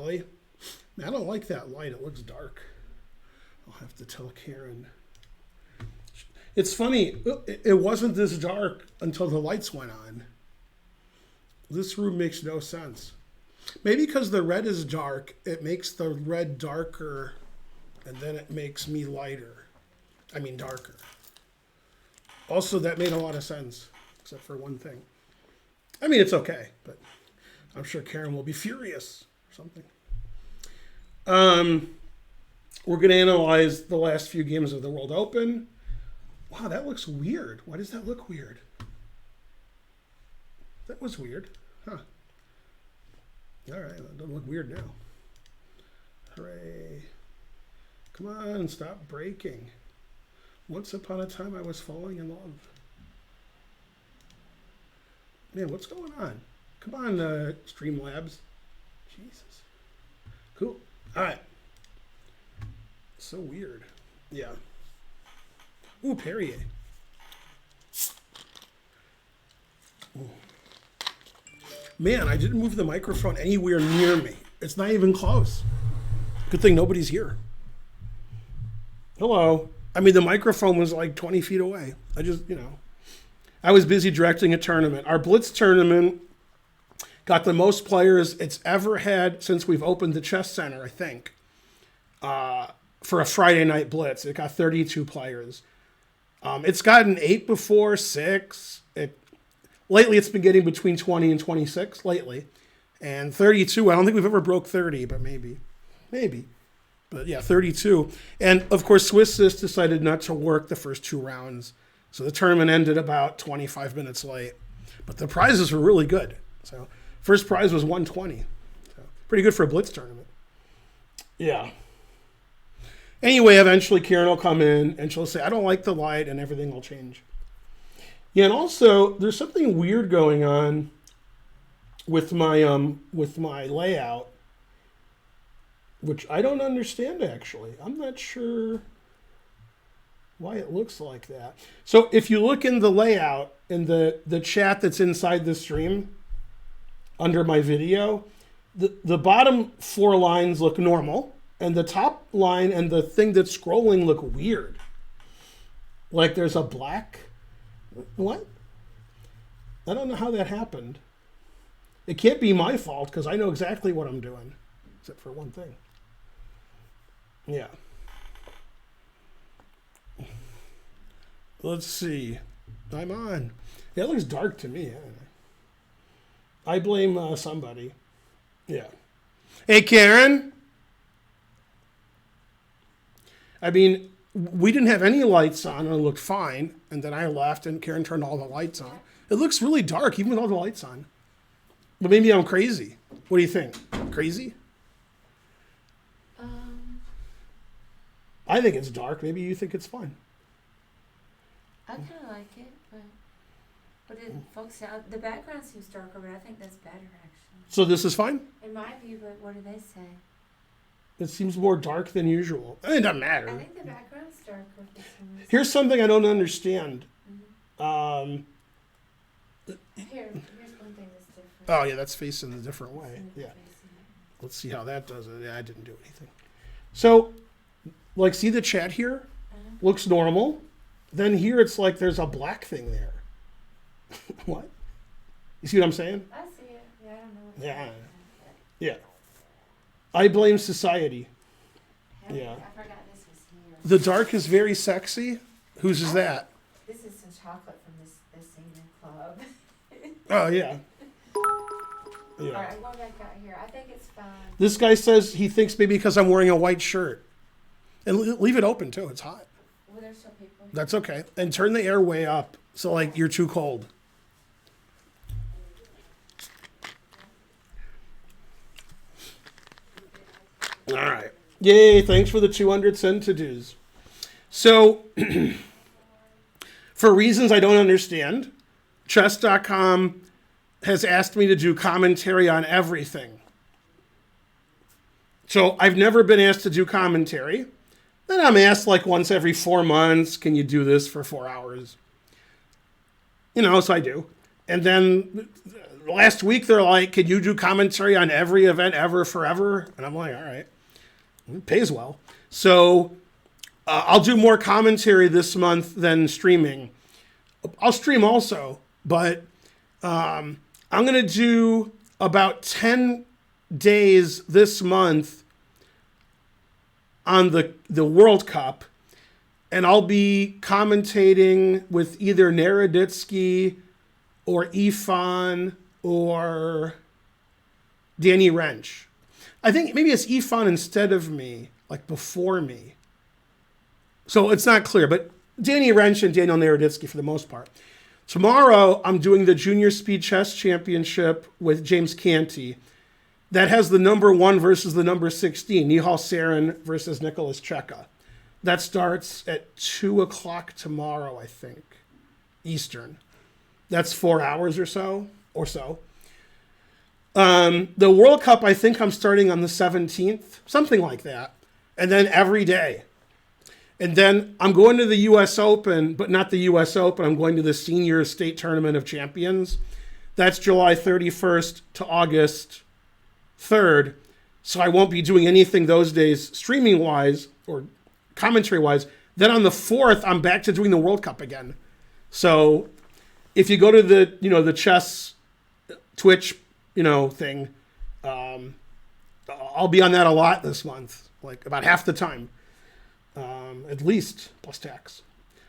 really? Man, I don't like that light. It looks dark. I'll have to tell Karen. It's funny. It wasn't this dark until the lights went on. This room makes no sense. Maybe because the red is dark, it makes the red darker, and then it makes me lighter. I mean darker. Also, that made a lot of sense, except for one thing. I mean, it's okay, but I'm sure Karen will be furious or something. We're going to analyze the last few games of the World Open. Wow, that looks weird. Why does that look weird? That was weird. Huh. All right, that doesn't look weird now. Hooray. Come on, stop breaking. Once upon a time, I was falling in love. Man, what's going on? Come on, Streamlabs. Jesus. Cool. All right. So weird. Yeah. Ooh, Perrier. Ooh. Man, I didn't move the microphone anywhere near me. It's not even close. Good thing nobody's here. Hello. I mean, the microphone was like 20 feet away. I was busy directing a tournament. Our Blitz tournament got the most players it's ever had since we've opened the Chess Center, I think, for a Friday night Blitz. It got 32 players. It's gotten 8 before, 6. Lately, it's been getting between 20 and 26 lately. And 32, I don't think we've ever broke 30, but maybe. But yeah, 32. And of course, Swissys decided not to work the first 2 rounds. So the tournament ended about 25 minutes late. But the prizes were really good. So first prize was 120. So pretty good for a Blitz tournament. Yeah. Anyway, eventually Karen will come in and she'll say, I don't like the light, and everything will change. Yeah, and also there's something weird going on with my layout, which I don't understand actually. I'm not sure why it looks like that. So if you look in the layout in the chat that's inside the stream under my video, the bottom 4 lines look normal, and the top line and the thing that's scrolling look weird. Like there's a black. What? I don't know how that happened. It can't be my fault because I know exactly what I'm doing, except for one thing. Yeah. Let's see. I'm on. Yeah, it looks dark to me. I blame somebody. Yeah. Hey, Karen. I mean, we didn't have any lights on and it looked fine. And then I left and Karen turned all the lights on. It looks really dark even with all the lights on. But maybe I'm crazy. What do you think? Crazy? I think it's dark. Maybe you think it's fun. I kind of like it, but it folks out. The background seems darker, but I think that's better actually. So this is fine? In my view, but what do they say? It seems more dark than usual. It doesn't matter. I think the background's darker for some reason. Here's something I don't understand. Here's one thing that's different. Oh, yeah, that's facing a different way. Yeah. Let's see how that does it. Yeah, I didn't do anything. So, like, see the chat here? Looks normal. Then here it's like there's a black thing there. What? You see what I'm saying? I see it. Yeah, I don't know what's Yeah. going on. Yeah. I blame society. Yeah. I forgot this was here. The dark is very sexy. Whose is that? This is some chocolate from this senior club. Oh, yeah. Yeah. All right, I'm going back out here. I think it's fine. This guy says he thinks maybe because I'm wearing a white shirt. And leave it open, too. It's hot. Well, there's still people. That's okay. And turn the air way up so, like, you're too cold. All right. Yay, thanks for the 200 cent to-dos. So, for reasons I don't understand, chess.com has asked me to do commentary on everything. So, I've never been asked to do commentary. Then I'm asked like once every 4 months, can you do this for 4 hours? So I do. And then last week they're like, "Can you do commentary on every event ever, forever?" And I'm like, "All right, it pays well." So I'll do more commentary this month than streaming. I'll stream also, but I'm gonna do about 10 days this month on the World Cup, and I'll be commentating with either Naroditsky or Ifan or Danny Wrench. I think maybe it's Ifan instead of me, like before me. So it's not clear, but Danny Wrench and Daniel Naroditsky for the most part. Tomorrow, I'm doing the Junior Speed Chess Championship with James Canty. That has the number 1 versus the number 16, Nihal Sarin versus Nicholas Cheka. That starts at 2 o'clock tomorrow, I think, Eastern. That's 4 hours or so. The World Cup, I think I'm starting on the 17th, something like that. And then every day. And then I'm going to the U.S. Open, but not the U.S. Open. I'm going to the Senior State Tournament of Champions. That's July 31st to August 3rd. So I won't be doing anything those days streaming-wise or commentary-wise. Then on the 4th, I'm back to doing the World Cup again. So if you go to the chess Twitch, thing, I'll be on that a lot this month, like about half the time. At least, plus tax.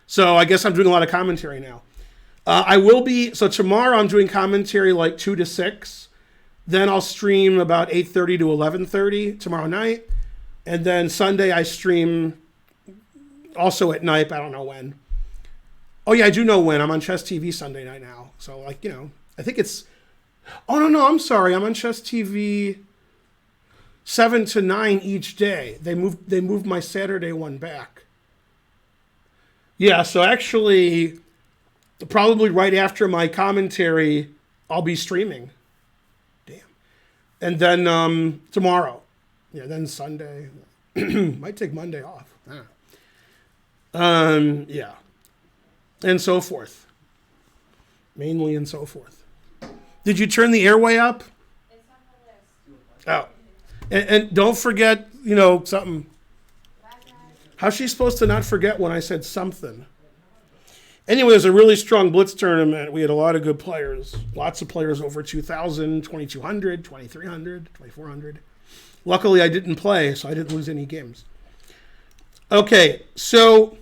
So I guess I'm doing a lot of commentary now. So tomorrow I'm doing commentary like 2 to 6. Then I'll stream about 8:30 to 11:30 tomorrow night. And then Sunday I stream also at night, but I don't know when. Oh yeah, I do know when. I'm on Chess TV Sunday night now. So I think it's, oh no, I'm sorry. I'm on Chess TV 7 to 9 each day. They moved my Saturday one back. Yeah, so actually, probably right after my commentary, I'll be streaming. Damn. And then tomorrow. Yeah, then Sunday. Might take Monday off. Yeah. And so forth. Mainly and so forth. Did you turn the airway up? It's on the list. Oh. And don't forget, something. How's she supposed to not forget when I said something? Anyway, it was a really strong Blitz tournament. We had a lot of good players. Lots of players over 2,000, 2,200, 2,300, 2,400. Luckily, I didn't play, so I didn't lose any games. Okay, so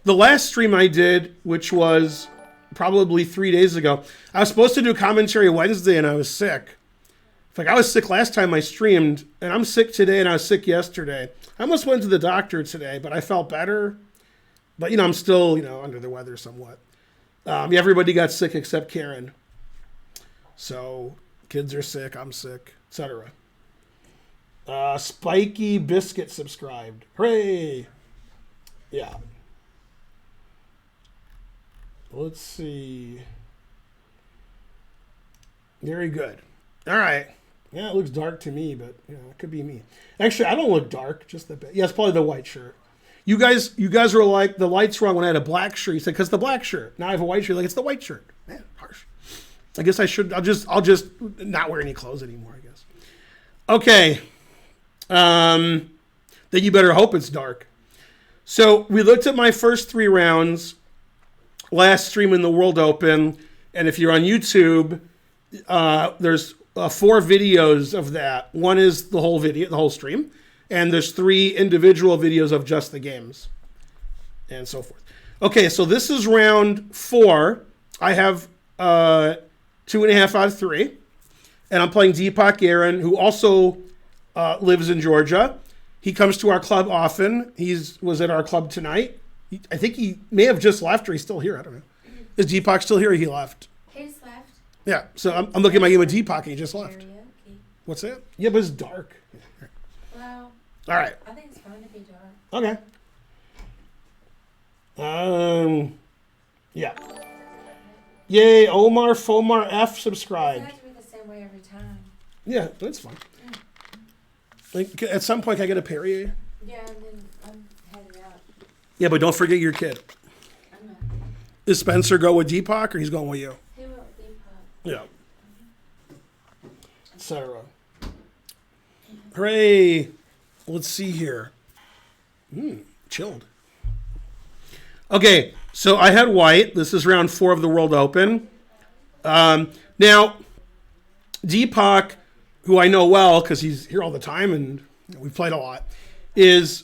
the last stream I did, which was probably 3 days ago, I was supposed to do commentary Wednesday, and I was sick. I was sick last time I streamed, and I'm sick today, and I was sick yesterday. I almost went to the doctor today, but I felt better. But, I'm still, under the weather somewhat. Everybody got sick except Karen. So, kids are sick, I'm sick, etc. Spiky Biscuit subscribed. Hooray! Yeah. Let's see. Very good. All right. Yeah, it looks dark to me, but it could be me. Actually, I don't look dark, just a bit. Yeah, it's probably the white shirt. You guys were like, the light's wrong when I had a black shirt. You said, because the black shirt. Now I have a white shirt. Like, it's the white shirt. Man, harsh. I guess I'll just not wear any clothes anymore, I guess. Okay. Then you better hope it's dark. So we looked at my first 3 rounds last stream in the World Open. And if you're on YouTube, there's 4 videos of that. One is the whole stream, and there's 3 individual videos of just the games, and so forth. Okay, so this is round 4. I have 2.5 out of 3, and I'm playing Deepak Aaron, who also lives in Georgia. He comes to our club often. Was at our club tonight. I think he may have just left, or he's still here. I don't know. Is Deepak still here, or he left? He's left. Yeah, so I'm looking at my game with Deepak, and he just left. Karaoke. What's that? Yeah, but it's dark. Well, All right. I think it's fine to be dark. Okay. Yeah. Yay, Omar Fomar F It subscribed. has to be the same way every time. Yeah, that's fine. Like, at some point, can I get a Perrier? Yeah, and then I'm headed out. Yeah, but don't forget your kid. I'm not. Does Spencer go with Deepak, or he's going with you? He was Yeah. Etc. Hooray! Let's see here. Chilled. Okay, so I had white. This is round 4 of the World Open. Now, Deepak, who I know well because he's here all the time and we've played a lot, is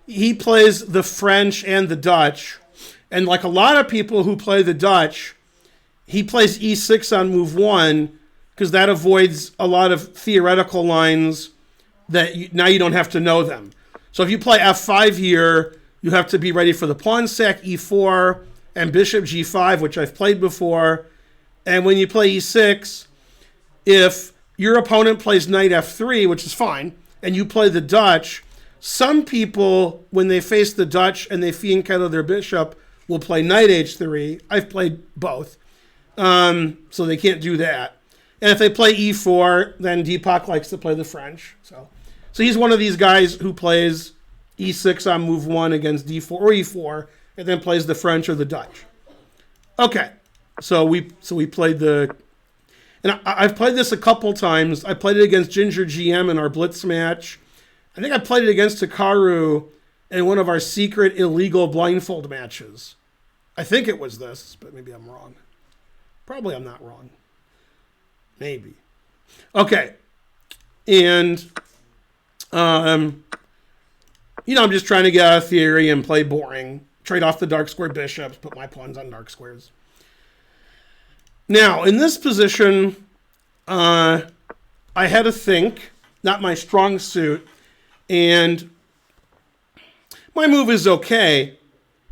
he plays the French and the Dutch. And like a lot of people who play the Dutch, he plays e6 on move 1 because that avoids a lot of theoretical lines that now you don't have to know them. So if you play f5 here, you have to be ready for the pawn sack, e4, and bishop g5, which I've played before. And when you play e6, if your opponent plays knight f3, which is fine, and you play the Dutch, some people, when they face the Dutch and they fianchetto their bishop, will play knight h3. I've played both, so they can't do that. And if they play e4, then Deepak likes to play the French. So he's one of these guys who plays e6 on move 1 against d4 or e4, and then plays the French or the Dutch. Okay, so we played the, and I've played this a couple times. I played it against Ginger GM in our Blitz match. I think I played it against Hikaru in one of our secret illegal blindfold matches. I think it was this, but maybe I'm wrong. Probably I'm not wrong. Maybe. Okay, and I'm just trying to get out of theory and play boring. Trade off the dark square bishops, put my pawns on dark squares. Now, in this position, I had to think, not my strong suit, and my move is okay.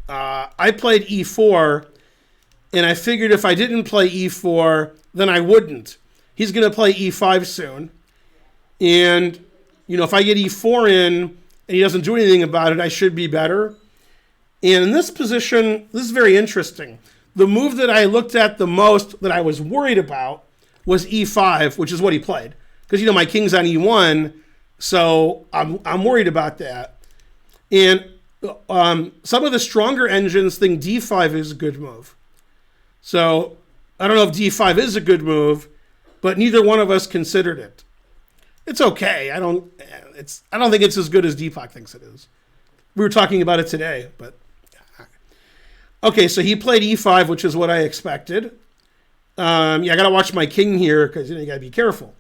I played e4, and I figured if I didn't play e4, then I wouldn't. He's going to play e5 soon. And, if I get e4 in and he doesn't do anything about it, I should be better. And in this position, this is very interesting. The move that I looked at the most that I was worried about was e5, which is what he played. Because, my king's on e1, so I'm worried about that. And some of the stronger engines think d5 is a good move. So I don't know if d5 is a good move, but neither one of us considered it. It's okay. I don't think it's as good as Deepak thinks it is. We were talking about it today, but okay. So he played e5, which is what I expected. I got to watch my king here because you got to be careful.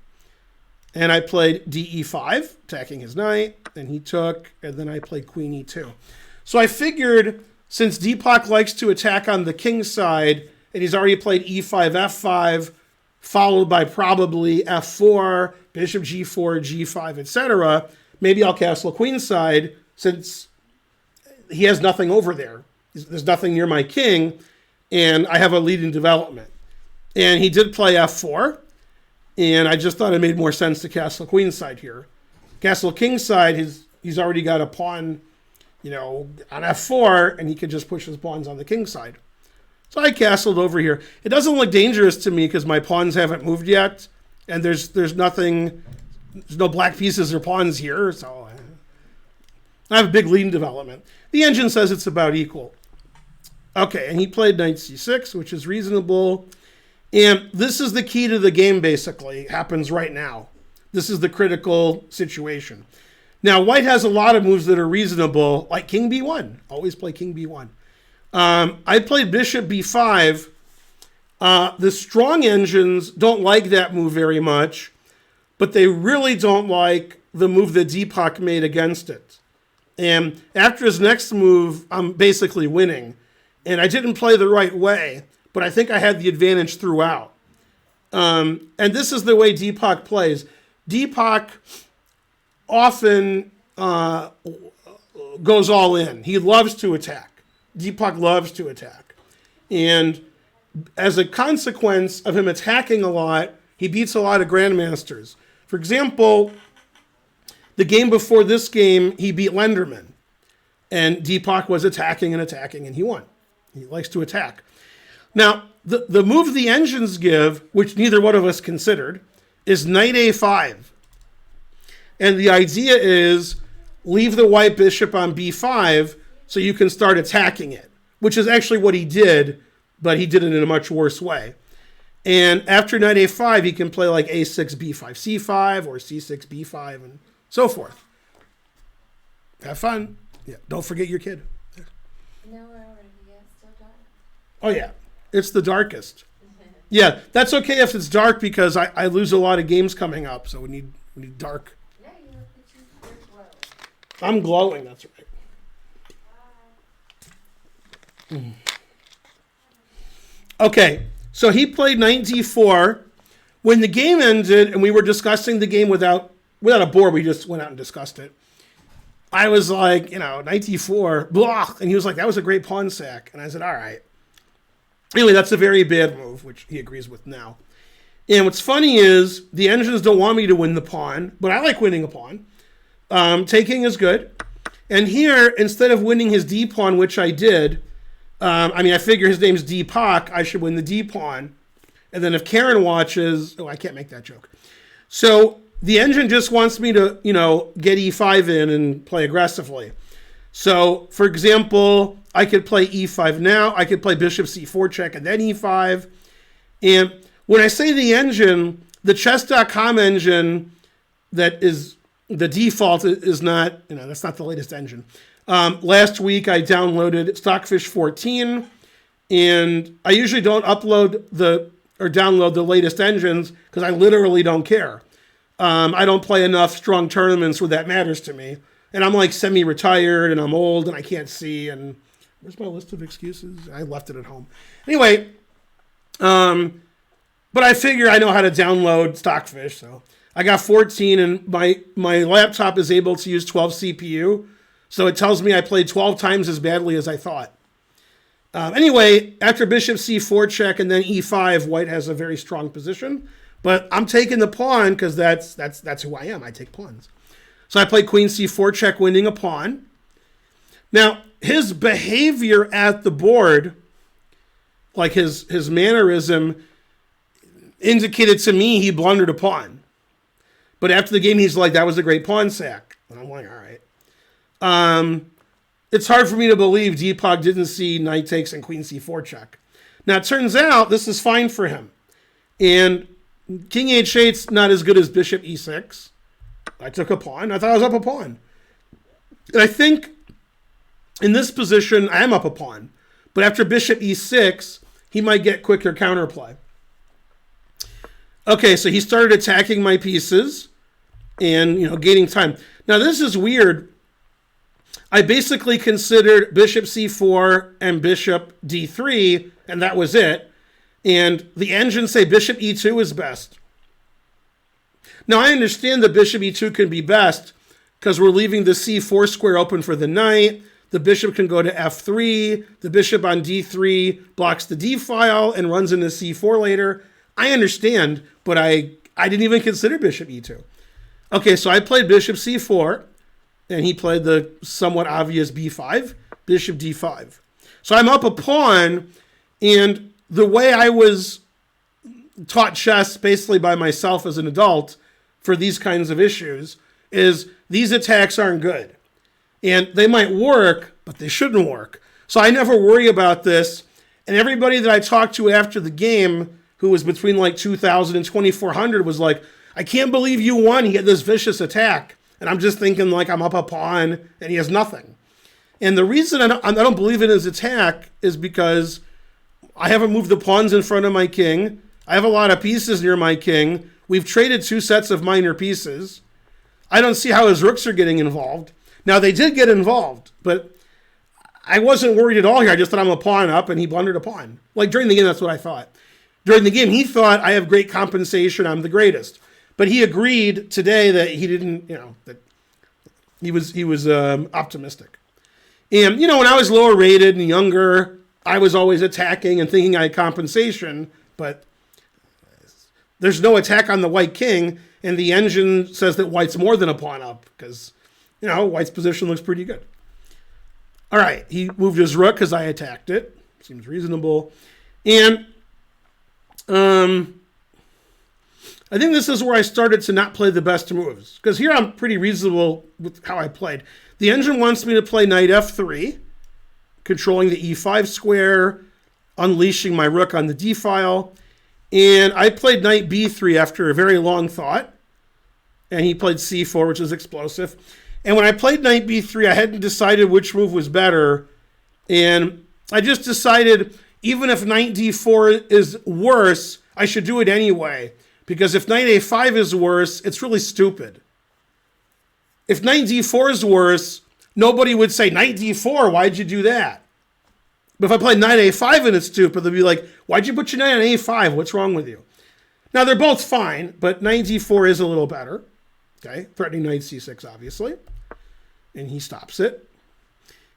And I played de5, attacking his knight, and he took, and then I played queen e2. So I figured since Deepak likes to attack on the king side, and he's already played e5, f5, followed by probably f4, bishop g4, g5, etc. Maybe I'll castle queenside since he has nothing over there. There's nothing near my king, and I have a lead in development. And he did play f4, and I just thought it made more sense to castle queenside here. Castle kingside, he's already got a pawn, on f4, and he could just push his pawns on the king side. So I castled over here. It doesn't look dangerous to me because my pawns haven't moved yet, and there's nothing, there's no black pieces or pawns here, so I have a big lead in development. The engine says it's about equal. Okay, and he played knight c6, which is reasonable. And this is the key to the game, basically. It happens right now. This is the critical situation. Now, white has a lot of moves that are reasonable, like king b1. Always play king b1. I played bishop b5. The strong engines don't like that move very much, but they really don't like the move that Deepak made against it. And after his next move, I'm basically winning. And I didn't play the right way, but I think I had the advantage throughout. And this is the way Deepak plays. Deepak often goes all in. He loves to attack. Deepak loves to attack. And as a consequence of him attacking a lot, he beats a lot of grandmasters. For example, the game before this game, he beat Lenderman. And Deepak was attacking, and he won. He likes to attack. Now, the move the engines give, which neither one of us considered, is knight a5. And the idea is leave the white bishop on b5 so you can start attacking it, which is actually what he did, but he did it in a much worse way. And after knight a5, he can play like a6, b5, c5, or c6, b5, and so forth. Have fun. Yeah, don't forget your kid. No, we're already still dark. Oh, yeah. It's the darkest. Yeah, that's okay if it's dark because I lose a lot of games coming up, so we need dark. No, you're glowing. I'm glowing, that's right. Okay, so he played knight d4. When the game ended and we were discussing the game without a board, we just went out and discussed it. I was like, knight d4, blah. And he was like, that was a great pawn sack. And I said, all right. Anyway, that's a very bad move, which he agrees with now. And what's funny is the engines don't want me to win the pawn, but I like winning a pawn. Taking is good. And here, instead of winning his d pawn, which I did, I figure his name's Deepak, I should win the d pawn. And then if Karen watches, I can't make that joke. So the engine just wants me to, get e5 in and play aggressively. So, for example, I could play e5 now. I could play bishop c4 check and then e5. And when I say the engine, the chess.com engine that is the default is not, that's not the latest engine. Last week I downloaded Stockfish 14, and I usually don't download the latest engines because I literally don't care. I don't play enough strong tournaments where that matters to me. And I'm like semi-retired and I'm old and I can't see. And where's my list of excuses? I left it at home. Anyway, but I figure I know how to download Stockfish. So I got 14 and my laptop is able to use 12 CPU. So it tells me I played 12 times as badly as I thought. Anyway, after bishop c4 check and then e5, white has a very strong position. But I'm taking the pawn because that's who I am. I take pawns. So I play queen c4 check, winning a pawn. Now, his behavior at the board, like his mannerism, indicated to me he blundered a pawn. But after the game, he's like, that was a great pawn sack. And I'm like, all right. It's hard for me to believe Deepak didn't see knight takes and queen c4 check. Now, it turns out this is fine for him. And king h8's not as good as bishop e6. I took a pawn. I thought I was up a pawn. And I think in this position, I am up a pawn. But after bishop e6, he might get quicker counterplay. Okay, so he started attacking my pieces and, gaining time. Now, this is weird. I basically considered bishop c4 and bishop d3, and that was it. And the engines say bishop e2 is best. Now, I understand that bishop e2 can be best because we're leaving the c4 square open for the knight. The bishop can go to f3. The bishop on d3 blocks the d file and runs into c4 later. I understand, but I didn't even consider bishop e2. Okay, so I played bishop c4, and he played the somewhat obvious b5, bishop d5. So I'm up a pawn, and the way I was taught chess basically by myself as an adult for these kinds of issues is these attacks aren't good. And they might work, but they shouldn't work. So I never worry about this. And everybody that I talked to after the game, who was between like 2,000 and 2,400, was like, I can't believe you won. He had this vicious attack. And I'm just thinking like I'm up a pawn and he has nothing. And the reason I don't believe in his attack is because I haven't moved the pawns in front of my king. I have a lot of pieces near my king. We've traded 2 sets of minor pieces. I don't see how his rooks are getting involved. Now, they did get involved, but I wasn't worried at all here. I just thought I'm a pawn up, and he blundered a pawn. Like, during the game, that's what I thought. During the game, he thought, I have great compensation, I'm the greatest. But he agreed today that he didn't, that he was optimistic. And, when I was lower rated and younger, I was always attacking and thinking I had compensation, but there's no attack on the white king, and the engine says that white's more than a pawn up, because, white's position looks pretty good. All right, he moved his rook because I attacked it. Seems reasonable. And I think this is where I started to not play the best moves, because here I'm pretty reasonable with how I played. The engine wants me to play knight f3, controlling the e5 square, unleashing my rook on the d file. And I played knight b3 after a very long thought. And he played c4, which is explosive. And when I played knight b3, I hadn't decided which move was better. And I just decided, even if knight d4 is worse, I should do it anyway. Because if knight a5 is worse, it's really stupid. If knight d4 is worse, nobody would say, knight d4, why'd you do that? But if I play knight a5 and it's stupid, they'll be like, why'd you put your knight on a5? What's wrong with you? Now, they're both fine, but knight d4 is a little better. Okay, threatening knight c6, obviously. And he stops it.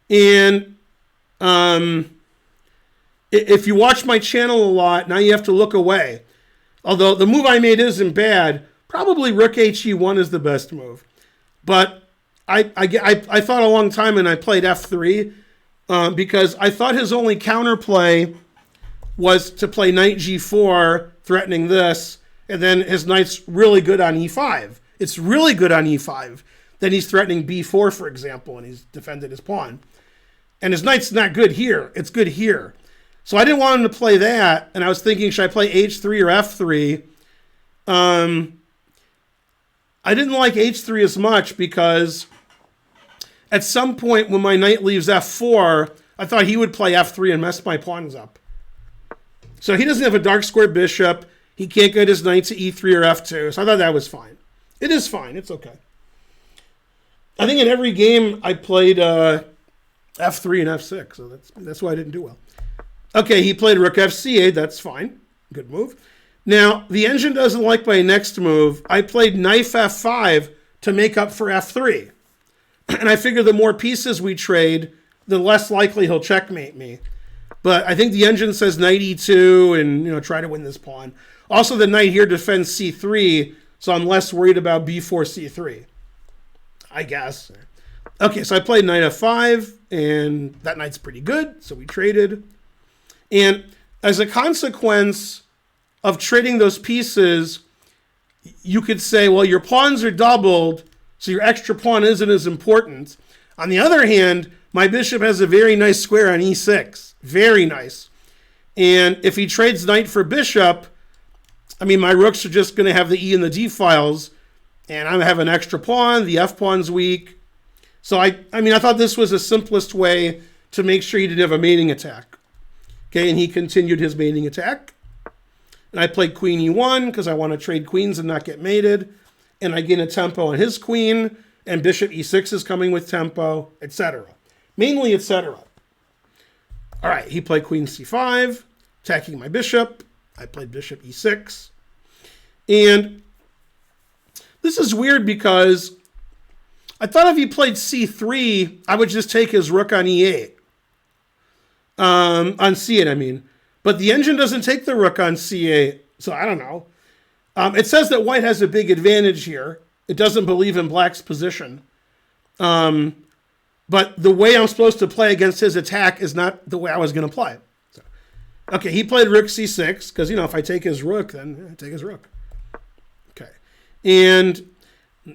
And if you watch my channel a lot, now you have to look away. Although the move I made isn't bad, probably rook he1 is the best move. But I thought a long time and I played f3 because I thought his only counterplay was to play knight g4, threatening this, and then his knight's really good on e5. It's really good on e5. Then he's threatening b4, for example, and he's defended his pawn. And his knight's not good here. It's good here. So I didn't want him to play that, and I was thinking, should I play h3 or f3? I didn't like h3 as much because at some point when my knight leaves f4, I thought he would play f3 and mess my pawns up. So he doesn't have a dark square bishop. He can't get his knight to e3 or f2. So I thought that was fine. It is fine. It's okay. I think in every game I played f3 and f6. So that's why I didn't do well. Okay, he played rook f8. That's fine. Good move. Now, the engine doesn't like my next move. I played knight f5 to make up for f3. And I figure the more pieces we trade, the less likely he'll checkmate me. But I think the engine says knight e2 and, try to win this pawn. Also, the knight here defends c3, so I'm less worried about b4, c3. I guess. Okay, so I played knight f5, and that knight's pretty good, so we traded. And as a consequence of trading those pieces, you could say, well, your pawns are doubled, so your extra pawn isn't as important. On the other hand, my bishop has a very nice square on e6. Very nice. And if he trades knight for bishop, my rooks are just going to have the e and the d files, and I have an extra pawn. The f pawn's weak. So I thought this was the simplest way to make sure he didn't have a mating attack. Okay, and he continued his mating attack. And I played queen e1 because I want to trade queens and not get mated. And I gain a tempo on his queen, and bishop e6 is coming with tempo, etc. Mainly, etc. All right, he played queen c5, attacking my bishop. I played bishop e6. And this is weird because I thought if he played c3, I would just take his rook on e8. On c8, But the engine doesn't take the rook on c8, so I don't know. It says that white has a big advantage here. It doesn't believe in black's position. But the way I'm supposed to play against his attack is not the way I was going to play. So, okay, he played rook c6, because, if I take his rook, then I take his rook. Okay. And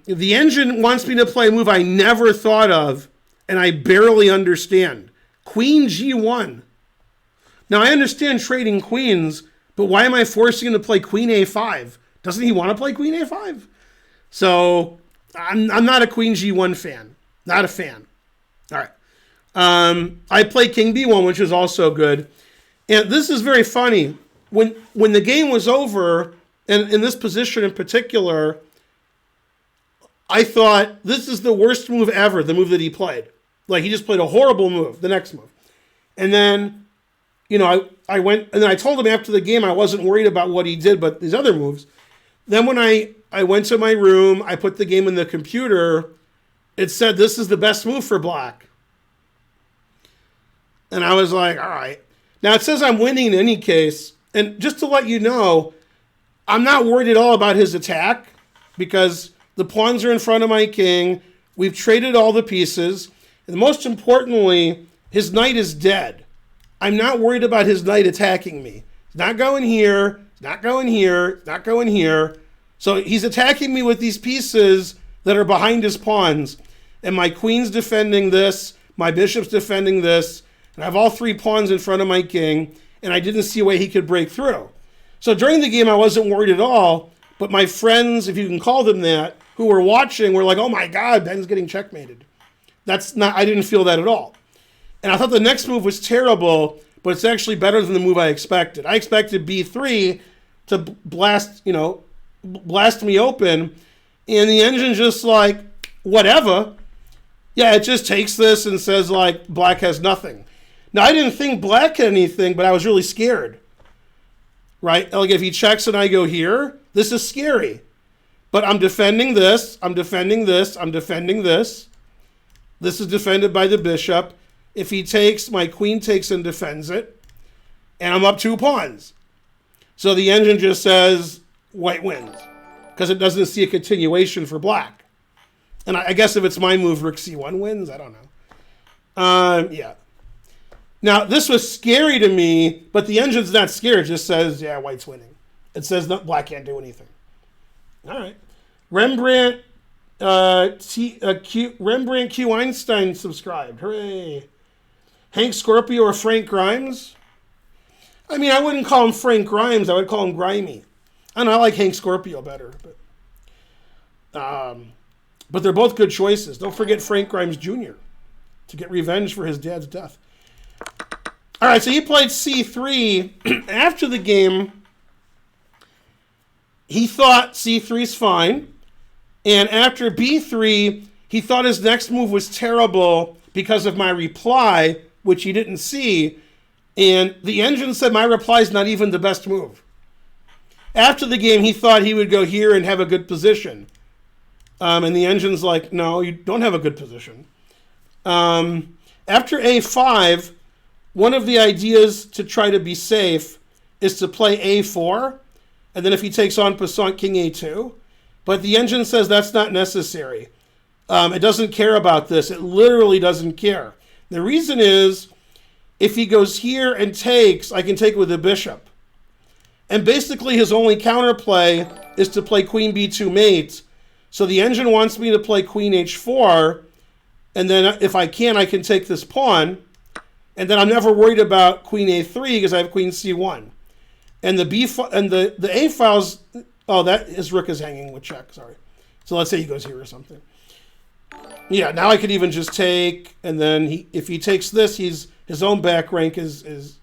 the engine wants me to play a move I never thought of, and I barely understand. Queen g1. Now, I understand trading queens, but why am I forcing him to play queen a5? Doesn't he want to play queen a5? So, I'm not a queen g1 fan. Not a fan. All right. I play king b1, which is also good. And this is very funny. When the game was over, and in this position in particular, I thought, this is the worst move ever, the move that he played. Like, he just played a horrible move, the next move. And then, I went, and then I told him after the game I wasn't worried about what he did, but these other moves. Then when I went to my room, I put the game in the computer, it said, this is the best move for black. And I was like, all right. Now, it says I'm winning in any case. And just to let you know, I'm not worried at all about his attack because the pawns are in front of my king. We've traded all the pieces. And most importantly, his knight is dead. I'm not worried about his knight attacking me. He's not going here. He's not going here. He's not going here. So he's attacking me with these pieces that are behind his pawns. And my queen's defending this. My bishop's defending this. And I have all three pawns in front of my king. And I didn't see a way he could break through. So during the game, I wasn't worried at all. But my friends, if you can call them that, who were watching, were like, "Oh my God, Ben's getting checkmated." That's not. I didn't feel that at all. And I thought the next move was terrible, but it's actually better than the move I expected. I expected B3 to blast me open, and the engine just like, whatever. Yeah, it just takes this and says like, black has nothing. Now, I didn't think black had anything, but I was really scared. Right? Like if he checks and I go here, this is scary. But I'm defending this, I'm defending this, I'm defending this. This is defended by the bishop. If he takes, my queen takes and defends it. And I'm up 2 pawns. So the engine just says white wins. Because it doesn't see a continuation for black. And I guess if it's my move, rook c1 wins. I don't know. Yeah. Now, this was scary to me, but the engine's not scared. It just says, yeah, white's winning. It says that black can't do anything. All right. Rembrandt Q. Einstein subscribed. Hooray. Hank Scorpio or Frank Grimes? I mean, I wouldn't call him Frank Grimes. I would call him Grimy. I don't know. I like Hank Scorpio better. But they're both good choices. Don't forget Frank Grimes Jr. to get revenge for his dad's death. All right, so he played C3. After the game, he thought C3's fine. And after B3, he thought his next move was terrible because of my reply, which he didn't see. And the engine said my reply is not even the best move. After the game, he thought he would go here and have a good position. And the engine's like, no, you don't have a good position. After A5, one of the ideas to try to be safe is to play A4. And then if he takes on passant, king A2. But the engine says that's not necessary. It doesn't care about this. It literally doesn't care. The reason is, if he goes here and takes, I can take with the bishop. And basically his only counterplay is to play queen B2 mate. So the engine wants me to play queen H4. And then if I can take this pawn. And then I'm never worried about queen A3 because I have queen C1. And the A files, oh, that his rook is hanging with check, sorry. So let's say he goes here or something. Yeah, now I could even just take, and then if he takes this, his own back rank is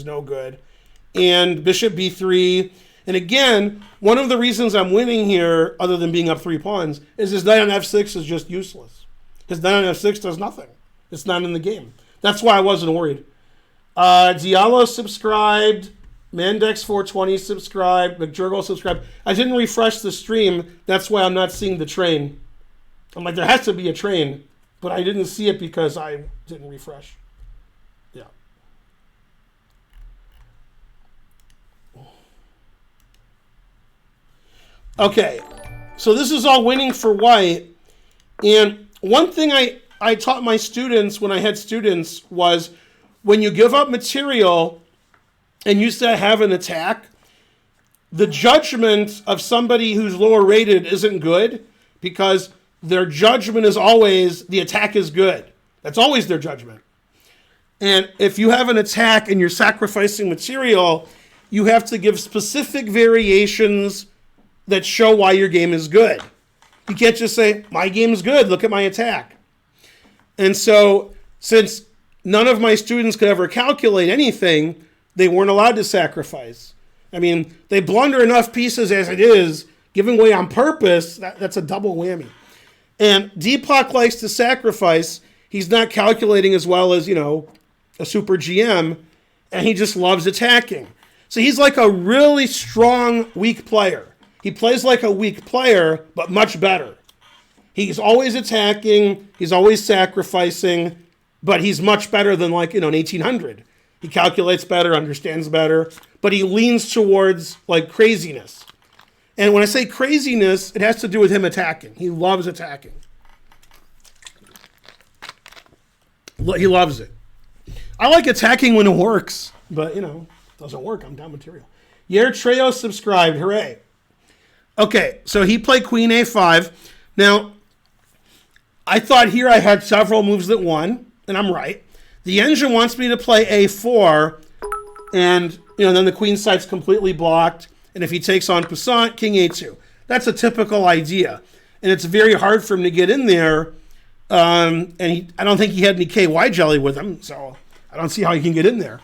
no good. And bishop B3. And again, one of the reasons I'm winning here, other than being up 3 pawns, is his knight on F6 is just useless. His knight on F6 does nothing. It's not in the game. That's why I wasn't worried. Diallo subscribed. Mandex420 subscribed. McJurgle subscribed. I didn't refresh the stream. That's why I'm not seeing the train. I'm like, there has to be a train. But I didn't see it because I didn't refresh. Yeah. Okay. So this is all winning for white. And one thing I taught my students when I had students was when you give up material and you say have an attack, the judgment of somebody who's lower rated isn't good because their judgment is always the attack is good. That's always their judgment. And if you have an attack and you're sacrificing material, you have to give specific variations that show why your game is good. You can't just say, my game is good, look at my attack. And so, since none of my students could ever calculate anything, they weren't allowed to sacrifice. I mean, they blunder enough pieces as it is, giving away on purpose, that's a double whammy. And Deepak likes to sacrifice. He's not calculating as well as, a super GM, and he just loves attacking. So he's like a really strong, weak player. He plays like a weak player, but much better. He's always attacking, he's always sacrificing, but he's much better than an 1800. He calculates better, understands better, but he leans towards craziness. And when I say craziness, it has to do with him attacking. He loves attacking. He loves it. I like attacking when it works, but, it doesn't work. I'm down material. Yer Treo subscribed. Hooray. Okay, so he played queen A5. Now, I thought here I had several moves that won, and I'm right. The engine wants me to play A4, and then the queen side's completely blocked. And if he takes on passant, king a2. That's a typical idea. And it's very hard for him to get in there. I don't think he had any KY jelly with him, so I don't see how he can get in there.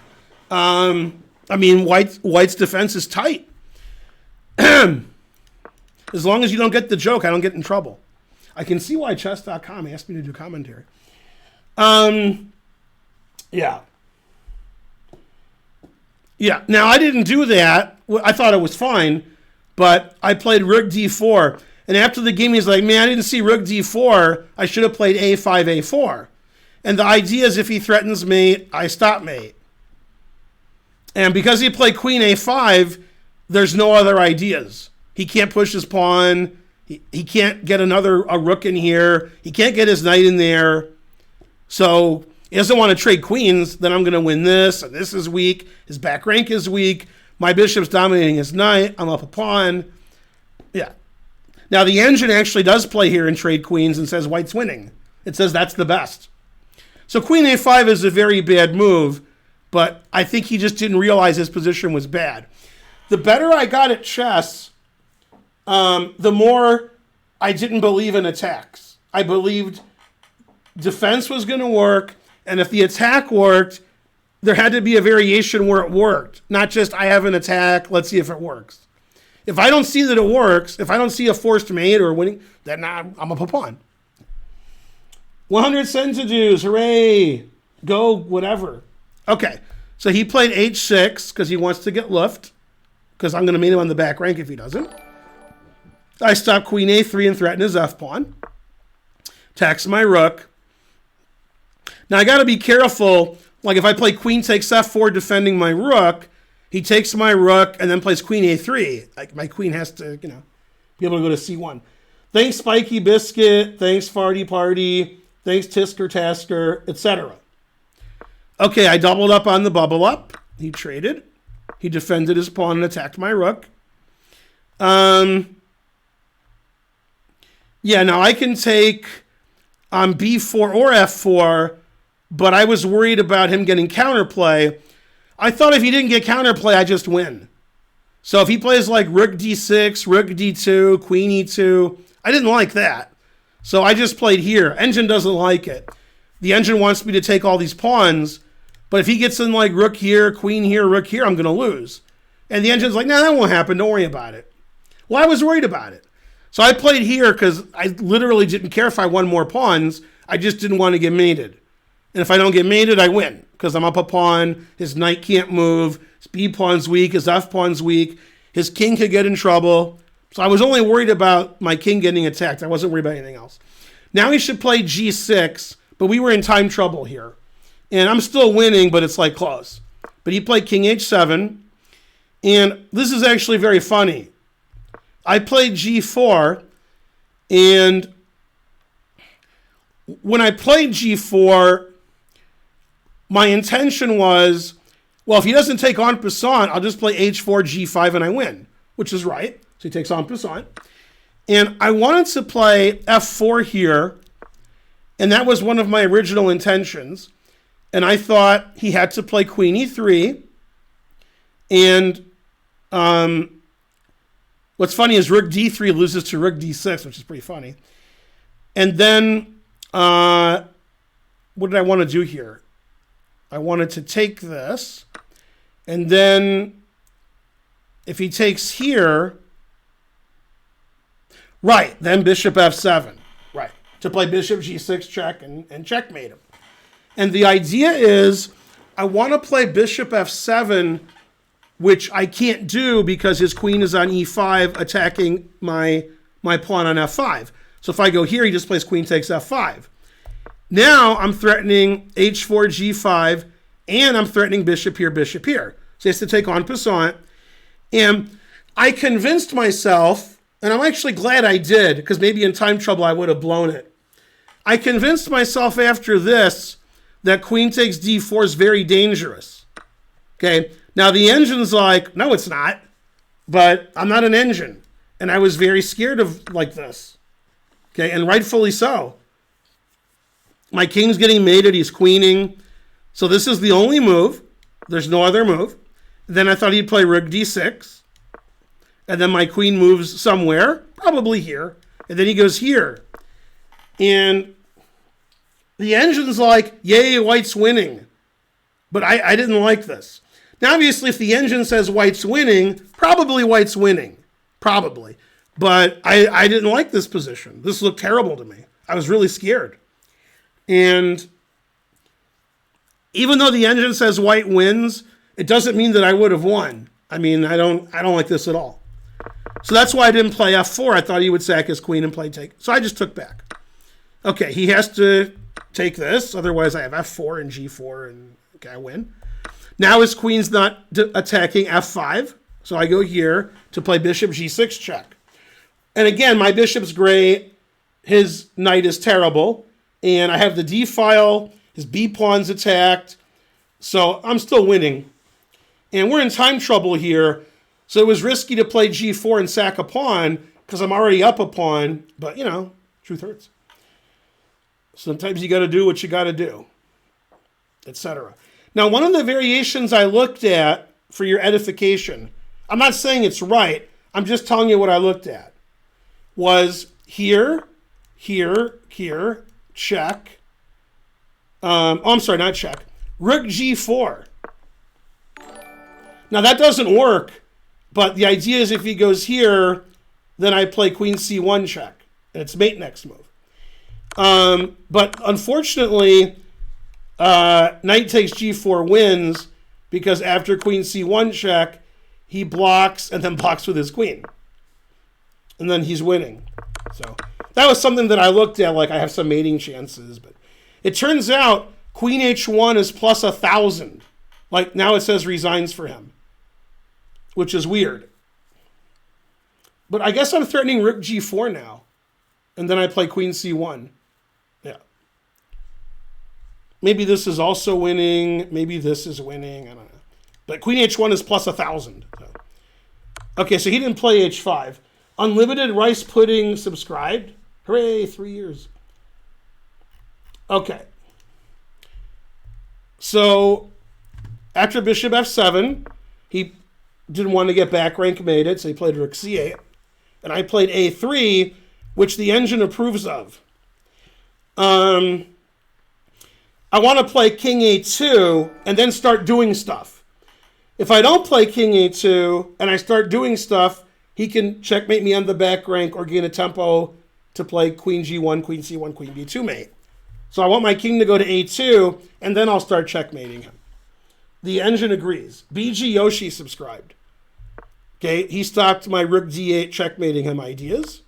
White's defense is tight. As long as you don't get the joke, I don't get in trouble. I can see why chess.com asked me to do commentary. Yeah. Now, I didn't do that. I thought it was fine, but I played rook d4. And after the game, he's like, man, I didn't see rook d4. I should have played a5, a4. And the idea is if he threatens mate, I stop mate. And because he played queen a5, there's no other ideas. He can't push his pawn. He can't get a rook in here. He can't get his knight in there. So he doesn't want to trade queens. Then I'm going to win this. And this is weak. His back rank is weak. My bishop's dominating his knight. I'm up a pawn. Yeah. Now the engine actually does play here and trade queens and says white's winning. It says that's the best. So queen a5 is a very bad move, but I think he just didn't realize his position was bad. The better I got at chess, the more I didn't believe in attacks. I believed defense was going to work, and if the attack worked, there had to be a variation where it worked. Not just, I have an attack, let's see if it works. If I don't see that it works, if I don't see a forced mate or winning, then I'm up a pawn. 100 centidues, hooray, go, whatever. Okay, so he played h6 because he wants to get luft, because I'm going to mate him on the back rank if he doesn't. I stop queen a3 and threaten his f-pawn. Tax my rook. Now I got to be careful. Like if I play queen takes f4 defending my rook, he takes my rook and then plays queen a3. Like my queen has to, be able to go to c1. Thanks Spiky Biscuit. Thanks Farty Party. Thanks Tisker Tasker, etc. Okay, I doubled up on the bubble up. He traded. He defended his pawn and attacked my rook. Yeah, now I can take on b4 or f4, but I was worried about him getting counterplay. I thought if he didn't get counterplay, I just win. So if he plays like rook d6, rook d2, queen e2, I didn't like that. So I just played here. Engine doesn't like it. The engine wants me to take all these pawns, but if he gets in like rook here, queen here, rook here, I'm going to lose. And the engine's like, nah, that won't happen. Don't worry about it. Well, I was worried about it. So I played here because I literally didn't care if I won more pawns. I just didn't want to get mated. And if I don't get mated, I win because I'm up a pawn. His knight can't move. His B pawn's weak. His F pawn's weak. His king could get in trouble. So I was only worried about my king getting attacked. I wasn't worried about anything else. Now he should play G6, but we were in time trouble here. And I'm still winning, but it's like close. But he played king H7. And this is actually very funny. I played G4, and when I played G4, my intention was, well, if he doesn't take en passant, I'll just play H4, G5, and I win, which is right. So he takes en passant. And I wanted to play F4 here, and that was one of my original intentions. And I thought he had to play queen E3, and what's funny is rook d3 loses to rook d6, which is pretty funny. And then, what did I want to do here? I wanted to take this, and then if he takes here, right, then bishop f7, right, to play bishop g6 check and checkmate him. And the idea is I want to play bishop f7, which I can't do because his queen is on e5 attacking my pawn on f5. So if I go here, he just plays queen takes f5. Now I'm threatening h4, g5, and I'm threatening bishop here, bishop here. So he has to take en passant. And I convinced myself, and I'm actually glad I did, because maybe in time trouble I would have blown it. I convinced myself after this that queen takes d4 is very dangerous. Okay, now the engine's like, no, it's not. But I'm not an engine. And I was very scared of like this. Okay, and rightfully so. My king's getting mated, he's queening. So this is the only move. There's no other move. Then I thought he'd play rook d6. And then my queen moves somewhere, probably here. And then he goes here. And the engine's like, yay, white's winning. But I didn't like this. Now, obviously, if the engine says white's winning, probably white's winning. Probably. But I didn't like this position. This looked terrible to me. I was really scared. And even though the engine says white wins, it doesn't mean that I would have won. I mean, I don't like this at all. So that's why I didn't play f4. I thought he would sack his queen and play take. So I just took back. Okay, he has to take this. Otherwise, I have f4 and g4, and okay, I win. Now his queen's not attacking f5. So I go here to play bishop g6 check. And again, my bishop's great. His knight is terrible. And I have the d file. His b pawn's attacked. So I'm still winning. And we're in time trouble here. So it was risky to play g4 and sack a pawn because I'm already up a pawn. But, you know, truth hurts. Sometimes you got to do what you got to do, etc. Now, one of the variations I looked at for your edification, I'm not saying it's right. I'm just telling you what I looked at, was here, here, here, check. I'm sorry, not check. Rook g4. Now, that doesn't work. But the idea is if he goes here, then I play queen c1 check. And it's mate next move. But unfortunately, knight takes g4 wins because after queen c1 check, he blocks and then blocks with his queen. And then he's winning. So that was something that I looked at, like I have some mating chances. But it turns out queen h1 is plus 1,000. Like now it says resigns for him, which is weird. But I guess I'm threatening rook g4 now. And then I play queen c1. Yeah. Maybe this is also winning. Maybe this is winning. I don't know. But queen h1 is plus 1,000. So. Okay, so he didn't play h5. Unlimited rice pudding subscribed. Hooray, 3 years. Okay. So after bishop f7, he didn't want to get back rank mated, so he played rook c8. And I played a3, which the engine approves of. I want to play king a2 and then start doing stuff. If I don't play king a2 and I start doing stuff, he can checkmate me on the back rank or gain a tempo to play queen g1, queen c1, queen b2 mate. So I want my king to go to a2, and then I'll start checkmating him. The engine agrees. BG Yoshi subscribed. Okay, he stopped my rook d8 checkmating him ideas.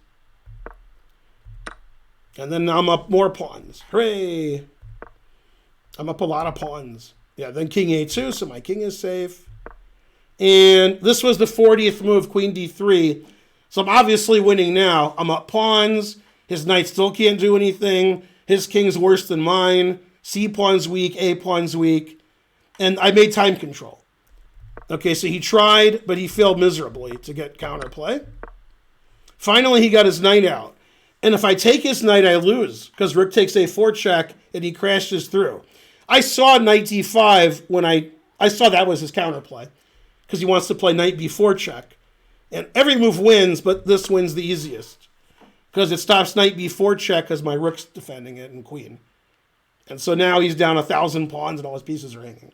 And then I'm up more pawns. Hooray! I'm up a lot of pawns. Yeah, then king a2, so my king is safe. And this was the 40th move, queen d3. So I'm obviously winning now. I'm up pawns. His knight still can't do anything. His king's worse than mine. C pawn's weak, A pawn's weak. And I made time control. Okay, so he tried, but he failed miserably to get counterplay. Finally, he got his knight out. And if I take his knight, I lose, because rook takes a4 check, and he crashes through. I saw knight d5 when I saw that was his counterplay, because he wants to play knight b4 check. And every move wins, but this wins the easiest, because it stops knight b4 check because my rook's defending it and queen. And so now he's down 1,000 pawns and all his pieces are hanging.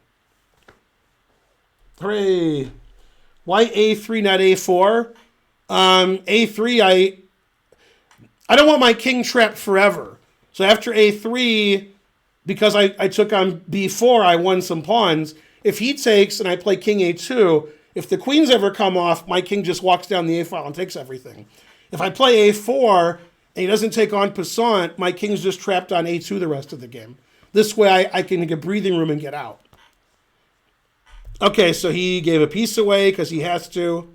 Hooray. Why a3, not a4? A3, I don't want my king trapped forever. So after a3, because I took on b4, I won some pawns. If he takes and I play king a2, if the queens ever come off, my king just walks down the a file and takes everything. If I play a4 and he doesn't take on passant, my king's just trapped on a2 the rest of the game. This way I can get breathing room and get out. Okay, so he gave a piece away because he has to.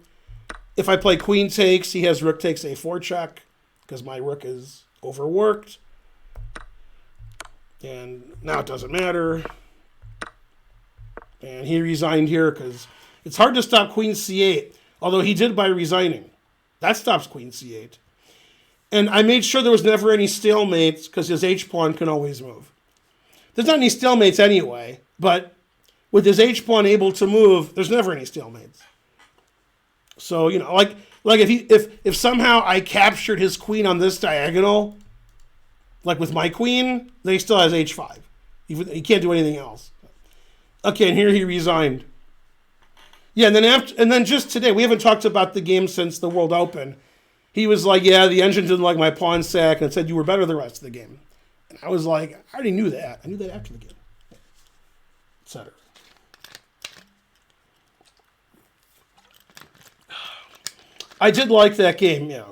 If I play queen takes, he has rook takes a4 check because my rook is overworked. And now it doesn't matter. And he resigned here because it's hard to stop queen c8, although he did by resigning. That stops queen c8. And I made sure there was never any stalemates because his h-pawn can always move. There's not any stalemates anyway, but with his h-pawn able to move, there's never any stalemates. So, like if somehow I captured his queen on this diagonal, like with my queen, then he still has h5. He can't do anything else. Okay, and here he resigned. Yeah, and then just today, we haven't talked about the game since the World Open. He was like, yeah, the engine didn't like my pawn sack, and said you were better the rest of the game. And I was like, I already knew that. I knew that after the game, etc. I did like that game, yeah.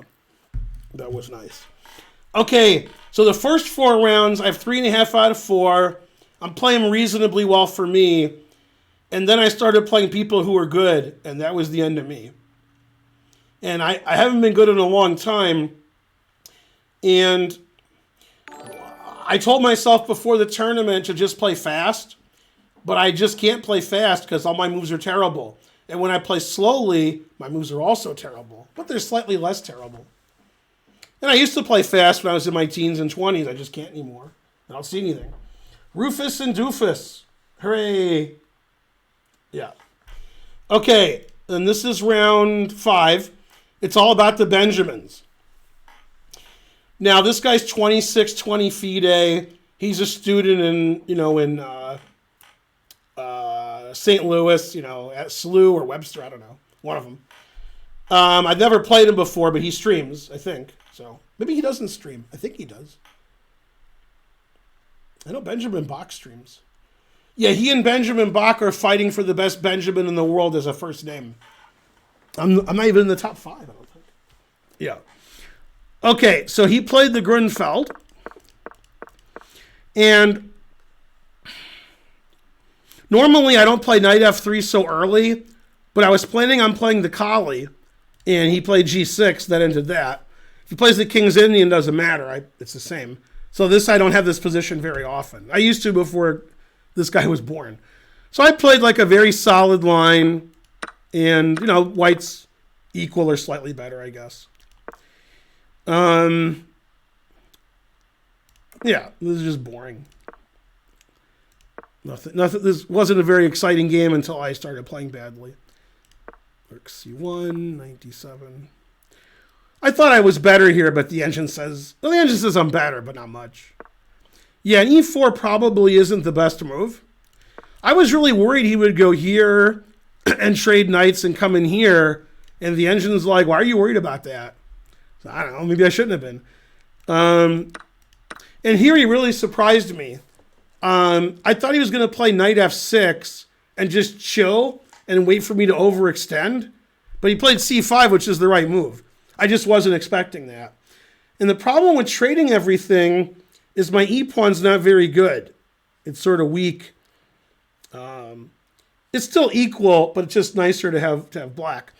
That was nice. Okay, so the first 4 rounds, I have 3.5 out of 4. I'm playing reasonably well for me. And then I started playing people who were good, and that was the end of me. And I haven't been good in a long time. And I told myself before the tournament to just play fast, but I just can't play fast because all my moves are terrible. And when I play slowly, my moves are also terrible, but they're slightly less terrible. And I used to play fast when I was in my teens and 20s. I just can't anymore. I don't see anything. Rufus and Doofus. Hooray. Yeah. Okay, and this is round 5. It's all about the Benjamins. Now, this guy's 26, 20 FIDE. He's a student in St. Louis, at SLU or Webster, I don't know. One of them. I've never played him before, but he streams, I think. So maybe he doesn't stream. I think he does. I know Benjamin Bach streams. Yeah, he and Benjamin Bach are fighting for the best Benjamin in the world as a first name. I'm not even in the top 5, I don't think. Yeah. Okay, so he played the Grunfeld. And normally I don't play knight f3 so early, but I was planning on playing the Kali, and he played g6, that ended that. If he plays the King's Indian, doesn't matter. It's the same. So I don't have this position very often. I used to before this guy was born. So I played like a very solid line, and, white's equal or slightly better, I guess. Yeah, this is just boring. Nothing. This wasn't a very exciting game until I started playing badly. Rook c1, 97. I thought I was better here, but the engine says I'm better, but not much. Yeah, and e4 probably isn't the best move. I was really worried he would go here and trade knights and come in here, and the engine's like, why are you worried about that? So, I don't know, maybe I shouldn't have been. And here he really surprised me. I thought he was going to play knight f6 and just chill and wait for me to overextend, but he played c5, which is the right move. I just wasn't expecting that. And the problem with trading everything is my e-pawn's not very good. It's sort of weak. It's still equal, but it's just nicer to have black.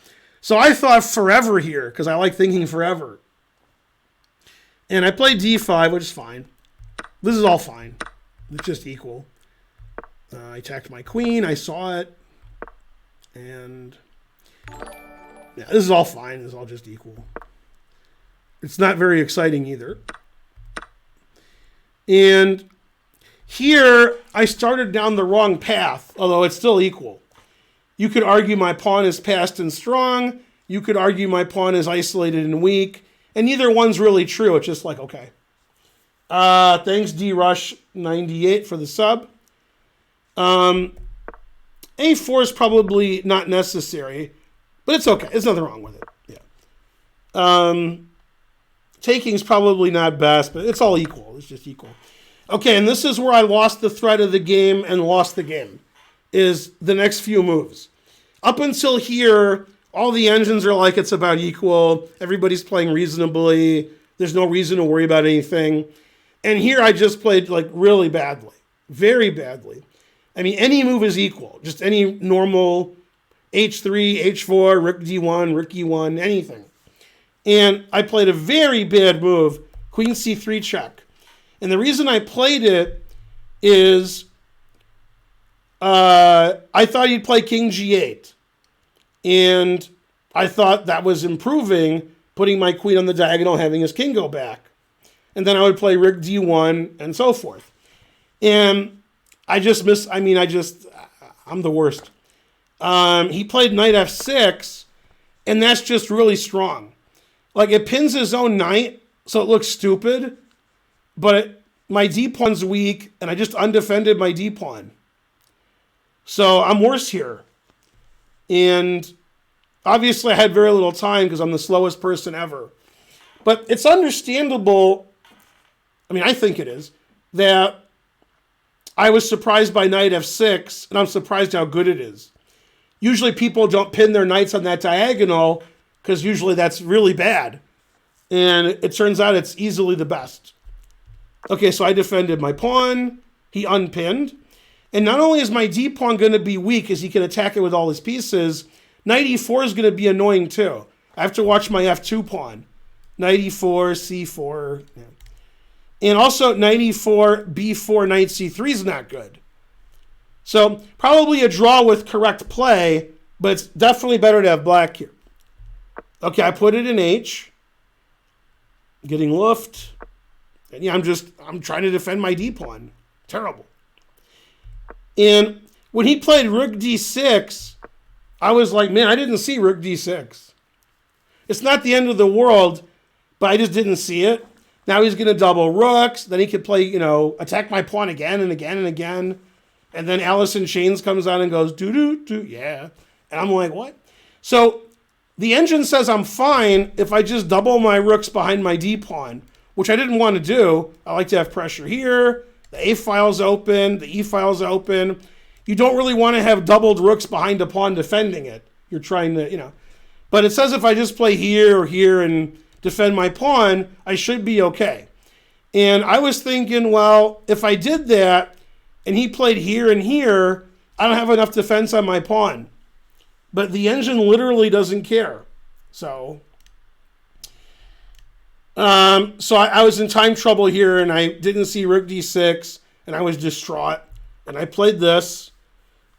So I thought forever here, because I like thinking forever. And I played d5, which is fine. This is all fine. It's just equal. I attacked my queen. I saw it. And yeah, this is all fine. This is all just equal. It's not very exciting either. And here, I started down the wrong path, although it's still equal. You could argue my pawn is passed and strong. You could argue my pawn is isolated and weak. And neither one's really true. It's just like, okay. Thanks, DRush98 for the sub. A4 is probably not necessary, but it's okay. There's nothing wrong with it. Yeah. Taking's probably not best, but it's all equal. It's just equal. Okay, and this is where I lost the thread of the game and lost the game, is the next few moves. Up until here, all the engines are like it's about equal. Everybody's playing reasonably. There's no reason to worry about anything. And here I just played like really badly, very badly. I mean, any move is equal. Just any normal h3, h4, rook d1, rook e1, anything. And I played a very bad move, queen c3 check. And the reason I played it is I thought he'd play king g8. And I thought that was improving, putting my queen on the diagonal, having his king go back. And then I would play rook d1 and so forth. And I just I'm the worst. He played knight f6, and that's just really strong. Like, it pins his own knight, so it looks stupid, but my d-pawn's weak, and I just undefended my d-pawn. So I'm worse here. And obviously I had very little time because I'm the slowest person ever. But it's understandable, I mean, I think it is, that I was surprised by knight f6, and I'm surprised how good it is. Usually people don't pin their knights on that diagonal because usually that's really bad. And it turns out it's easily the best. Okay, so I defended my pawn. He unpinned. And not only is my d-pawn going to be weak as he can attack it with all his pieces, knight e4 is going to be annoying too. I have to watch my f2 pawn. Knight e4, c4. Yeah. And also knight e4, b4, knight c3 is not good. So probably a draw with correct play, but it's definitely better to have black here. Okay, I put it in h. Getting luffed. And yeah, I'm trying to defend my d-pawn. Terrible. And when he played rook d6, I was like, man, I didn't see rook d6. It's not the end of the world, but I just didn't see it. Now he's going to double rooks. Then he could play, attack my pawn again and again and again. And then Alice in Chains comes on and goes, doo-doo-doo, yeah. And I'm like, what? So the engine says I'm fine if I just double my rooks behind my d-pawn, which I didn't want to do. I like to have pressure here. The A file's open. The E file's open. You don't really want to have doubled rooks behind a pawn defending it. You're trying to, But it says if I just play here or here and defend my pawn, I should be okay. And I was thinking, well, if I did that and he played here and here, I don't have enough defense on my pawn. But the engine literally doesn't care. So I was in time trouble here, and I didn't see rook d6, and I was distraught. And I played this,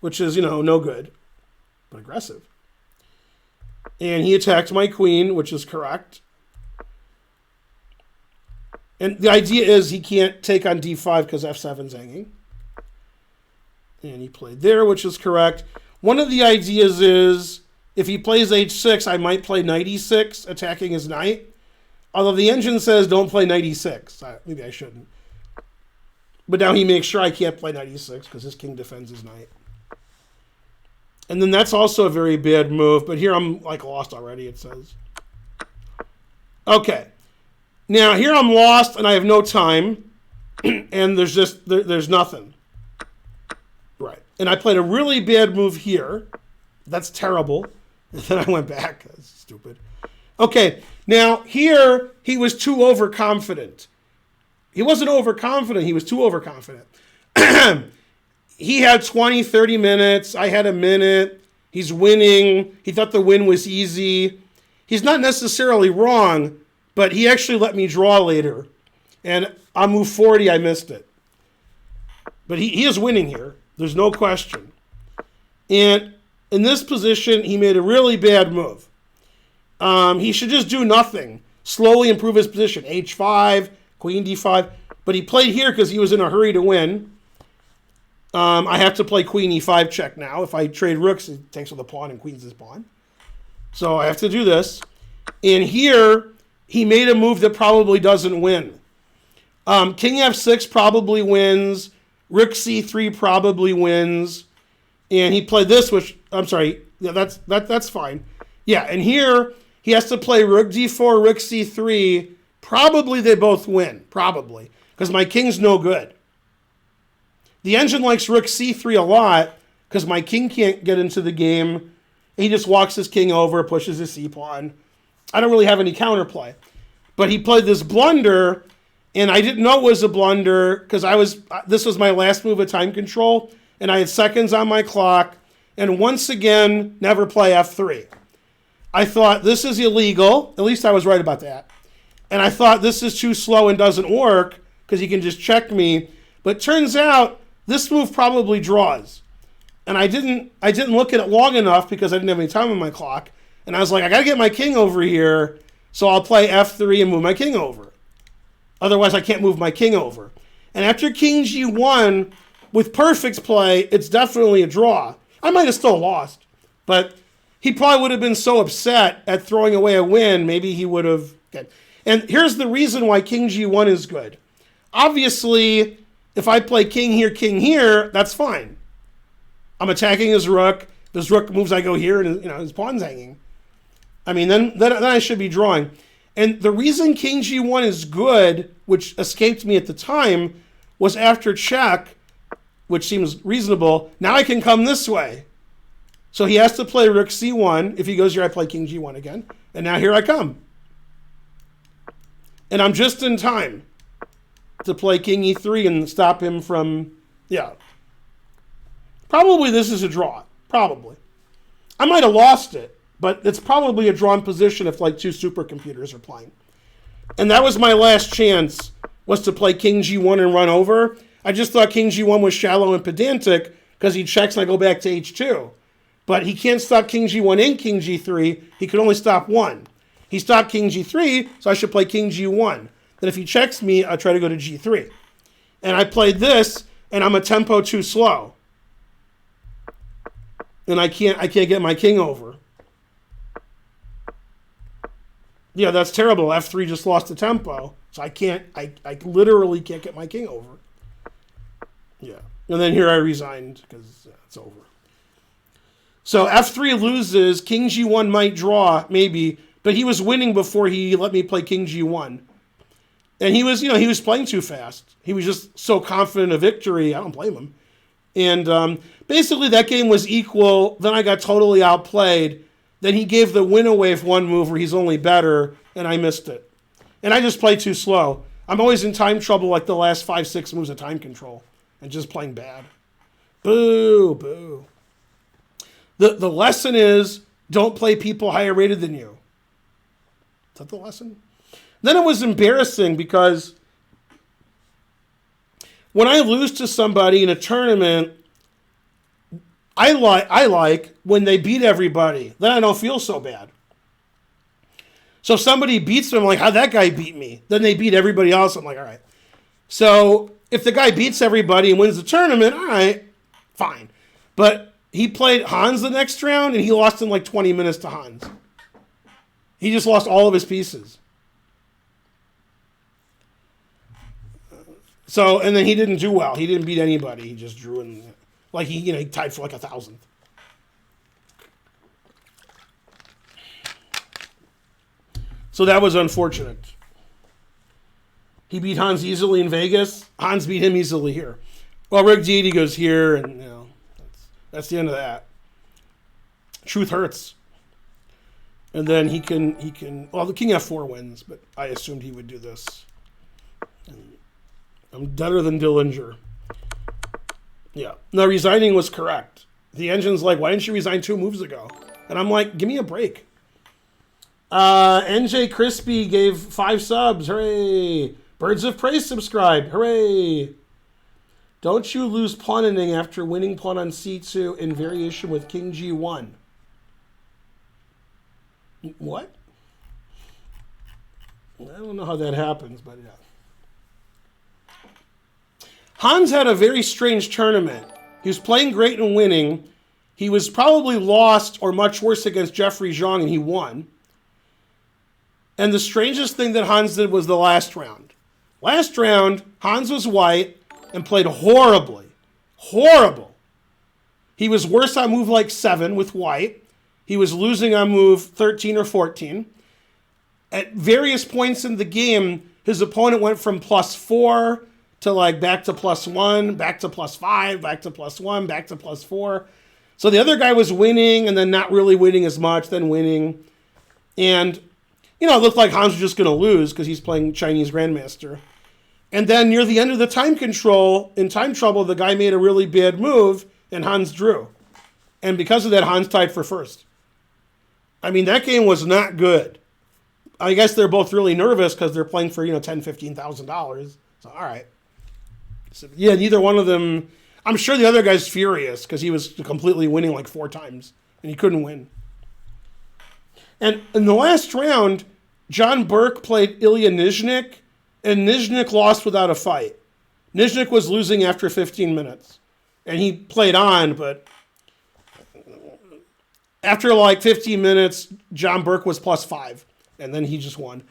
which is, no good, but aggressive. And he attacked my queen, which is correct. And the idea is he can't take on d5 because f7's hanging. And he played there, which is correct. One of the ideas is if he plays h6, I might play knight e6, attacking his knight. Although the engine says don't play knight e6. Maybe I shouldn't. But now he makes sure I can't play knight e6 because his king defends his knight. And then that's also a very bad move. But here I'm lost already, it says. Okay. Now here I'm lost and I have no time. And there's nothing. Right. And I played a really bad move here. That's terrible. And then I went back. That's stupid. Okay. Now, here, he was too overconfident. He wasn't overconfident. He was too overconfident. He had 20, 30 minutes. I had a minute. He's winning. He thought the win was easy. He's not necessarily wrong, but he actually let me draw later. And on move 40, I missed it. But he is winning here. There's no question. And in this position, he made a really bad move. He should just do nothing. Slowly improve his position. h5, queen d5. But he played here because he was in a hurry to win. I have to play queen e5 check now. If I trade rooks, it takes with the pawn and queen's his pawn. So I have to do this. And here, he made a move that probably doesn't win. King f6 probably wins. Rook c3 probably wins. And he played this, which, I'm sorry, yeah, that's fine. Yeah, and here, he has to play rook d4, rook c3. Probably they both win. Probably. Because my king's no good. The engine likes rook c3 a lot because my king can't get into the game. He just walks his king over, pushes his c-pawn. I don't really have any counterplay. But he played this blunder, and I didn't know it was a blunder because this was my last move of time control, and I had seconds on my clock, and once again, never play f3. I thought, this is illegal. At least I was right about that. And I thought, this is too slow and doesn't work because he can just check me. But turns out, this move probably draws. And I didn't look at it long enough because I didn't have any time on my clock. And I was like, I got to get my king over here, so I'll play f3 and move my king over. Otherwise, I can't move my king over. And after king g1, with Perfect's play, it's definitely a draw. I might have still lost, but he probably would have been so upset at throwing away a win, maybe he would have. And here's the reason why King G1 is good. Obviously, if I play king here, that's fine. I'm attacking his rook. This rook moves, I go here, and his pawn's hanging. I mean, then I should be drawing. And the reason King G1 is good, which escaped me at the time, was after check, which seems reasonable. Now I can come this way. So he has to play rook C1. If he goes here, I play King G1 again. And now here I come. And I'm just in time to play King E3 and stop him from, Probably this is a draw. Probably. I might have lost it, but it's probably a drawn position if like two supercomputers are playing. And that was my last chance, was to play King G1 and run over. I just thought King G1 was shallow and pedantic because he checks and I go back to H2. But he can't stop King G1 and King G3. He could only stop one. He stopped King G3, so I should play King G1. Then if he checks me, I'll try to go to G3. And I played this, and I'm a tempo too slow. And I can't get my king over. Yeah, that's terrible. F3 just lost the tempo. So I literally can't get my king over. Yeah. And then here I resigned because it's over. So F3 loses. King G1 might draw, maybe. But he was winning before he let me play King G1. And he was playing too fast. He was just so confident of victory. I don't blame him. And basically that game was equal. Then I got totally outplayed. Then he gave the win away for one move where he's only better, and I missed it. And I just played too slow. I'm always in time trouble like the last 5-6 moves of time control. And just playing bad. Boo, boo. The lesson is, don't play people higher rated than you. Is that the lesson? Then it was embarrassing because when I lose to somebody in a tournament, I like when they beat everybody. Then I don't feel so bad. So if somebody beats them, I'm like, how'd that guy beat me? Then they beat everybody else. I'm like, all right. So if the guy beats everybody and wins the tournament, all right, fine. But he played Hans the next round, and he lost in like 20 minutes to Hans. He just lost all of his pieces. So, and then he didn't do well. He didn't beat anybody. He just drew in, like he tied for like 1,000. So that was unfortunate. He beat Hans easily in Vegas. Hans beat him easily here. Well, Rick Deedy goes here, and that's the end of that. Truth hurts. And then he can. Well, the King F4 wins, but I assumed he would do this. And I'm better than Dillinger. Yeah. No, resigning was correct. The engine's like, why didn't you resign 2 moves ago? And I'm like, give me a break. NJ Crispy gave 5 subs. Hooray. Birds of Prey subscribed. Hooray. Don't you lose pawn ending after winning pawn on C2 in variation with King G1. What? I don't know how that happens, but yeah. Hans had a very strange tournament. He was playing great and winning. He was probably lost or much worse against Jeffrey Zhang, and he won. And the strangest thing that Hans did was the last round. Last round, Hans was white and played horribly. Horrible. He was worse on move like 7 with white. He was losing on move 13 or 14. At various points in the game, his opponent went from +4 to like back to +1, back to +5, back to +1, back to +4. So the other guy was winning and then not really winning as much, then winning. And, it looked like Hans was just going to lose because he's playing Chinese Grandmaster. And then near the end of the time control, in time trouble, the guy made a really bad move and Hans drew. And because of that, Hans tied for first. I mean, that game was not good. I guess they're both really nervous because they're playing for, $10,000, $15,000. So, all right. So, yeah, neither one of them. I'm sure the other guy's furious because he was completely winning like 4 times and he couldn't win. And in the last round, John Burke played Ilya Nizhnik, and Nizhnik lost without a fight. Nizhnik was losing after 15 minutes. And he played on, but after like 15 minutes, John Burke was +5, and then he just won.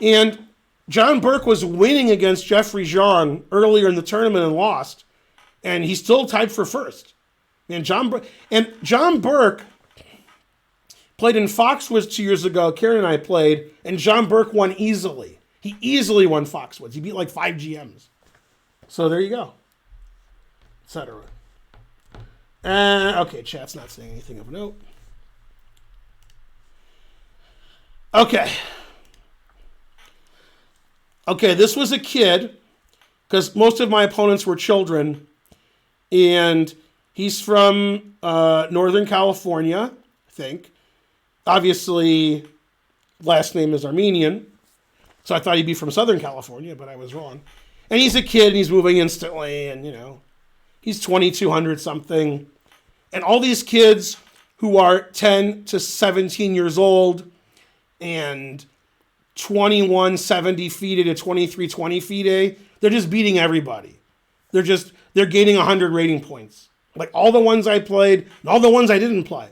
And John Burke was winning against Jeffrey Jean earlier in the tournament and lost, and he still tied for first. And John Burke played in Foxwoods 2 years ago. Karen and I played, and John Burke won easily. He easily won Foxwoods. He beat like 5 GMs. So there you go, etc. Okay, chat's not saying anything of note. Okay, this was a kid, because most of my opponents were children, and he's from Northern California, I think. Obviously, last name is Armenian, so I thought he'd be from Southern California, but I was wrong. And he's a kid, and he's moving instantly, and, he's 2,200 something. And all these kids who are 10 to 17 years old and 2170 FIDE to 2320 FIDE, they're just beating everybody. They're gaining 100 rating points. Like all the ones I played and all the ones I didn't play.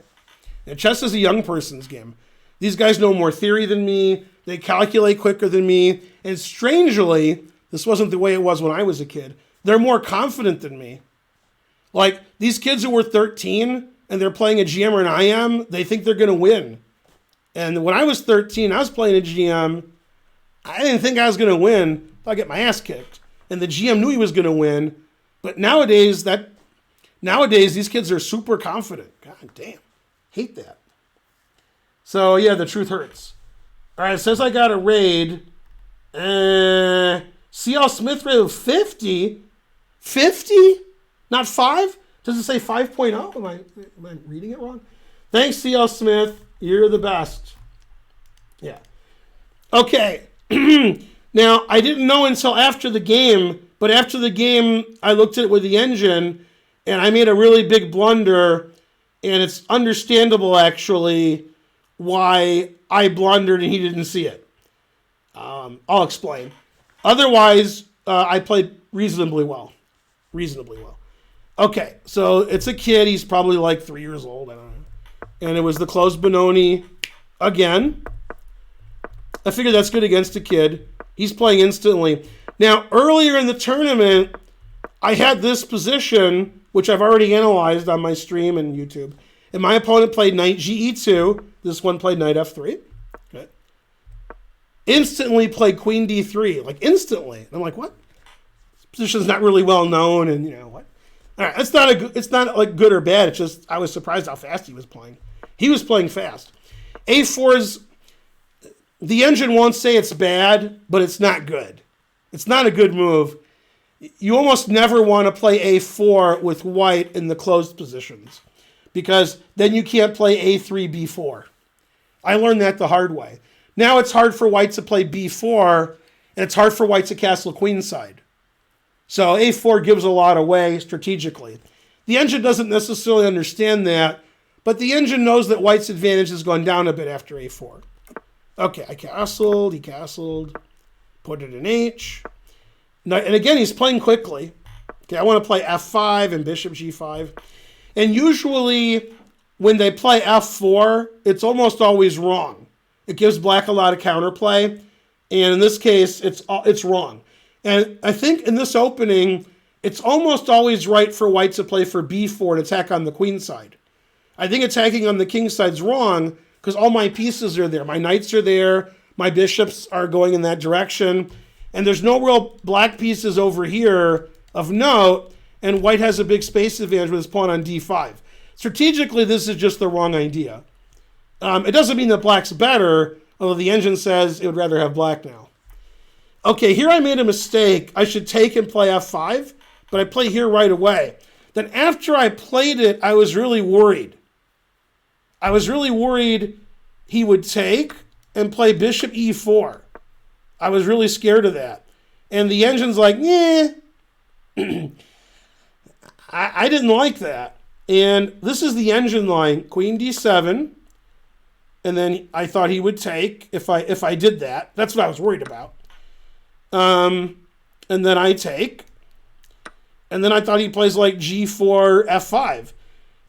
And chess is a young person's game. These guys know more theory than me. They calculate quicker than me. And strangely, this wasn't the way it was when I was a kid, they're more confident than me. Like these kids who were 13 and they're playing a GM or an IM, they think they're going to win. And when I was 13, I was playing a GM. I didn't think I was going to win. I'd get my ass kicked. And the GM knew he was going to win. But nowadays, these kids are super confident. God damn. Hate that. So, yeah, the truth hurts. All right, it says I got a raid. CL Smith raid of 50? 50? Not 5? Does it say 5.0? Am I reading it wrong? Thanks, CL Smith. You're the best. Yeah. Okay. Now, I didn't know until after the game, but after the game, I looked at it with the engine, and I made a really big blunder, and it's understandable, actually, why I blundered and he didn't see it. I'll explain. Otherwise, I played reasonably well. Okay, so it's a kid. He's probably like 3 years old. I don't know. And it was the closed Benoni again. I figured that's good against a kid. He's playing instantly. Now, earlier in the tournament, I had this position, which I've already analyzed on my stream and YouTube. And my opponent played knight GE2. This one played knight F3. Okay. Instantly played queen D3. Like, instantly. And I'm like, what? This position's not really well known, and, what? All right, it's not like good or bad. It's just I was surprised how fast he was playing. He was playing fast. A4's, the engine won't say it's bad, but it's not good. It's not a good move. You almost never want to play A4 with white in the closed positions because then you can't play A3, B4. I learned that the hard way. Now it's hard for white to play B4, and it's hard for white to castle queenside. So A4 gives a lot away strategically. The engine doesn't necessarily understand that, but the engine knows that white's advantage has gone down a bit after A4. Okay, he castled, put it in H. Now, and again, he's playing quickly. Okay, I want to play F5 and bishop G5. And usually, when they play F4, it's almost always wrong. It gives black a lot of counterplay, and in this case, it's wrong. And I think in this opening, it's almost always right for white to play for B4 and attack on the queen side. I think attacking on the king side's wrong because all my pieces are there. My knights are there. My bishops are going in that direction. And there's no real black pieces over here of note, and white has a big space advantage with his pawn on D5. Strategically, this is just the wrong idea. It doesn't mean that black's better, although the engine says it would rather have black now. Okay, here I made a mistake. I should take and play F5, but I play here right away. Then after I played it, I was really worried. I was really worried he would take and play bishop E4. I was really scared of that. And the engine's like, yeah. I didn't like that. And this is the engine line, queen D7. And then I thought he would take if I did that. That's what I was worried about. And then I take. And then I thought he plays like G4, F5.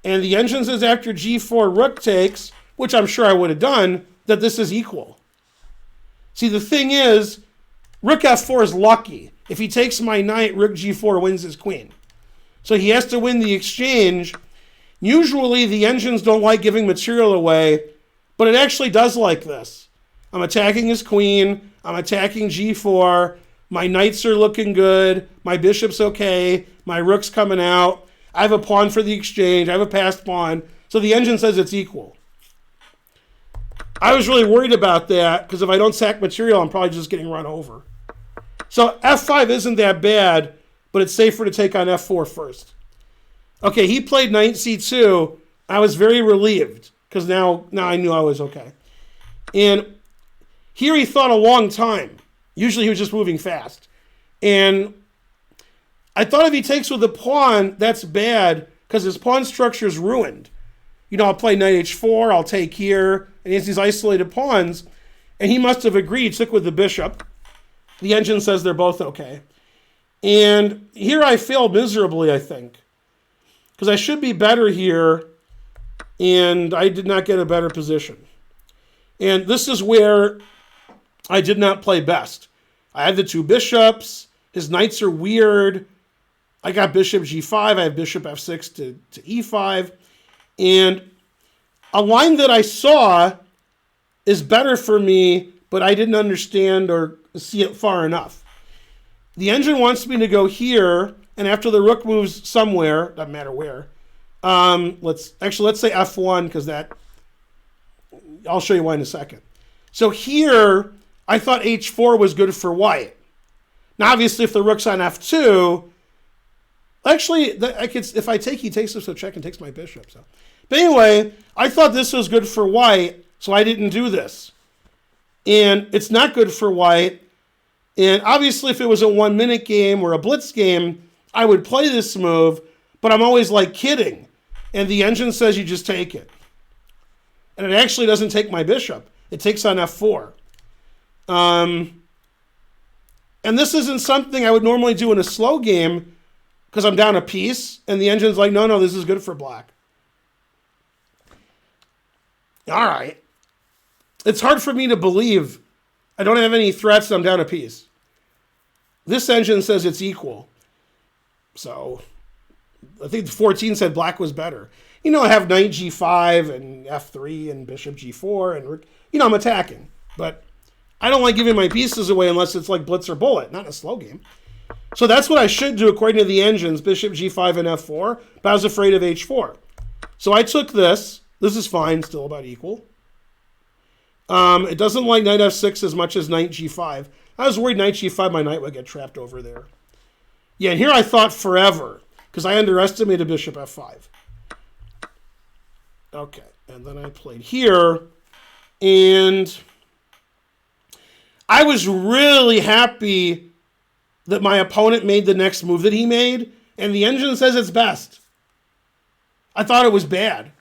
And the engine says after G4 rook takes, which I'm sure I would have done, that this is equal. See, the thing is, rook F4 is lucky. If he takes my knight, rook G4 wins his queen. So he has to win the exchange. Usually the engines don't like giving material away, but it actually does like this. I'm attacking his queen. I'm attacking G4. My knights are looking good. My bishop's okay. My rook's coming out. I have a pawn for the exchange. I have a passed pawn. So the engine says it's equal. I was really worried about that because if I don't sack material, I'm probably just getting run over. So F5 isn't that bad, but it's safer to take on F4 first. Okay, he played knight C2. I was very relieved because now I knew I was okay. And here he thought a long time. Usually he was just moving fast. And I thought if he takes with the pawn, that's bad because his pawn structure is ruined. You know, I'll play knight H4, I'll take here, and he has these isolated pawns. And he must have agreed, took with the bishop. The engine says they're both okay. And here I failed miserably, I think. Because I should be better here, and I did not get a better position. And this is where I did not play best. I had the two bishops. His knights are weird. I got bishop G5. I have bishop F6 to E5. And a line that I saw is better for me, but I didn't understand or see it far enough. The engine wants me to go here, and after the rook moves somewhere, doesn't matter where, let's say F1, because that, I'll show you why in a second. So here, I thought H4 was good for white. Now, obviously, if the rook's on F2, actually, if I take, he takes this to check and takes my bishop. So, but anyway, I thought this was good for white, so I didn't do this. And it's not good for white. And obviously, if it was a 1 minute game or a blitz game, I would play this move, but I'm always like kidding. And the engine says you just take it. And it actually doesn't take my bishop. It takes on F4. And this isn't something I would normally do in a slow game because I'm down a piece. And the engine's like, no, this is good for black. All right. It's hard for me to believe. I don't have any threats. I'm down a piece. This engine says it's equal. So I think the 14 said black was better. You know, I have knight G5 and F3 and bishop G4 and, you know, I'm attacking. But I don't like giving my pieces away unless it's like blitz or bullet, not in a slow game. So that's what I should do according to the engines, bishop G5 and F4, but I was afraid of H4. So I took this. This is fine, still about equal. It doesn't like knight F6 as much as knight G5. I was worried knight G5, my knight would get trapped over there. Yeah, and here I thought forever because I underestimated bishop F5. Okay, and then I played here, and I was really happy that my opponent made the next move that he made, and the engine says it's best. I thought it was bad.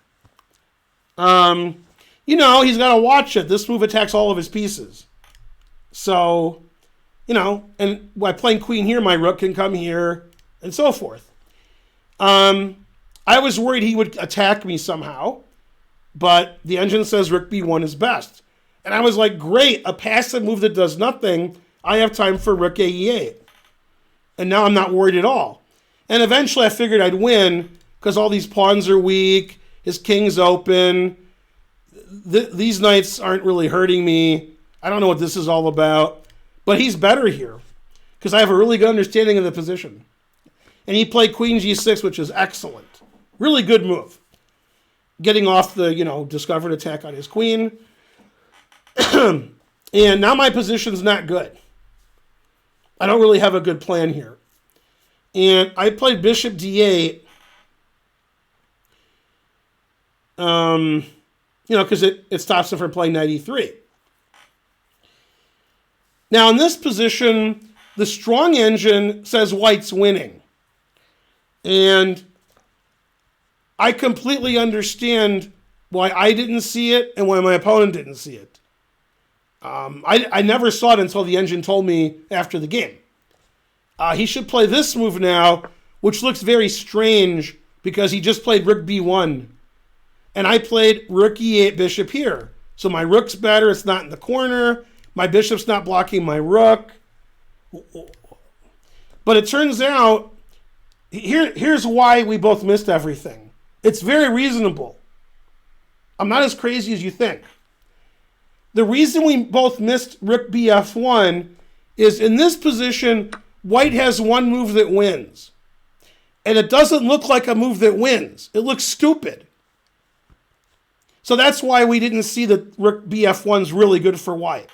You know, he's got to watch it. This move attacks all of his pieces. So, you know, and by playing queen here, my rook can come here, and so forth. I was worried he would attack me somehow, but the engine says rook B1 is best. And I was like, great, a passive move that does nothing. I have time for rook AE8. And now I'm not worried at all. And eventually I figured I'd win because all these pawns are weak. His king's open. These knights aren't really hurting me. I don't know what this is all about. But he's better here because I have a really good understanding of the position. And he played queen G6, which is excellent. Really good move. Getting off the, you know, discovered attack on his queen. And now my position's not good. I don't really have a good plan here. And I played bishop D8. You know, because it stops him from playing knight E3. Now in this position, the strong engine says white's winning. And I completely understand why I didn't see it and why my opponent didn't see it. I never saw it until the engine told me after the game. He should play this move now, which looks very strange because he just played rook b1. And I played rook e8 bishop here. So my rook's better. It's not in the corner. My bishop's not blocking my rook. But it turns out, here's why we both missed everything. It's very reasonable. I'm not as crazy as you think. The reason we both missed rook bf1 is in this position, white has one move that wins. And it doesn't look like a move that wins. It looks stupid. So that's why we didn't see that rook bf1's really good for white.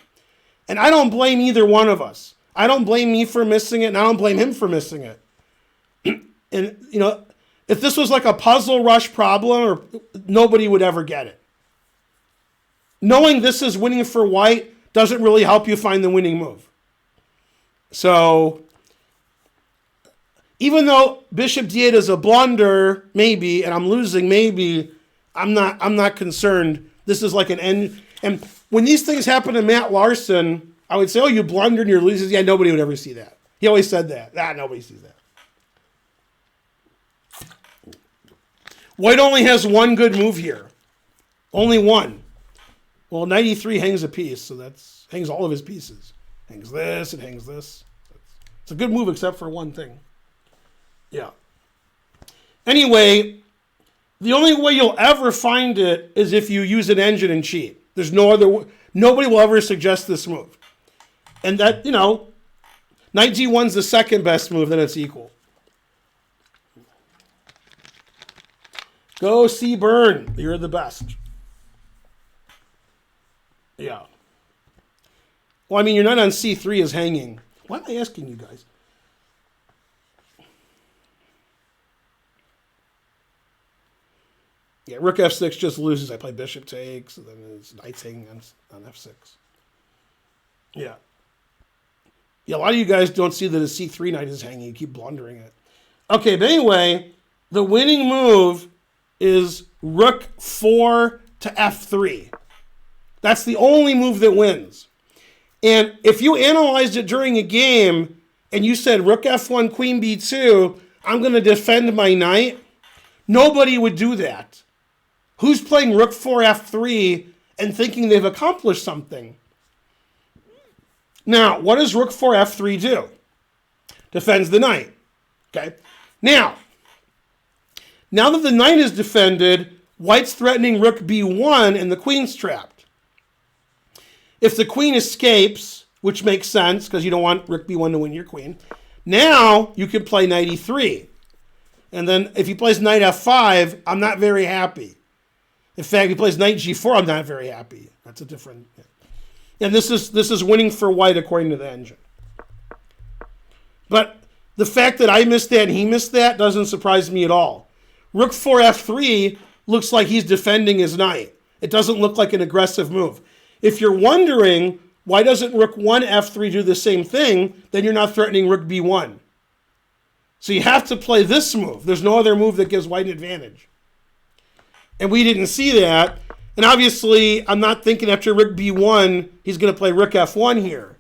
And I don't blame either one of us. I don't blame me for missing it, and I don't blame him for missing it. And, you know, if this was like a puzzle rush problem, nobody would ever get it. Knowing this is winning for white doesn't really help you find the winning move. So, even though bishop d8 is a blunder, maybe, and I'm losing, maybe, I'm not concerned. This is like an end. And when these things happen to Matt Larson, I would say, oh, you blundered and you're losing. Yeah, nobody would ever see that. He always said that. Nobody sees that. White only has one good move here. Only one. Well, 93 hangs a piece, so that's hangs all of his pieces. Hangs this, it hangs this. It's a good move except for one thing. Yeah. Anyway, the only way you'll ever find it is if you use an engine and cheat. There's no other way. Nobody will ever suggest this move. And that, you know, knight g1's the second best move, then it's equal. Go see Burn. You're the best. Yeah. Well, I mean, your knight on c3 is hanging. Why am I asking you guys? Yeah, rook f6 just loses. I play bishop takes, and then it's knight's hanging on f6. Yeah. Yeah, a lot of you guys don't see that a c3 knight is hanging. You keep blundering it. Okay, but anyway, the winning move is rook 4 to f3. That's the only move that wins. And if you analyzed it during a game and you said rook f1, queen b2, I'm going to defend my knight, nobody would do that. Who's playing rook 4 f3 and thinking they've accomplished something? Now, what does rook 4 f3 do? Defends the knight. Okay. Now that the knight is defended, white's threatening rook b1 and the queen's trapped. If the queen escapes, which makes sense because you don't want rook b1 to win your queen, now you can play knight e3. And then if he plays knight f5, I'm not very happy. In fact, if he plays knight g4, I'm not very happy. That's a different... And this is winning for white according to the engine. But the fact that I missed that and he missed that doesn't surprise me at all. Rook 4 f3 looks like he's defending his knight. It doesn't look like an aggressive move. If you're wondering why doesn't rook 1 f3 do the same thing, then you're not threatening rook b1. So you have to play this move. There's no other move that gives white an advantage. And we didn't see that. And obviously, I'm not thinking after rook b1, he's going to play rook f1 here.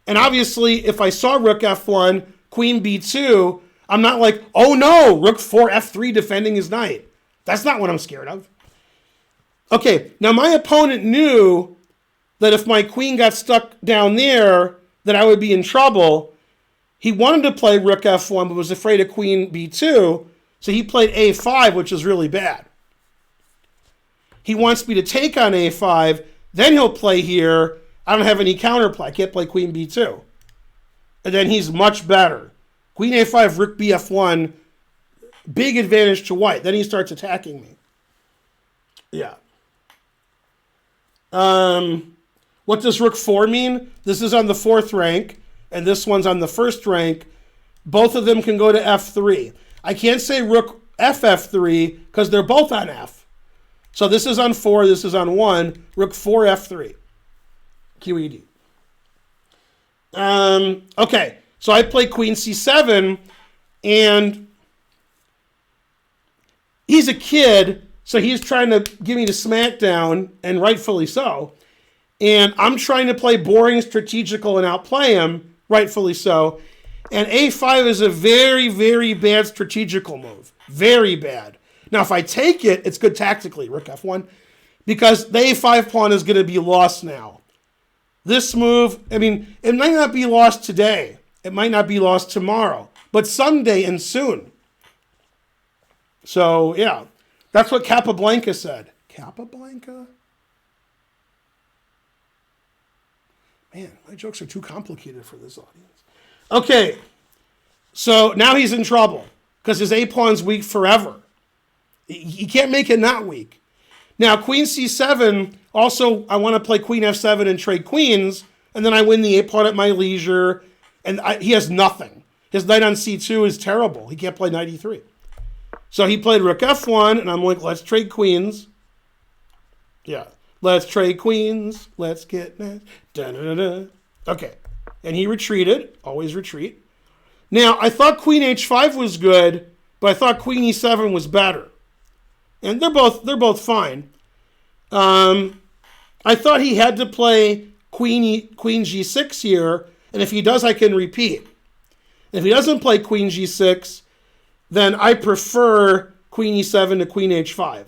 And obviously, if I saw rook f1, queen b2, I'm not like, oh no, rook 4 f3 defending his knight. That's not what I'm scared of. Okay, now my opponent knew that if my queen got stuck down there, that I would be in trouble. He wanted to play rook f1, but was afraid of queen b2, so he played a5, which is really bad. He wants me to take on a5, then he'll play here. I don't have any counterplay. I can't play queen b2. And then he's much better. Queen a5, rook bf1, big advantage to white. Then he starts attacking me. Yeah. What does rook 4 mean? This is on the 4th rank, and this one's on the 1st rank. Both of them can go to f3. I can't say rook ff3 because they're both on f. So this is on 4, this is on 1. Rook 4 f3. QED. Okay, so I play queen c7, and he's a kid, so he's trying to give me the smackdown, and rightfully so. And I'm trying to play boring, strategical, and outplay him, rightfully so. And a5 is a very, very bad strategical move. Very bad. Now, if I take it, it's good tactically, rook f1, because the a5 pawn is going to be lost now. This move, I mean, it might not be lost today. It might not be lost tomorrow, but someday and soon. So, yeah, that's what Capablanca said. Capablanca? Man, my jokes are too complicated for this audience. Okay, so now he's in trouble because his a-pawn's weak forever. He can't make it not weak. Now, queen c7, also, I want to play queen f7 and trade queens, and then I win the a-pawn at my leisure, and he has nothing. His knight on c2 is terrible. He can't play knight e3. So he played rook f1, and I'm like, let's trade queens. Yeah. Let's trade queens. Let's get that. Da-da-da-da. Okay. And he retreated. Always retreat. Now, I thought queen h5 was good, but I thought queen e7 was better. And they're both fine. I thought he had to play queen g6 here, and if he does, I can repeat. If he doesn't play queen g6, then I prefer queen e7 to queen h5.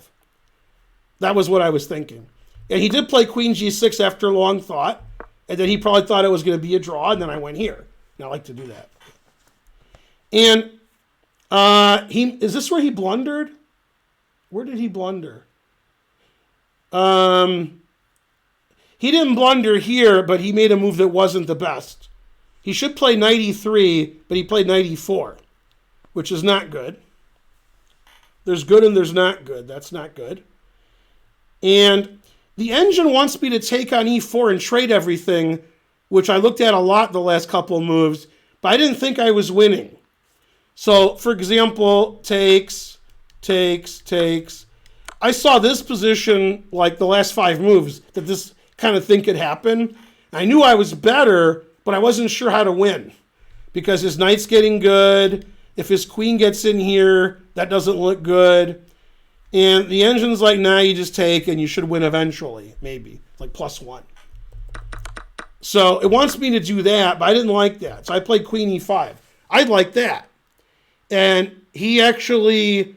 That was what I was thinking. And he did play queen g6 after long thought, and then he probably thought it was going to be a draw, and then I went here. And I like to do that. And is this where he blundered? Where did he blunder? He didn't blunder here, but he made a move that wasn't the best. He should play knight e3, but he played knight e4, which is not good. There's good and there's not good. That's not good. And the engine wants me to take on e4 and trade everything, which I looked at a lot the last couple of moves, but I didn't think I was winning. So, for example, takes. I saw this position, like the last 5 moves, that this kind of thing could happen. I knew I was better, but I wasn't sure how to win because his knight's getting good. If his queen gets in here, that doesn't look good. And the engine's like, nah, you just take and you should win eventually, maybe, like +1. So it wants me to do that, but I didn't like that. So I played queen e5. I'd like that. And he actually,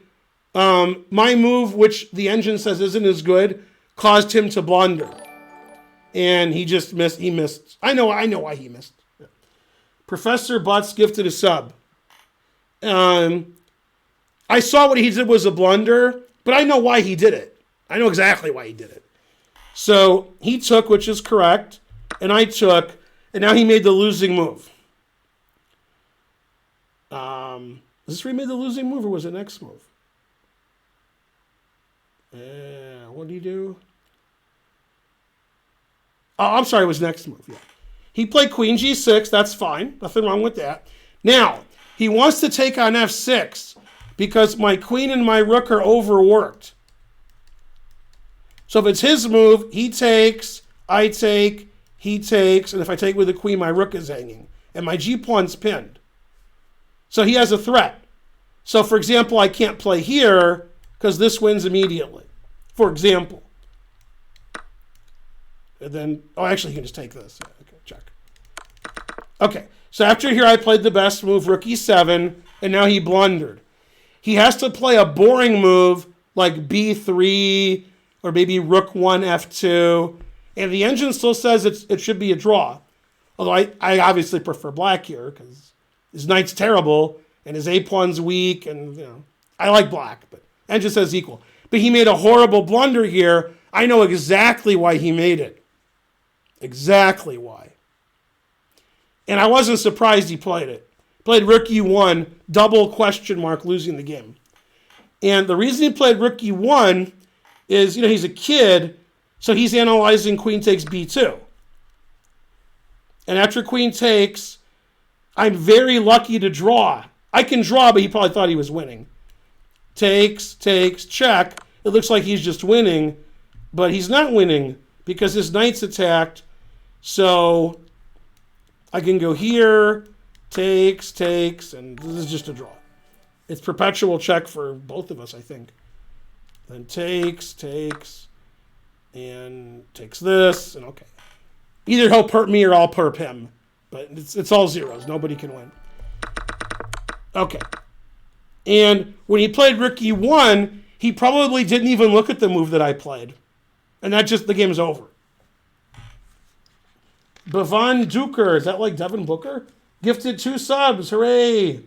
my move, which the engine says isn't as good, caused him to blunder. And he just missed. He missed. I know why he missed. Professor Butts gifted a sub. I saw what he did was a blunder, but I know why he did it. I know exactly why he did it. So he took, which is correct, and I took, and now he made the losing move. Is this where he made the losing move, or was it next move? What did he do? Oh, I'm sorry, it was next move, yeah. He played queen g6, that's fine. Nothing wrong with that. Now, he wants to take on f6 because my queen and my rook are overworked. So if it's his move, he takes, I take, he takes, and if I take with the queen, my rook is hanging. And my g-pawn's pinned. So he has a threat. So, for example, I can't play here because this wins immediately. For example. And then, oh, actually, you can just take this. Yeah, okay, check. Okay, so after here, I played the best move, rook e7, and now he blundered. He has to play a boring move like b3 or maybe rook 1, f2, and the engine still says it should be a draw. Although I obviously prefer black here because his knight's terrible and his a-pawn's weak, and I like black, but engine says equal. But he made a horrible blunder here. I know exactly why he made it. Exactly why. And I wasn't surprised he played it. Played rook e1, double question mark, losing the game. And the reason he played rook e1 is, he's a kid, so he's analyzing queen takes b2. And after queen takes, I'm very lucky to draw. I can draw, but he probably thought he was winning. Takes, check. It looks like he's just winning, but he's not winning because his knight's attacked. So I can go here, takes, and this is just a draw. It's perpetual check for both of us, I think. Then takes, and takes this, and okay. Either he'll perp me or I'll perp him. But it's all zeros. Nobody can win. Okay. And when he played rook e1, he probably didn't even look at the move that I played. And the game's over. Bhavan Duker, is that like Devin Booker? Gifted 2 subs, hooray!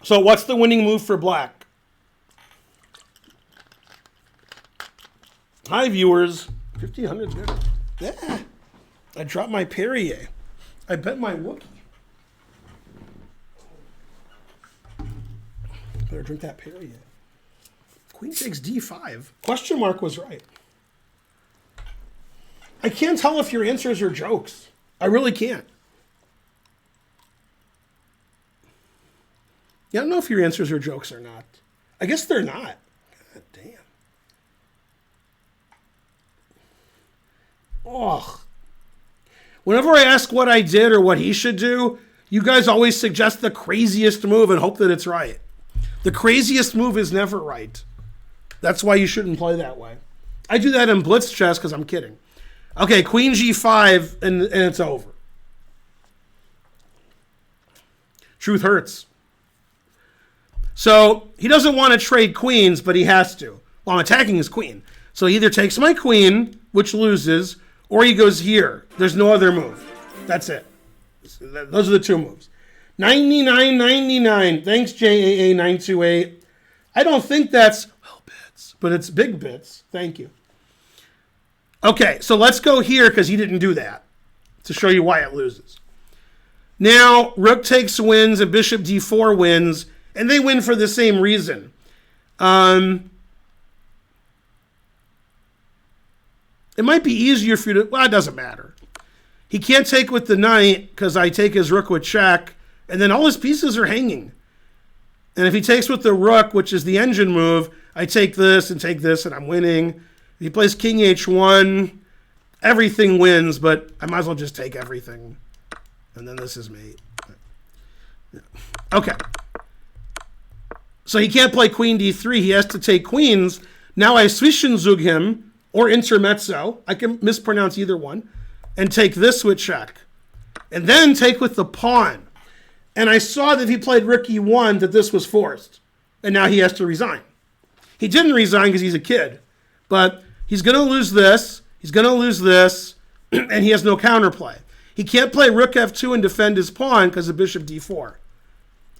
So what's the winning move for black? Hi, viewers. 1,500's good. Yeah. I dropped my Perrier. I bet my Wookiee. Better drink that Perrier. Queen takes d5. Question mark was right. I can't tell if your answers are jokes. I really can't. Yeah, I don't know if your answers are jokes or not. I guess they're not. God damn. Oh. Whenever I ask what I did or what he should do, you guys always suggest the craziest move and hope that it's right. The craziest move is never right. That's why you shouldn't play that way. I do that in blitz chess because I'm kidding. Okay, queen g5, and it's over. Truth hurts. So he doesn't want to trade queens, but he has to. Well, I'm attacking his queen. So he either takes my queen, which loses, or he goes here. There's no other move. That's it. Those are the two moves. 99.99. Thanks, JAA928. I don't think that's well bits, but it's big bits. Thank you. Okay, so let's go here because he didn't do that to show you why it loses. Now, rook takes wins and bishop d4 wins, and they win for the same reason. It might be easier for you to... Well, it doesn't matter. He can't take with the knight because I take his rook with check, and then all his pieces are hanging. And if he takes with the rook, which is the engine move, I take this, and I'm winning. If he plays king h1, everything wins, but I might as well just take everything. And then this is mate. Okay. So he can't play queen d3. He has to take queens. Now I zwischenzug him, or intermezzo. I can mispronounce either one. And take this with check. And then take with the pawn. And I saw that if he played rook e1 that this was forced. And now he has to resign. He didn't resign because he's a kid. But he's going to lose this. He's going to lose this. And he has no counterplay. He can't play rook f2 and defend his pawn because of bishop d4.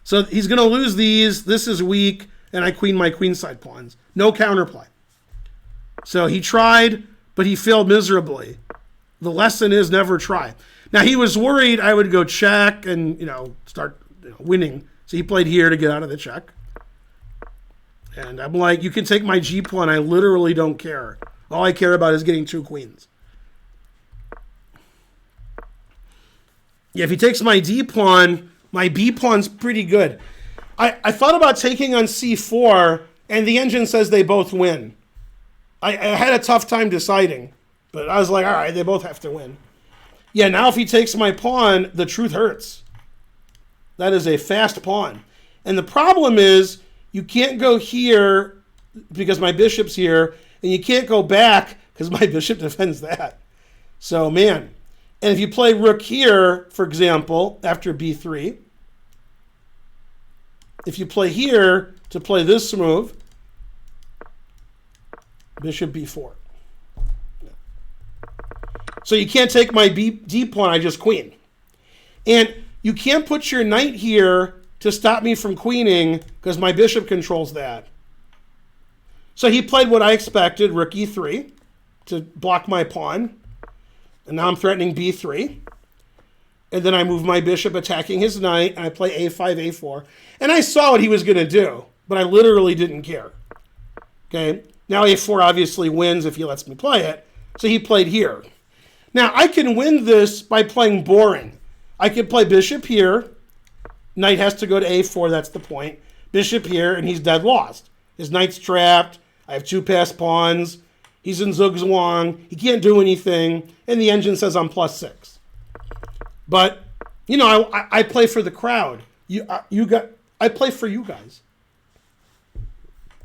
So he's going to lose these. This is weak. And I queen my queenside pawns. No counterplay. So he tried, but he failed miserably. The lesson is never try. Now, he was worried I would go check and, start winning. So he played here to get out of the check. And I'm like, you can take my G pawn. I literally don't care. All I care about is getting 2 queens. Yeah, if he takes my D pawn, my B pawn's pretty good. I thought about taking on C4, and the engine says they both win. I had a tough time deciding. But I was like, all right, they both have to win. Yeah, now if he takes my pawn, the truth hurts. That is a fast pawn. And the problem is, you can't go here because my bishop's here, and you can't go back because my bishop defends that. So, man. And if you play rook here, for example, after b3, if you play here to play this move, bishop b4. So you can't take my D pawn, I just queen. And you can't put your knight here to stop me from queening because my bishop controls that. So he played what I expected, rook e3, to block my pawn. And now I'm threatening b3. And then I move my bishop attacking his knight, and I play a5, a4. And I saw what he was going to do, but I literally didn't care. Okay, now a4 obviously wins if he lets me play it. So he played here. Now, I can win this by playing boring. I can play bishop here. Knight has to go to a4, that's the point. Bishop here, and he's dead lost. His knight's trapped. I have 2 passed pawns. He's in zugzwang. He can't do anything. And the engine says I'm +6. But, I play for the crowd. I play for you guys.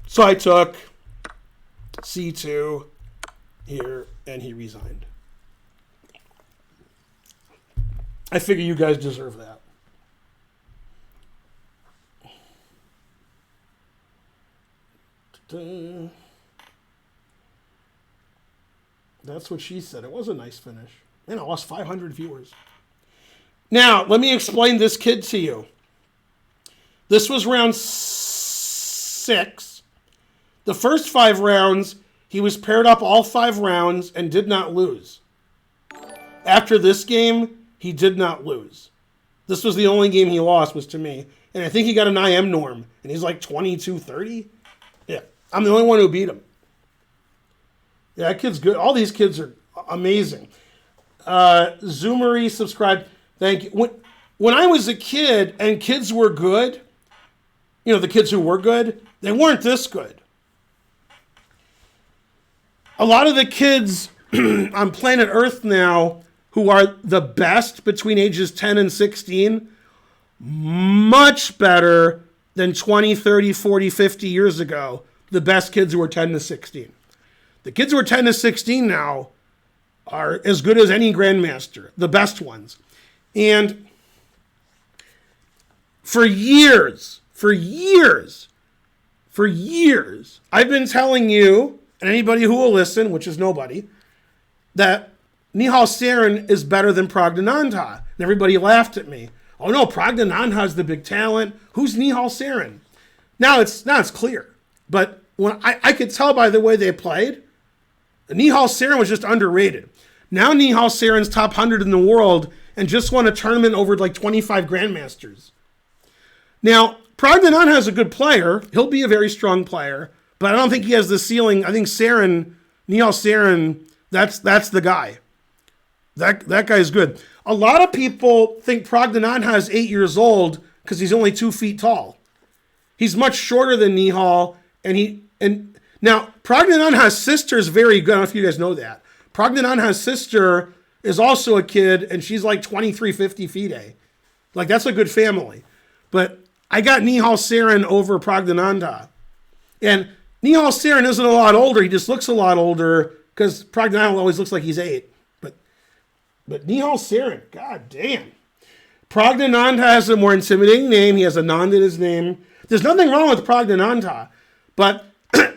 So I took c2 here, and he resigned. I figure you guys deserve that. That's what she said. It was a nice finish. Man, I lost 500 viewers. Now, let me explain this kid to you. This was round 6. The first 5 rounds, he was paired up all 5 rounds and did not lose. After this game, he did not lose. This was the only game he lost, was to me. And I think he got an IM norm. And he's like 22-30. Yeah, I'm the only one who beat him. Yeah, that kid's good. All these kids are amazing. Zoomery subscribed. Thank you. When I was a kid and kids were good, the kids who were good, they weren't this good. A lot of the kids on planet Earth now who are the best between ages 10 and 16, much better than 20, 30, 40, 50 years ago, the best kids who were 10 to 16. The kids who are 10 to 16 now are as good as any grandmaster, the best ones. And for years, I've been telling you, and anybody who will listen, which is nobody, that Nihal Sarin is better than Praggnanandhaa. And everybody laughed at me. Oh no, Praggnanandhaa the big talent. Who's Nihal Sarin? Now it's clear. But when I could tell by the way they played, Nihal Sarin was just underrated. Now Nihal Sarin's top 100 in the world and just won a tournament over like 25 grandmasters. Now, Praggnanandhaa is a good player. He'll be a very strong player, but I don't think he has the ceiling. I think Nihal Sarin, that's the guy. That guy's good. A lot of people think Praggnanandhaa is 8 years old because he's only 2 feet tall. He's much shorter than Nihal, and now Praggnanandhaa's sister is very good. I don't know if you guys know that. Praggnanandhaa's sister is also a kid, and she's like 23, 50 FIDE. Like, that's a good family. But I got Nihal Sarin over Praggnanandhaa. And Nihal Sarin isn't a lot older. He just looks a lot older because Praggnanandhaa always looks like he's 8. But Nihal Sarin, god damn. Praggnanandhaa has a more intimidating name. He has Anand in his name. There's nothing wrong with Praggnanandhaa. But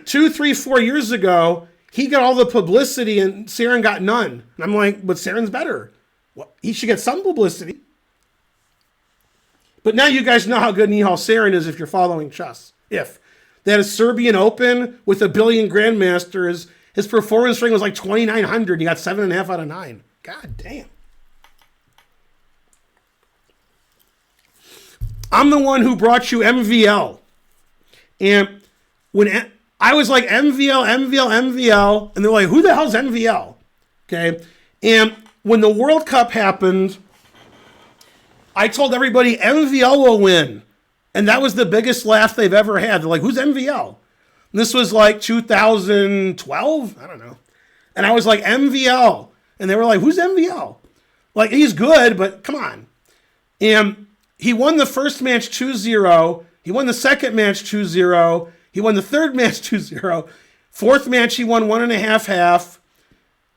2, 3, 4 years ago, he got all the publicity and Sarin got none. And I'm like, but Sarin's better. Well, he should get some publicity. But now you guys know how good Nihal Sarin is if you're following chess. If. They had a Serbian Open with 1 billion grandmasters. His performance rating was like 2,900. He got 7.5 out of 9. God damn. I'm the one who brought you MVL. And when I was like, MVL, and they're like, who the hell's MVL? Okay. And when the World Cup happened, I told everybody MVL will win. And that was the biggest laugh they've ever had. They're like, who's MVL? And this was like 2012? I don't know. And I was like, MVL. And they were like, who's MVL? Like, he's good, but come on. And he won the first match 2-0. He won the second match 2-0. He won the third match 2-0. Fourth match, he won 1.5-half.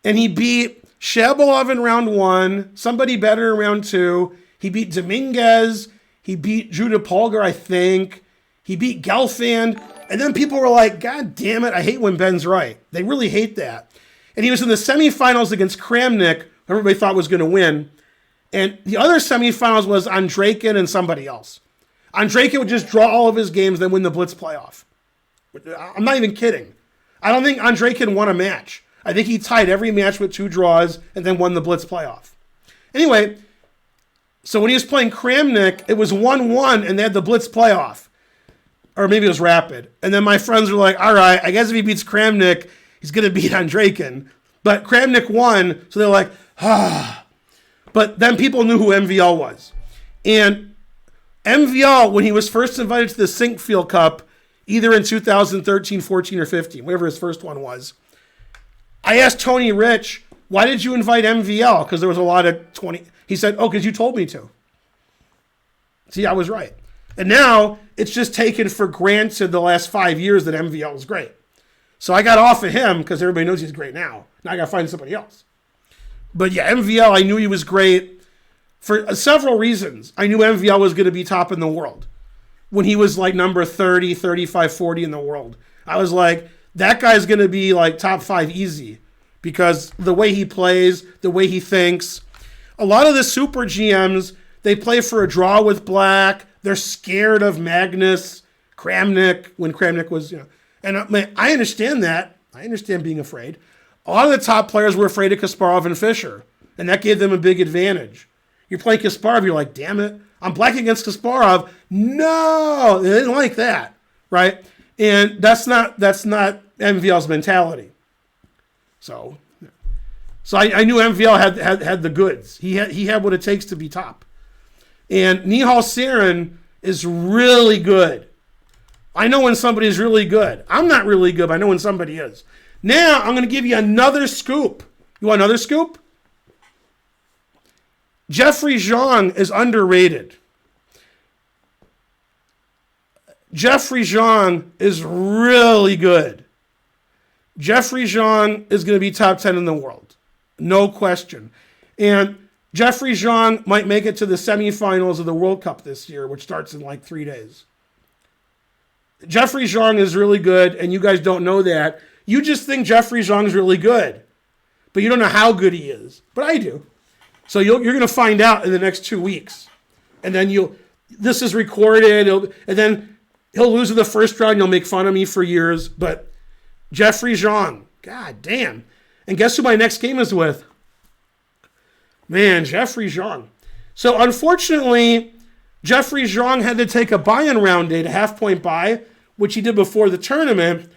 And he beat Shabalov in round 1. Somebody better in round 2. He beat Dominguez. He beat Judah Polgar, I think. He beat Gelfand. And then people were like, God damn it, I hate when Ben's right. They really hate that. And he was in the semifinals against Kramnik, who everybody thought was going to win. And the other semifinals was Andreikin and somebody else. Andreikin would just draw all of his games, then win the Blitz playoff. I'm not even kidding. I don't think Andreikin won a match. I think he tied every match with 2 draws and then won the Blitz playoff. Anyway, so when he was playing Kramnik, it was 1-1 and they had the Blitz playoff. Or maybe it was Rapid. And then my friends were like, all right, I guess if he beats Kramnik, he's going to beat Andreikin. But Kramnik won, so they're like, ah. But then people knew who MVL was. And MVL, when he was first invited to the Sinkfield Cup, either in 2013, 14, or 15, whatever his first one was, I asked Tony Rich, why did you invite MVL? Because there was a lot of 20. He said, oh, because you told me to. See, I was right. And now it's just taken for granted the last 5 years that MVL was great. So I got off of him because everybody knows he's great now. Now I got to find somebody else. But yeah, MVL, I knew he was great for several reasons. I knew MVL was going to be top in the world when he was like number 30, 35, 40 in the world. I was like, that guy's going to be like top 5 easy because the way he plays, the way he thinks. A lot of the super GMs, they play for a draw with black. They're scared of Magnus, Kramnik, when Kramnik was, and I understand that. I understand being afraid. A lot of the top players were afraid of Kasparov and Fischer, and that gave them a big advantage. You're playing Kasparov, you're like, damn it, I'm black against Kasparov. No, they didn't like that, right? And that's not MVL's mentality. So I knew MVL had the goods. He had what it takes to be top. And Nihal Sarin is really good. I know when somebody's really good. I'm not really good, but I know when somebody is. Now I'm going to give you another scoop. You want another scoop? Jeffrey Zhang is underrated. Jeffrey Zhang is really good. Jeffrey Zhang is going to be top 10 in the world. No question. And Jeffrey Zhang might make it to the semifinals of the World Cup this year, which starts in like 3 days. Jeffrey Zhang is really good, and you guys don't know that. You just think Jeffrey Zhang is really good, but you don't know how good he is. But I do. So you're going to find out in the next 2 weeks. And then this is recorded, and then he'll lose in the first round. You'll make fun of me for years. But Jeffrey Zhang, god damn. And guess who my next game is with? Man, Jeffrey Zhang. So unfortunately, Jeffrey Zhang had to take a buy-in round date, a half-point buy, which he did before the tournament.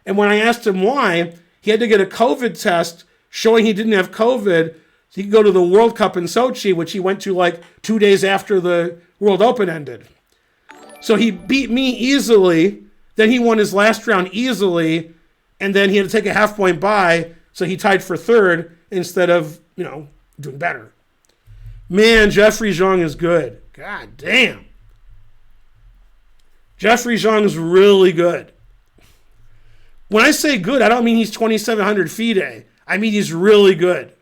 And when I asked him why, he had to get a COVID test showing he didn't have COVID so he could go to the World Cup in Sochi, which he went to like 2 days after the World Open ended. So he beat me easily. Then he won his last round easily. And then he had to take a half-point buy, so he tied for third instead of, doing better. Man, Jeffrey Zhang is good. God damn. Jeffrey Zhang is really good. When I say good, I don't mean he's 2,700 FIDE. I mean he's really good.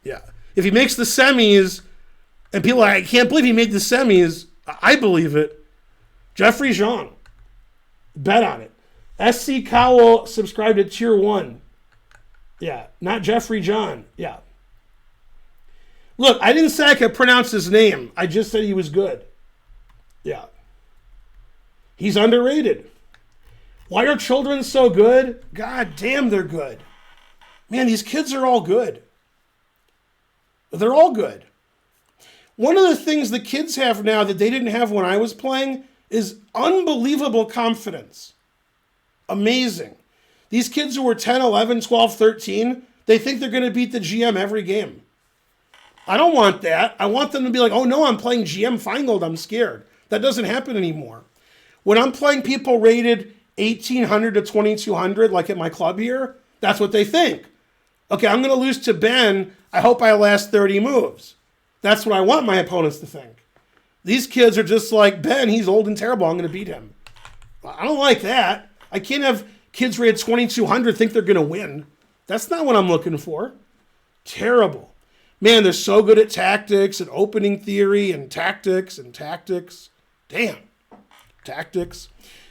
Yeah. If he makes the semis, and people are like, I can't believe he made the semis, I believe it. Jeffrey Zhang. Bet on it. SC Cowell subscribed to Tier 1. Yeah, not Jeffrey John. Yeah. Look, I didn't say I could pronounce his name. I just said he was good. Yeah. He's underrated. Why are children so good? God damn, they're good. Man, these kids are all good. They're all good. One of the things the kids have now that they didn't have when I was playing is unbelievable confidence. Amazing. These kids who were 10, 11, 12, 13, they think they're going to beat the GM every game. I don't want that. I want them to be like, oh no, I'm playing GM Feingold, I'm scared. That doesn't happen anymore. When I'm playing people rated 1,800 to 2,200, like at my club here, that's what they think. Okay, I'm going to lose to Ben. I hope I last 30 moves. That's what I want my opponents to think. These kids are just like, Ben, he's old and terrible. I'm going to beat him. I don't like that. I can't have kids rated 2,200 think they're going to win. That's not what I'm looking for. Terrible. Man, they're so good at tactics and opening theory and tactics. Damn. Tactics.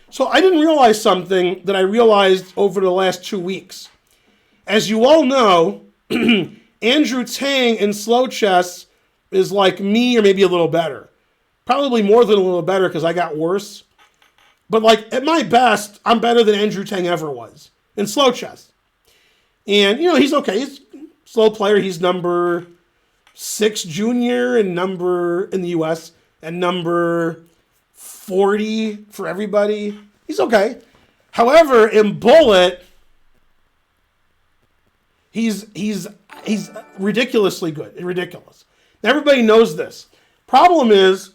So I didn't realize something that I realized over the last 2 weeks. As you all know, Andrew Tang in slow chess is like me or maybe a little better. Probably more than a little better because I got worse. But like at my best, I'm better than Andrew Tang ever was in slow chess. And, he's okay. He's a slow player. He's number 6 junior and number in the U.S. and number 40 for everybody. He's okay. However, in Bullet, he's ridiculously good. Ridiculous. Everybody knows this. Problem is,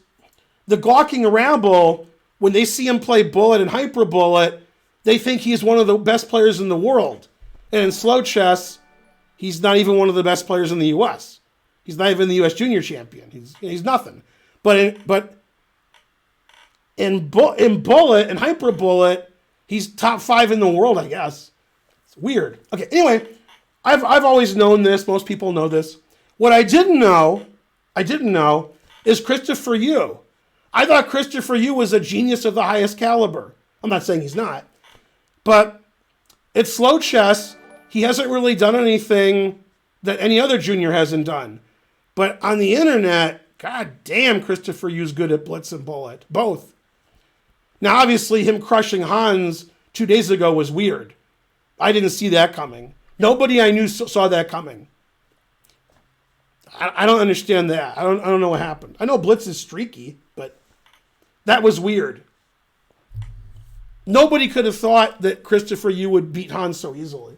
the gawking rabble, when they see him play Bullet and Hyper Bullet, they think he's one of the best players in the world. And in slow chess, he's not even one of the best players in the U.S. He's not even the U.S. junior champion. He's nothing. But in Bullet and Hyper Bullet, he's top 5 in the world, I guess. It's weird. Okay, anyway, I've always known this. Most people know this. What I didn't know is Christopher Yu. I thought Christopher Yu was a genius of the highest caliber. I'm not saying he's not. But it's slow chess. He hasn't really done anything that any other junior hasn't done. But on the internet, god damn, Christopher Yu's good at blitz and bullet. Both. Now, obviously, him crushing Hans 2 days ago was weird. I didn't see that coming. Nobody I knew saw that coming. I don't understand that. I don't know what happened. I know blitz is streaky, but that was weird. Nobody could have thought that Christopher Yu would beat Hans so easily.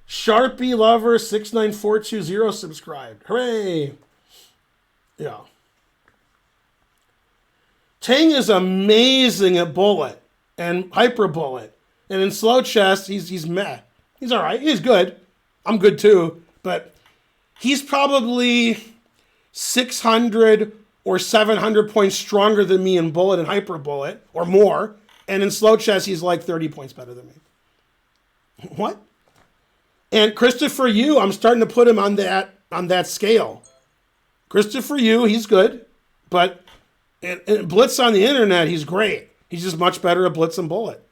Sharpie Lover 69420 subscribed. Hooray! Yeah. Tang is amazing at bullet and hyper bullet. And in slow chess, he's meh. He's all right. He's good. I'm good too. But he's probably 600 or 700 points stronger than me in bullet and hyper bullet, or more. And in slow chess, he's like 30 points better than me. What? And Christopher Yu, I'm starting to put him on that scale. Christopher Yu, he's good. But in blitz on the internet, he's great. He's just much better at blitz and bullet.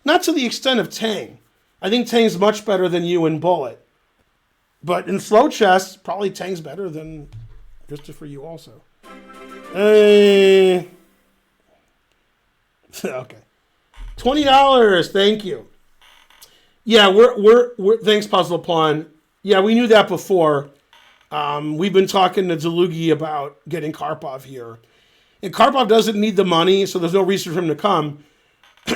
Not to the extent of Tang. I think Tang's much better than Yu in bullet. But in slow chess, probably Tang's better than Christopher Yu also. Okay. $20, thank you. Yeah, we're thanks, Puzzle Pawn. Yeah, we knew that before. We've been talking to Zalugi about getting Karpov here. And Karpov doesn't need the money, so there's no reason for him to come.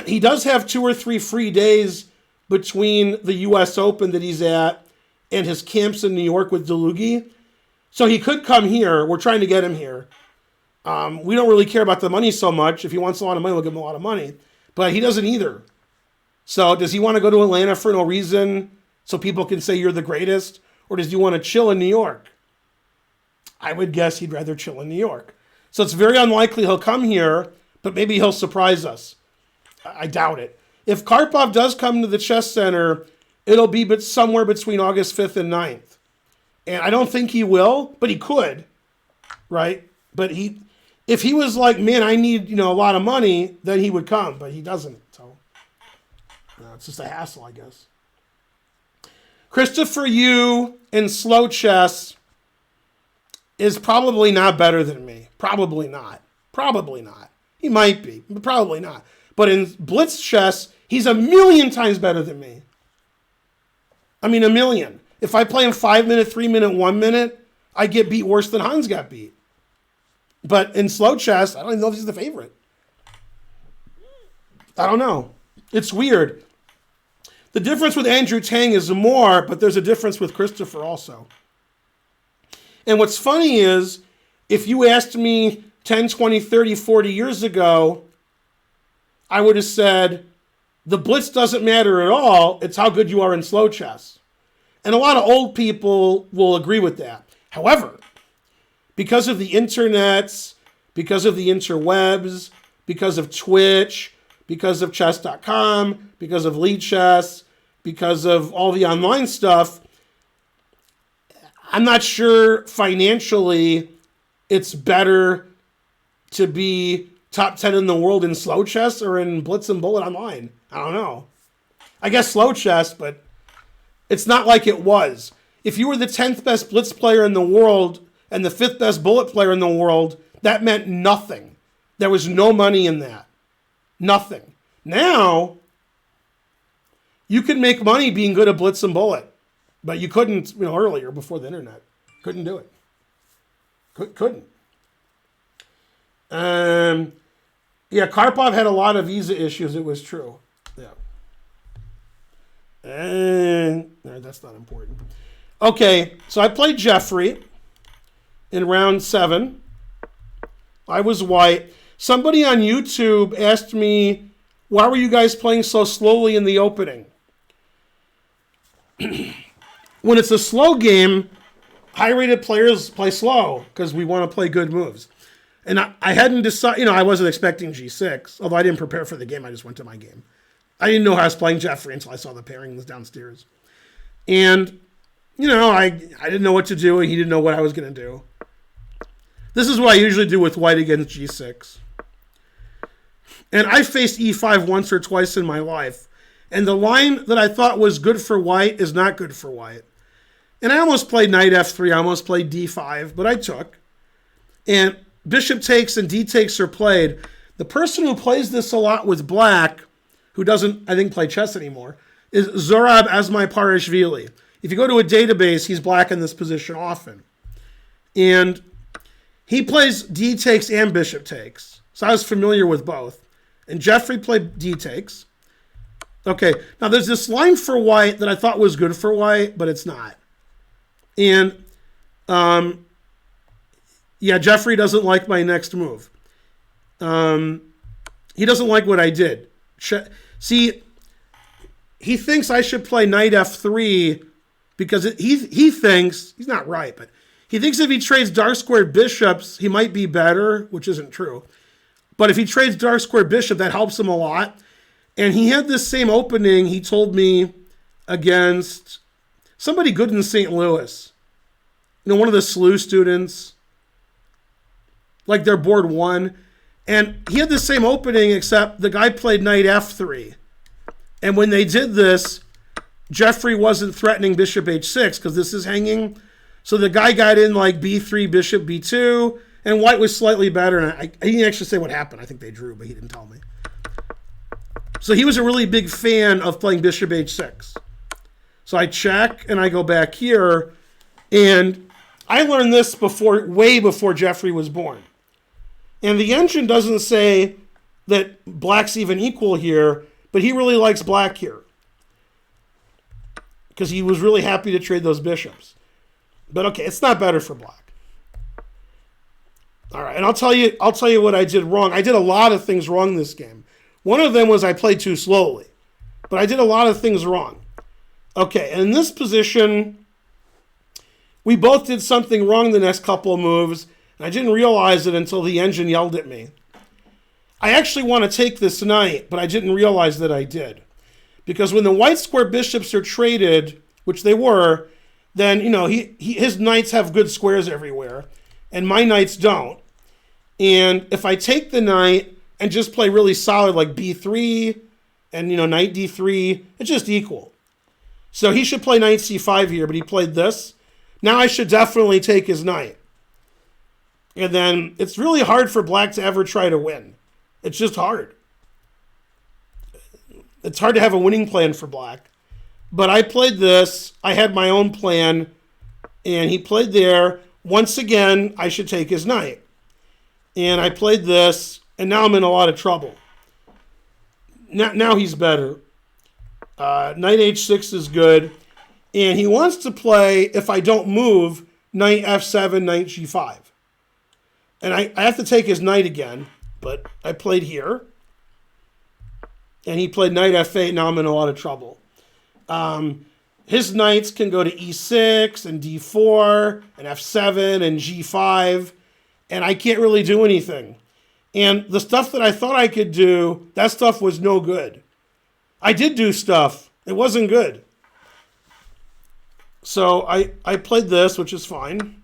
He does have 2 or 3 free days between the U.S. Open that he's at and his camps in New York with Zalugi. So he could come here. We're trying to get him here. We don't really care about the money so much. If he wants a lot of money, we'll give him a lot of money. But he doesn't either. So does he want to go to Atlanta for no reason so people can say you're the greatest? Or does he want to chill in New York? I would guess he'd rather chill in New York. So it's very unlikely he'll come here, but maybe he'll surprise us. I doubt it. If Karpov does come to the Chess Center, it'll be somewhere between August 5th and 9th. And I don't think he will, but he could, right? But if he was like, man, I need a lot of money, then he would come, but he doesn't. So it's just a hassle, I guess. Christopher Yu in slow chess is probably not better than me. Probably not. Probably not. He might be, but probably not. But in blitz chess, he's 1,000,000 times better than me. I mean, 1,000,000. If I play him 5 minute, 3 minute, 1 minute, I get beat worse than Hans got beat. But in slow chess, I don't even know if he's the favorite. I don't know. It's weird. The difference with Andrew Tang is more, but there's a difference with Christopher also. And what's funny is, if you asked me 10, 20, 30, 40 years ago, I would have said, the blitz doesn't matter at all. It's how good you are in slow chess. And a lot of old people will agree with that. However, because of the internets, because of the interwebs, because of Twitch, because of chess.com, because of Lead Chess, because of all the online stuff, I'm not sure financially it's better to be top 10 in the world in slow chess or in blitz and bullet online. I don't know. I guess slow chess, but it's not like it was. If you were the 10th best blitz player in the world and the 5th best bullet player in the world, that meant nothing. There was no money in that. Nothing. Now, you can make money being good at blitz and bullet, but you couldn't, earlier, before the internet. Couldn't do it. Couldn't. Yeah, Karpov had a lot of visa issues. It was true. Yeah. And no, that's not important. Okay, so I played Jeffrey in round 7. I was white. Somebody on YouTube asked me, why were you guys playing so slowly in the opening? When it's a slow game, high-rated players play slow because we want to play good moves. And I hadn't decided, I wasn't expecting G6, although I didn't prepare for the game. I just went to my game. I didn't know how I was playing Jeffrey until I saw the pairing was downstairs. And, I didn't know what to do, and he didn't know what I was going to do. This is what I usually do with white against g6. And I faced e5 once or twice in my life. And the line that I thought was good for white is not good for white. And I almost played knight f3. I almost played d5, but I took. And bishop takes and d takes are played. The person who plays this a lot with black, who doesn't, I think, play chess anymore, is Zurab Azmaiparashvili. If you go to a database, he's black in this position often. And he plays d takes and bishop takes. So I was familiar with both. And Jeffrey played d takes. Okay, now there's this line for white that I thought was good for white, but it's not. And, yeah, Jeffrey doesn't like my next move. He doesn't like what I did. See, he thinks I should play knight f3 because he thinks, he's not right, but he thinks if he trades dark squared bishops, he might be better, which isn't true. But if he trades dark squared bishop, that helps him a lot. And he had this same opening, he told me, against somebody good in St. Louis. You know, one of the SLU students. Like their board 1. And he had the same opening, except the guy played knight f3. And when they did this, Jeffrey wasn't threatening bishop h6 because this is hanging. So the guy got in like b3, bishop b2, and white was slightly better. And he didn't actually say what happened. I think they drew, but he didn't tell me. So he was a really big fan of playing bishop h6. So I check and I go back here, and I learned this way before Jeffrey was born. And the engine doesn't say that black's even equal here, but he really likes black here because he was really happy to trade those bishops. But okay, it's not better for black. All right, and I'll tell you what I did wrong. I did a lot of things wrong this game. One of them was I played too slowly, but I did a lot of things wrong. Okay, and in this position, we both did something wrong the next couple of moves, and I didn't realize it until the engine yelled at me. I actually want to take this knight, but I didn't realize that I did. Because when the white square bishops are traded, which they were, then, you know, his knights have good squares everywhere, and my knights don't. And if I take the knight and just play really solid like b3 and, you know, knight d3, it's just equal. So he should play knight c5 here, but he played this. Now I should definitely take his knight. And then it's really hard for black to ever try to win. It's just hard. It's hard to have a winning plan for black. But I played this. I had my own plan. And he played there. Once again, I should take his knight. And I played this. And now I'm in a lot of trouble. Now he's better. Knight h6 is good. And he wants to play, if I don't move, knight f7, knight g5. And I have to take his knight again. But I played here. And he played knight f8. Now I'm in a lot of trouble. His knights can go to e6 and d4 and f7 and g5. And I can't really do anything. And the stuff that I thought I could do, that stuff was no good. I did do stuff. It wasn't good. So I played this, which is fine.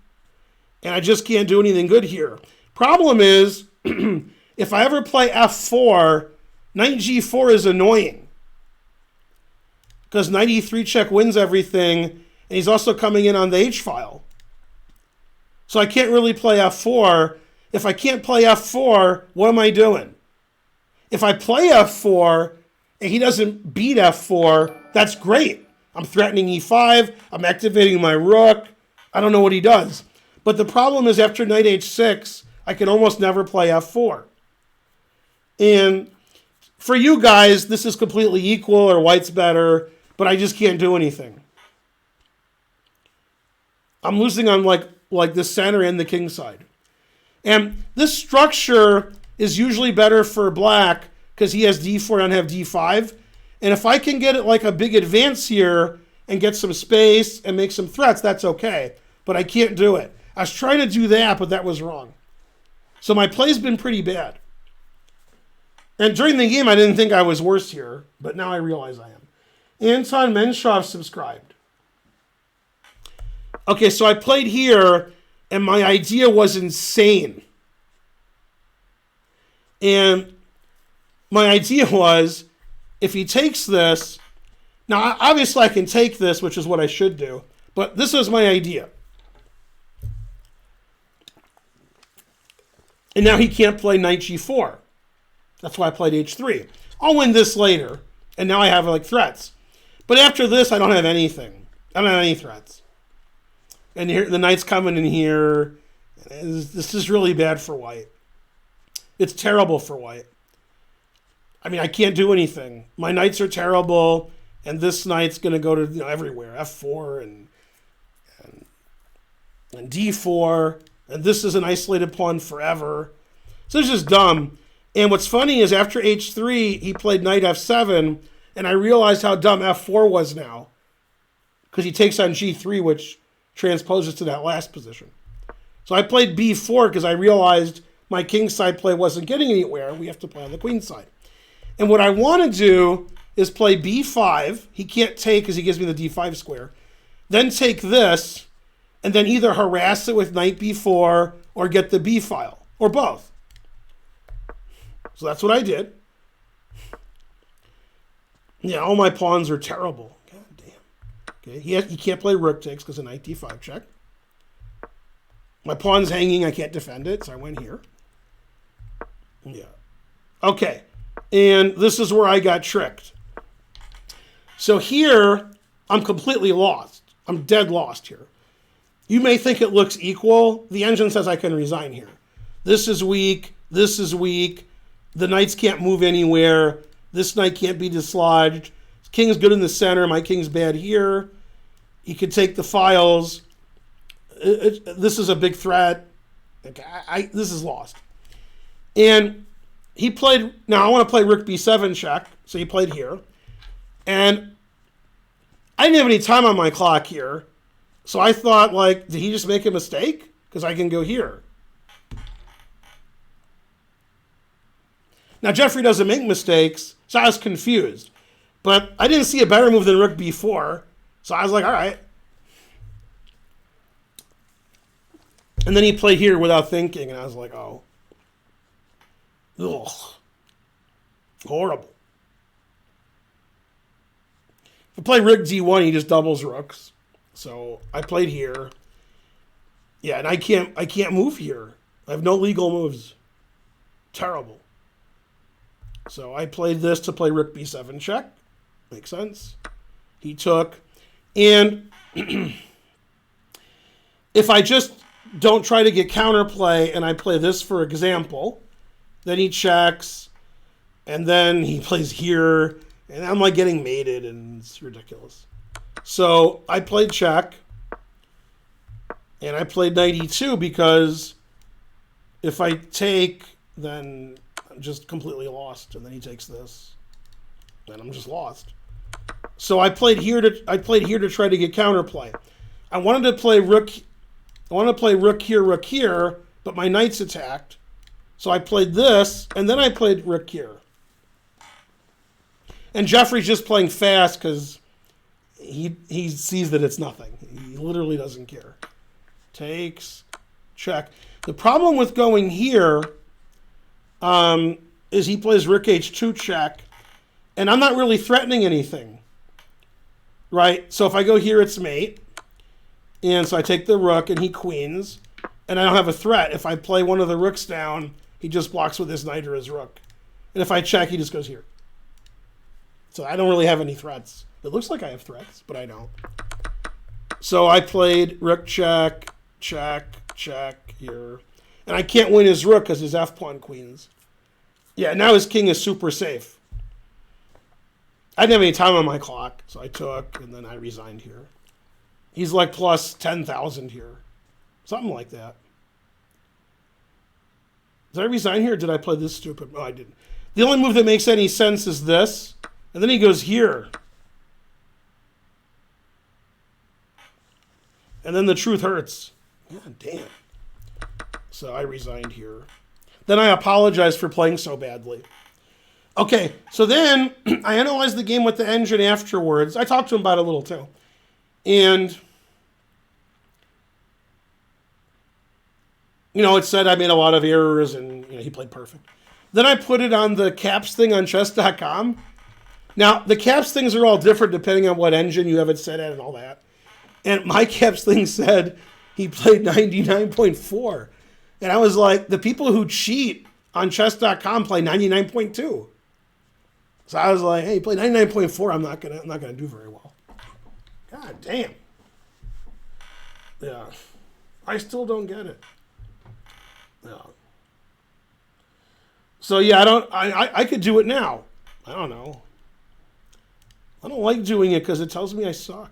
And I just can't do anything good here. Problem is, if I ever play f4, knight g4 is annoying. Because knight e3 check wins everything, and he's also coming in on the h-file. So I can't really play f4. If I can't play f4, what am I doing? If I play f4, and he doesn't beat f4, that's great. I'm threatening e5, I'm activating my rook. I don't know what he does. But the problem is after knight h6, I can almost never play f4. And for you guys, this is completely equal or white's better, but I just can't do anything. I'm losing on like the center and the king side. And this structure is usually better for black because he has d4 and I have d5. And if I can get it like a big advance here and get some space and make some threats, that's okay. But I can't do it. I was trying to do that, but that was wrong. So my play's been pretty bad. And during the game, I didn't think I was worse here, but now I realize I am. Anton Menshov subscribed. Okay, so I played here, And my idea was insane. And my idea was, if he takes this, now obviously I can take this, which is what I should do, but this was my idea. And now he can't play knight g4. That's why I played h3. I'll win this later, and now I have like threats. But after this, I don't have anything. I don't have any threats. And here, the knight's coming in here. This is really bad for white. It's terrible for white. I mean, I can't do anything. My knights are terrible, and this knight's going to go to everywhere. f4 and d4, and this is an isolated pawn forever. So it's just dumb. And what's funny is after h3, he played knight f7, and I realized how dumb f4 was now, because he takes on g3, which transposes to that last position. So I played b4 because I realized my king side play wasn't getting anywhere. We have to play on the queen side. And what I want to do is play b5. He can't take because he gives me the d5 square. Then take this, and then either harass it with knight b4 or get the b file, or both. So that's what I did. Yeah, all my pawns are terrible. God damn. Okay, he can't play rook takes because of knight d5 check. My pawn's hanging. I can't defend it, so I went here. Yeah. Okay. And this is where I got tricked. So here, I'm completely lost. I'm dead lost here. You may think it looks equal. The engine says I can resign here. This is weak. This is weak. The knights can't move anywhere. This knight can't be dislodged. King's good in the center. My king's bad here. He could take the files. This is a big threat. This is lost. And he played, now I want to play rook b7 check. So he played here. And I didn't have any time on my clock here. So I thought, like, did he just make a mistake? Because I can go here. Now, Jeffrey doesn't make mistakes, so I was confused. But I didn't see a better move than rook b4. So I was like, all right. And then he played here without thinking, and I was like, oh. Ugh. Horrible. If I play rook d1, he just doubles rooks. So I played here. Yeah, and I can't move here. I have no legal moves. Terrible. So I played this to play rook b7 check. Makes sense. He took. And if I just don't try to get counterplay and I play this for example, then he checks, and then he plays here, and I'm like getting mated, and it's ridiculous. So I played check, and I played knight e2 because if I take, then I'm just completely lost, and then he takes this, and I'm just lost. So I played here to try to get counterplay. I wanted to play rook here, but my knight's attacked. So I played this, and then I played rook here. And Jeffrey's just playing fast because he sees that it's nothing. He literally doesn't care. Takes, check. The problem with going here is he plays rook h2 check, and I'm not really threatening anything. Right? So if I go here, it's mate. And so I take the rook, and he queens. And I don't have a threat. If I play one of the rooks down, he just blocks with his knight or his rook. And if I check, he just goes here. So I don't really have any threats. It looks like I have threats, but I don't. So I played rook check, check, check here. And I can't win his rook because his f-pawn queens. Yeah, now his king is super safe. I didn't have any time on my clock, so I took, and then I resigned here. He's like plus 10,000 here. Something like that. Did I resign here or did I play this stupid? Oh, I didn't. The only move that makes any sense is this. And then he goes here. And then the truth hurts. God damn. So I resigned here. Then I apologized for playing so badly. Okay, so then I analyzed the game with the engine afterwards. I talked to him about it a little too. And It said I made a lot of errors and he played perfect. Then I put it on the caps thing on chess.com. Now, the caps things are all different depending on what engine you have it set at and all that. And my caps thing said he played 99.4. And I was like, the people who cheat on chess.com play 99.2. So I was like, hey, play 99.4. I'm not gonna do very well. God damn. Yeah. I still don't get it. Yeah. So yeah, I could do it now. I don't know. I don't like doing it because it tells me I suck.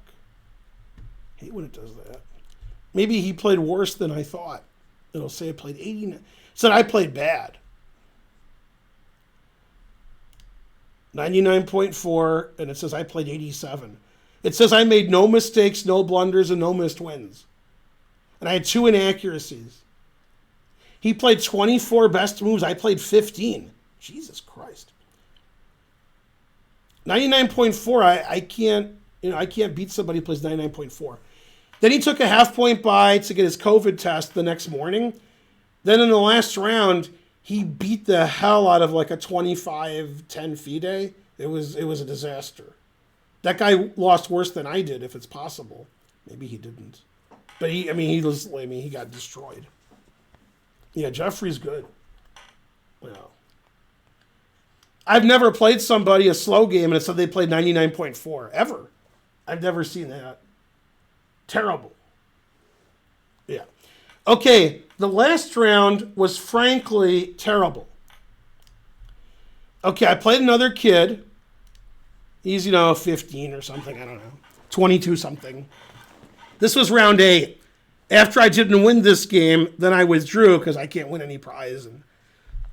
I hate when it does that. Maybe he played worse than I thought. It'll say I played 89. Said I played bad. 99.4, and it says I played 87. It says I made no mistakes, no blunders, and no missed wins. And I had 2 inaccuracies. He played 24 best moves. I played 15. Jesus Christ. 99.4, I can't beat somebody who plays 99.4. Then he took a half point bye to get his COVID test the next morning. Then in the last round, he beat the hell out of like a 25-10 FIDE. It was a disaster. That guy lost worse than I did, if it's possible. Maybe he didn't. But he got destroyed. Yeah, Jeffrey's good. Well, I've never played somebody a slow game and it said they played 99.4, ever. I've never seen that. Terrible. Yeah. Okay, the last round was frankly terrible. Okay, I played another kid. He's, 15 or something, I don't know. 22 something. This was round 8. After I didn't win this game, then I withdrew because I can't win any prize. And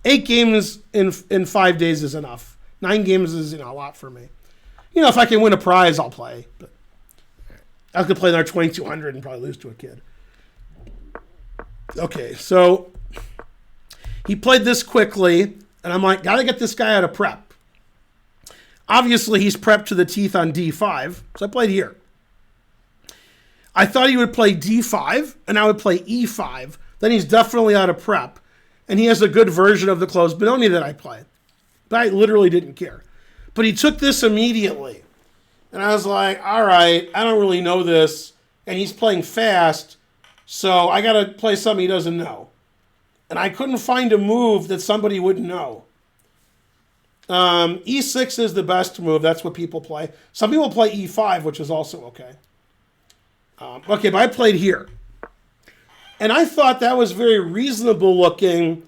8 games in 5 days is enough. 9 games is a lot for me. If I can win a prize, I'll play. But I could play another 2,200 and probably lose to a kid. Okay, so he played this quickly, and I'm like, gotta get this guy out of prep. Obviously, he's prepped to the teeth on D5, so I played here. I thought he would play D5, and I would play E5. Then he's definitely out of prep, and he has a good version of the closed Benoni that I play. But I literally didn't care. But he took this immediately. And I was like, all right, I don't really know this, and he's playing fast, so I got to play something he doesn't know. And I couldn't find a move that somebody wouldn't know. E6 is the best move. That's what people play. Some people play E5, which is also okay. But I played here. And I thought that was very reasonable looking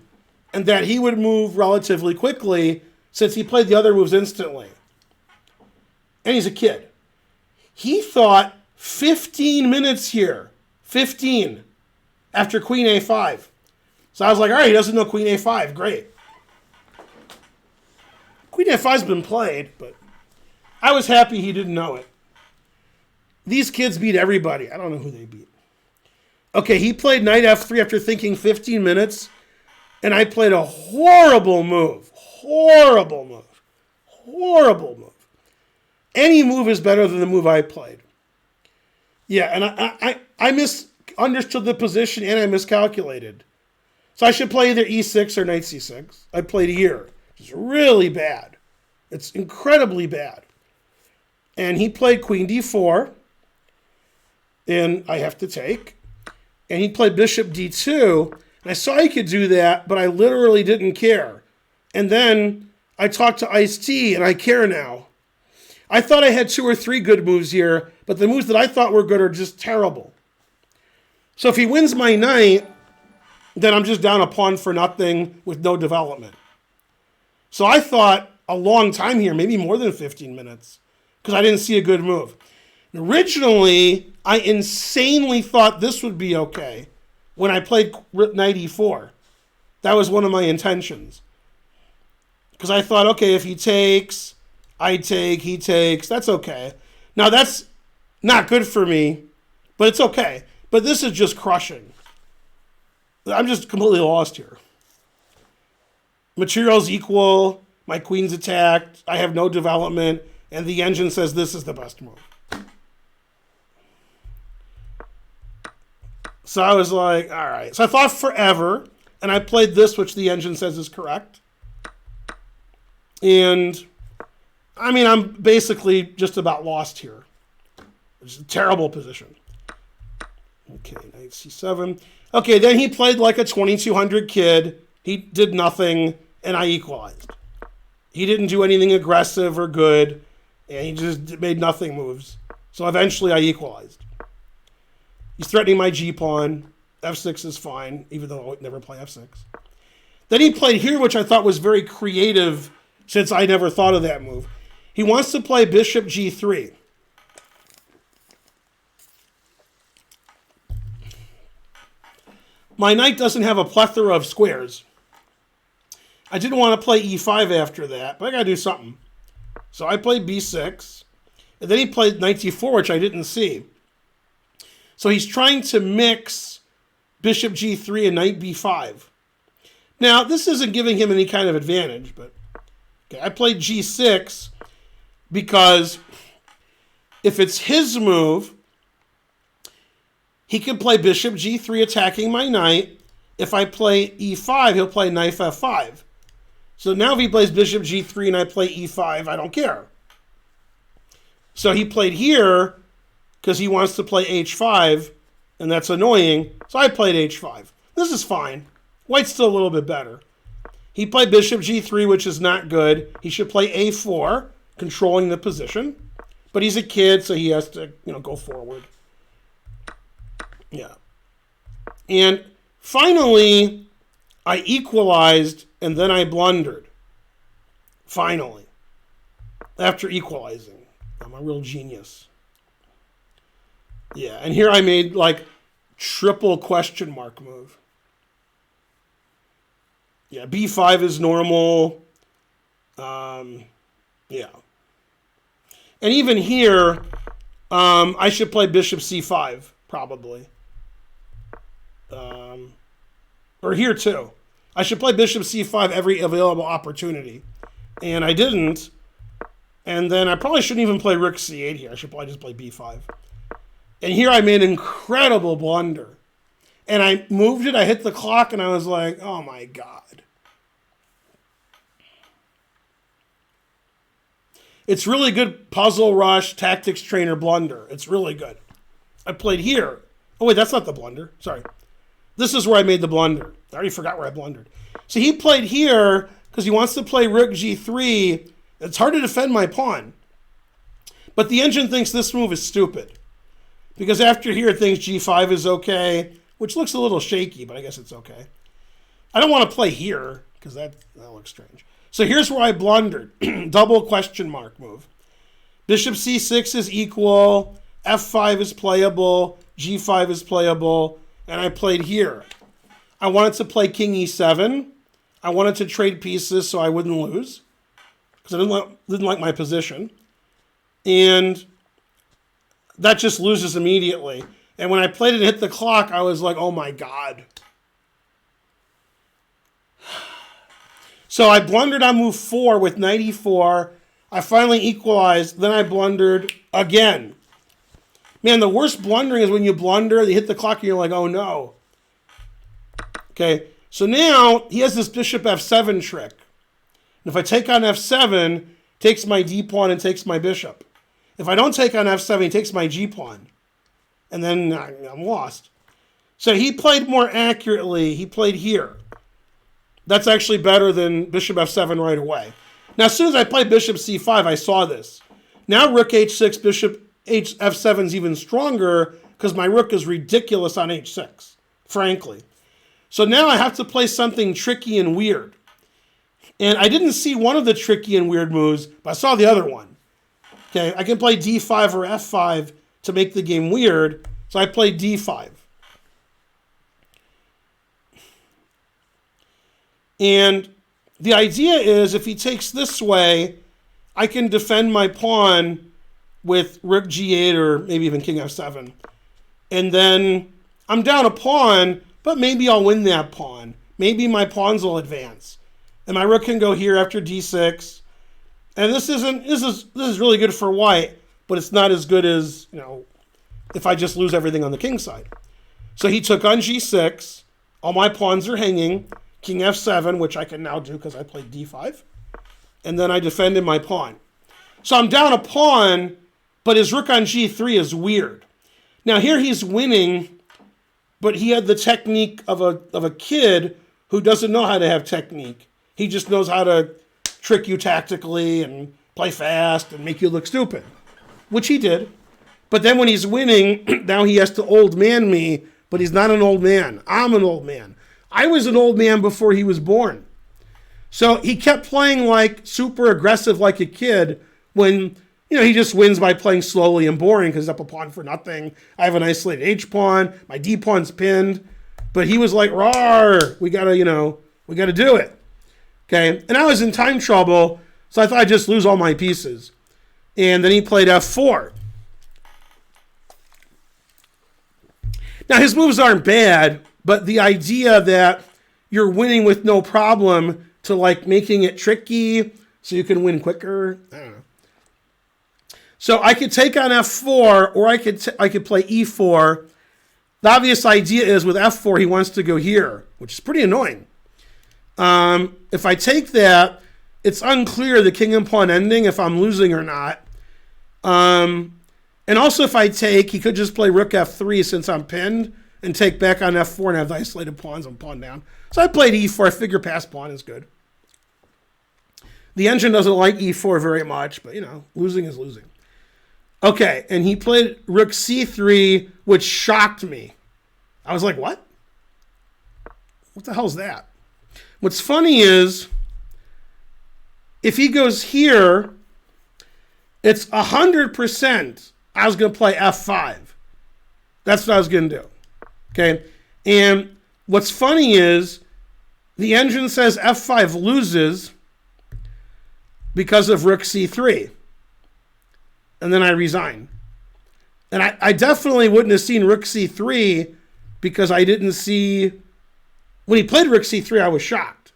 and that he would move relatively quickly since he played the other moves instantly. And he's a kid. He thought 15 minutes here. 15. After Queen A5. So I was like, all right, he doesn't know Queen A5. Great. Queen A5's been played, but I was happy he didn't know it. These kids beat everybody. I don't know who they beat. Okay, he played Knight F3 after thinking 15 minutes, and I played a horrible move. Horrible move. Horrible move. Any move is better than the move I played. Yeah, and I misunderstood the position and I miscalculated. So I should play either E6 or Knight C6. I played here. It's really bad. It's incredibly bad. And he played Queen D4. And I have to take. And he played Bishop D2. And I saw he could do that, but I literally didn't care. And then I talked to Ice-T, and I care now. I thought I had 2 or 3 good moves here, but the moves that I thought were good are just terrible. So if he wins my knight, then I'm just down a pawn for nothing with no development. So I thought a long time here, maybe more than 15 minutes, because I didn't see a good move. Originally, I insanely thought this would be okay when I played Knight E4. That was one of my intentions. Because I thought, okay, if he takes, I take, he takes, that's okay. Now, that's not good for me, but it's okay. But this is just crushing. I'm just completely lost here. Materials equal, my queen's attacked, I have no development, and the engine says this is the best move. So I was like, all right. So I thought forever, and I played this, which the engine says is correct. And, I mean, I'm basically just about lost here. It's a terrible position. Okay, knight c7. Okay, then he played like a 2200 kid. He did nothing, and I equalized. He didn't do anything aggressive or good, and he just made nothing moves. So eventually I equalized. He's threatening my g-pawn. f6 is fine, even though I would never play f6. Then he played here, which I thought was very creative, since I never thought of that move. He wants to play bishop g3. My knight doesn't have a plethora of squares. I didn't want to play e5 after that, but I got to do something. So I played b6. And then he played knight d4, which I didn't see. So he's trying to mix bishop g3 and knight b5. Now, this isn't giving him any kind of advantage, but okay, I played g6 because if it's his move, he can play bishop g3 attacking my knight. If I play e5, he'll play knight f5. So now if he plays bishop g3 and I play e5, I don't care. So he played here because he wants to play h5, and that's annoying. So I played h5. This is fine. White's still a little bit better. He played bishop g3, which is not good. He should play a4, controlling the position. But he's a kid, so he has to, go forward. Yeah. And finally, I equalized, and then I blundered. Finally. After equalizing. I'm a real genius. Yeah, and here I made like triple question mark move. Yeah, b5 is normal. Yeah. And even here, I should play bishop c5, probably. Or here too. I should play bishop c5 every available opportunity. And I didn't. And then I probably shouldn't even play rook c8 here. I should probably just play b5. And here I made an incredible blunder. And I moved it, I hit the clock, and I was like, oh my God. It's really good puzzle rush, tactics trainer blunder. It's really good. I played here. Oh wait, that's not the blunder. Sorry. This is where I made the blunder. I already forgot where I blundered. So he played here because he wants to play rook g3. It's hard to defend my pawn. But the engine thinks this move is stupid. Because after here it thinks g5 is okay, which looks a little shaky, but I guess it's okay. I don't want to play here, because that looks strange. So here's where I blundered. Double question mark move. Bishop c6 is equal, f5 is playable, g5 is playable, and I played here. I wanted to play king e7. I wanted to trade pieces so I wouldn't lose, because I didn't like my position. And that just loses immediately. And when I played it and hit the clock, I was like, oh my God. So I blundered on move 4 with knight e4. I finally equalized. Then I blundered again. Man, the worst blundering is when you blunder, you hit the clock, and you're like, oh no. Okay, so now he has this bishop f7 trick. And if I take on f7, takes my d-pawn and takes my bishop. If I don't take on f7, he takes my g-pawn. And then I'm lost. So he played more accurately. He played here. That's actually better than bishop f7 right away. Now, as soon as I played bishop c5, I saw this. Now rook h6, bishop f7 is even stronger because my rook is ridiculous on h6, frankly. So now I have to play something tricky and weird. And I didn't see one of the tricky and weird moves, but I saw the other one. Okay, I can play d5 or f5 to make the game weird, so I played d5. And the idea is if he takes this way, I can defend my pawn with rook g8 or maybe even king f7. And then I'm down a pawn, but maybe I'll win that pawn. Maybe my pawns will advance. And my rook can go here after d6. And this is really good for white, but it's not as good as, if I just lose everything on the king side. So he took on g6. All my pawns are hanging. King f7, which I can now do because I played d5. And then I defended my pawn. So I'm down a pawn, but his rook on g3 is weird. Now here he's winning, but he had the technique of a kid who doesn't know how to have technique. He just knows how to trick you tactically and play fast and make you look stupid, which he did. But then when he's winning, now he has to old man me, but he's not an old man. I'm an old man. I was an old man before he was born. So he kept playing like super aggressive like a kid when, he just wins by playing slowly and boring because he's up a pawn for nothing. I have an isolated H pawn. My D pawn's pinned. But he was like, "Rawr, we gotta do it." Okay. And I was in time trouble, so I thought I'd just lose all my pieces. And then he played F4. Now his moves aren't bad, but the idea that you're winning with no problem to like making it tricky so you can win quicker, I don't know. So I could take on f4, or I could play e4. The obvious idea is with f4, he wants to go here, which is pretty annoying. If I take that, it's unclear the king and pawn ending if I'm losing or not. And also if I take, he could just play rook f3 since I'm pinned and take back on f4 and have the isolated pawns and pawn down. So I played e4. I figure pass pawn is good. The engine doesn't like e4 very much, but losing is losing. Okay, and he played rook c3, which shocked me. I was like, what? What the hell's that? What's funny is, if he goes here, it's 100% I was going to play f5. That's what I was going to do. Okay, and what's funny is, the engine says f5 loses because of rook c3. And then I resign. And I definitely wouldn't have seen rook c3 because I didn't see... When he played rook c3, I was shocked.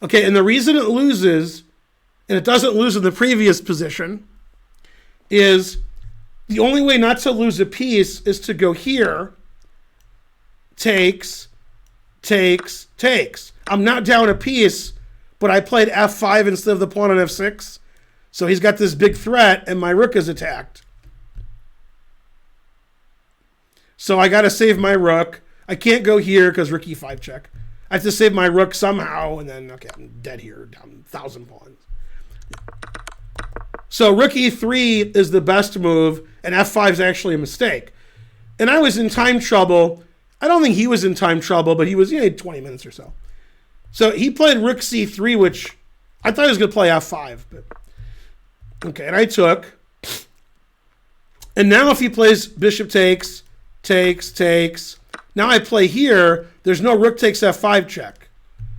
Okay, and the reason it loses, and it doesn't lose in the previous position, is the only way not to lose a piece is to go here, takes. I'm not down a piece, but I played f5 instead of the pawn on f6. So he's got this big threat, and my rook is attacked. So I got to save my rook. I can't go here because rook e5 check. I have to save my rook somehow, and then, okay, I'm dead here, down 1,000 pawns. So rook e3 is the best move, and f5 is actually a mistake. And I was in time trouble. I don't think he was in time trouble, but he was, he had 20 minutes or so. So he played rook c3, which I thought he was going to play f5, but... Okay, and I took. And now if he plays bishop takes. Now I play here. There's no rook takes f5 check.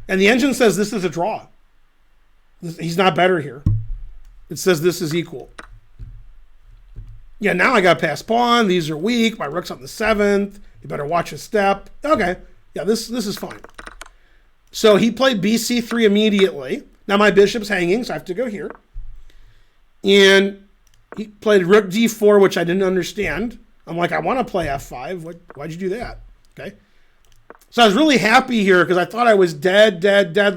And the engine says this is a draw. He's not better here. It says this is equal. Yeah, now I got pass pawn. These are weak. My rook's on the 7th. You better watch his step. Okay. Yeah, this is fine. So he played bc3 immediately. Now my bishop's hanging, so I have to go here. And he played rook d4, which I didn't understand. I'm like, I want to play f5. Why'd you do that? Okay. So I was really happy here because I thought I was dead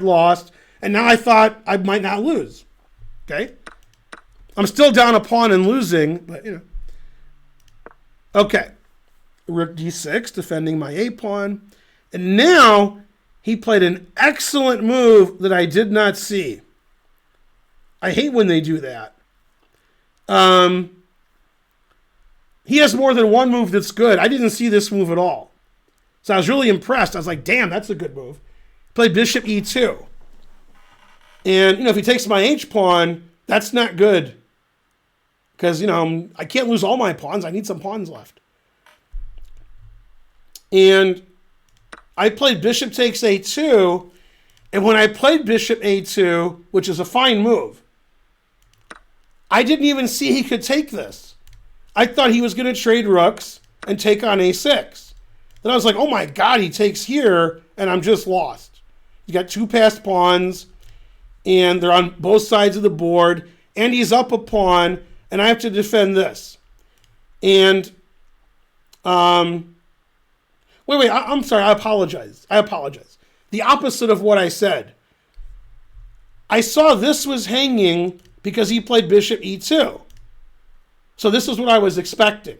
lost. And now I thought I might not lose. Okay. I'm still down a pawn and losing, but Okay. Rook d6, defending my a pawn. And now he played an excellent move that I did not see. I hate when they do that. He has more than one move that's good. I didn't see this move at all. So I was really impressed. I was like, damn, that's a good move. Played bishop e2. And, if he takes my h-pawn, that's not good. Because, I can't lose all my pawns. I need some pawns left. And I played bishop takes a2. And when I played bishop a2, which is a fine move, I didn't even see he could take this. I thought he was going to trade rooks and take on a6. Then I was like, oh my God, he takes here, and I'm just lost. He's got two passed pawns, and they're on both sides of the board, and he's up a pawn, and I have to defend this. And, well, Wait, I'm sorry, I apologize. The opposite of what I said. I saw this was hanging because he played bishop e2. So this is what I was expecting.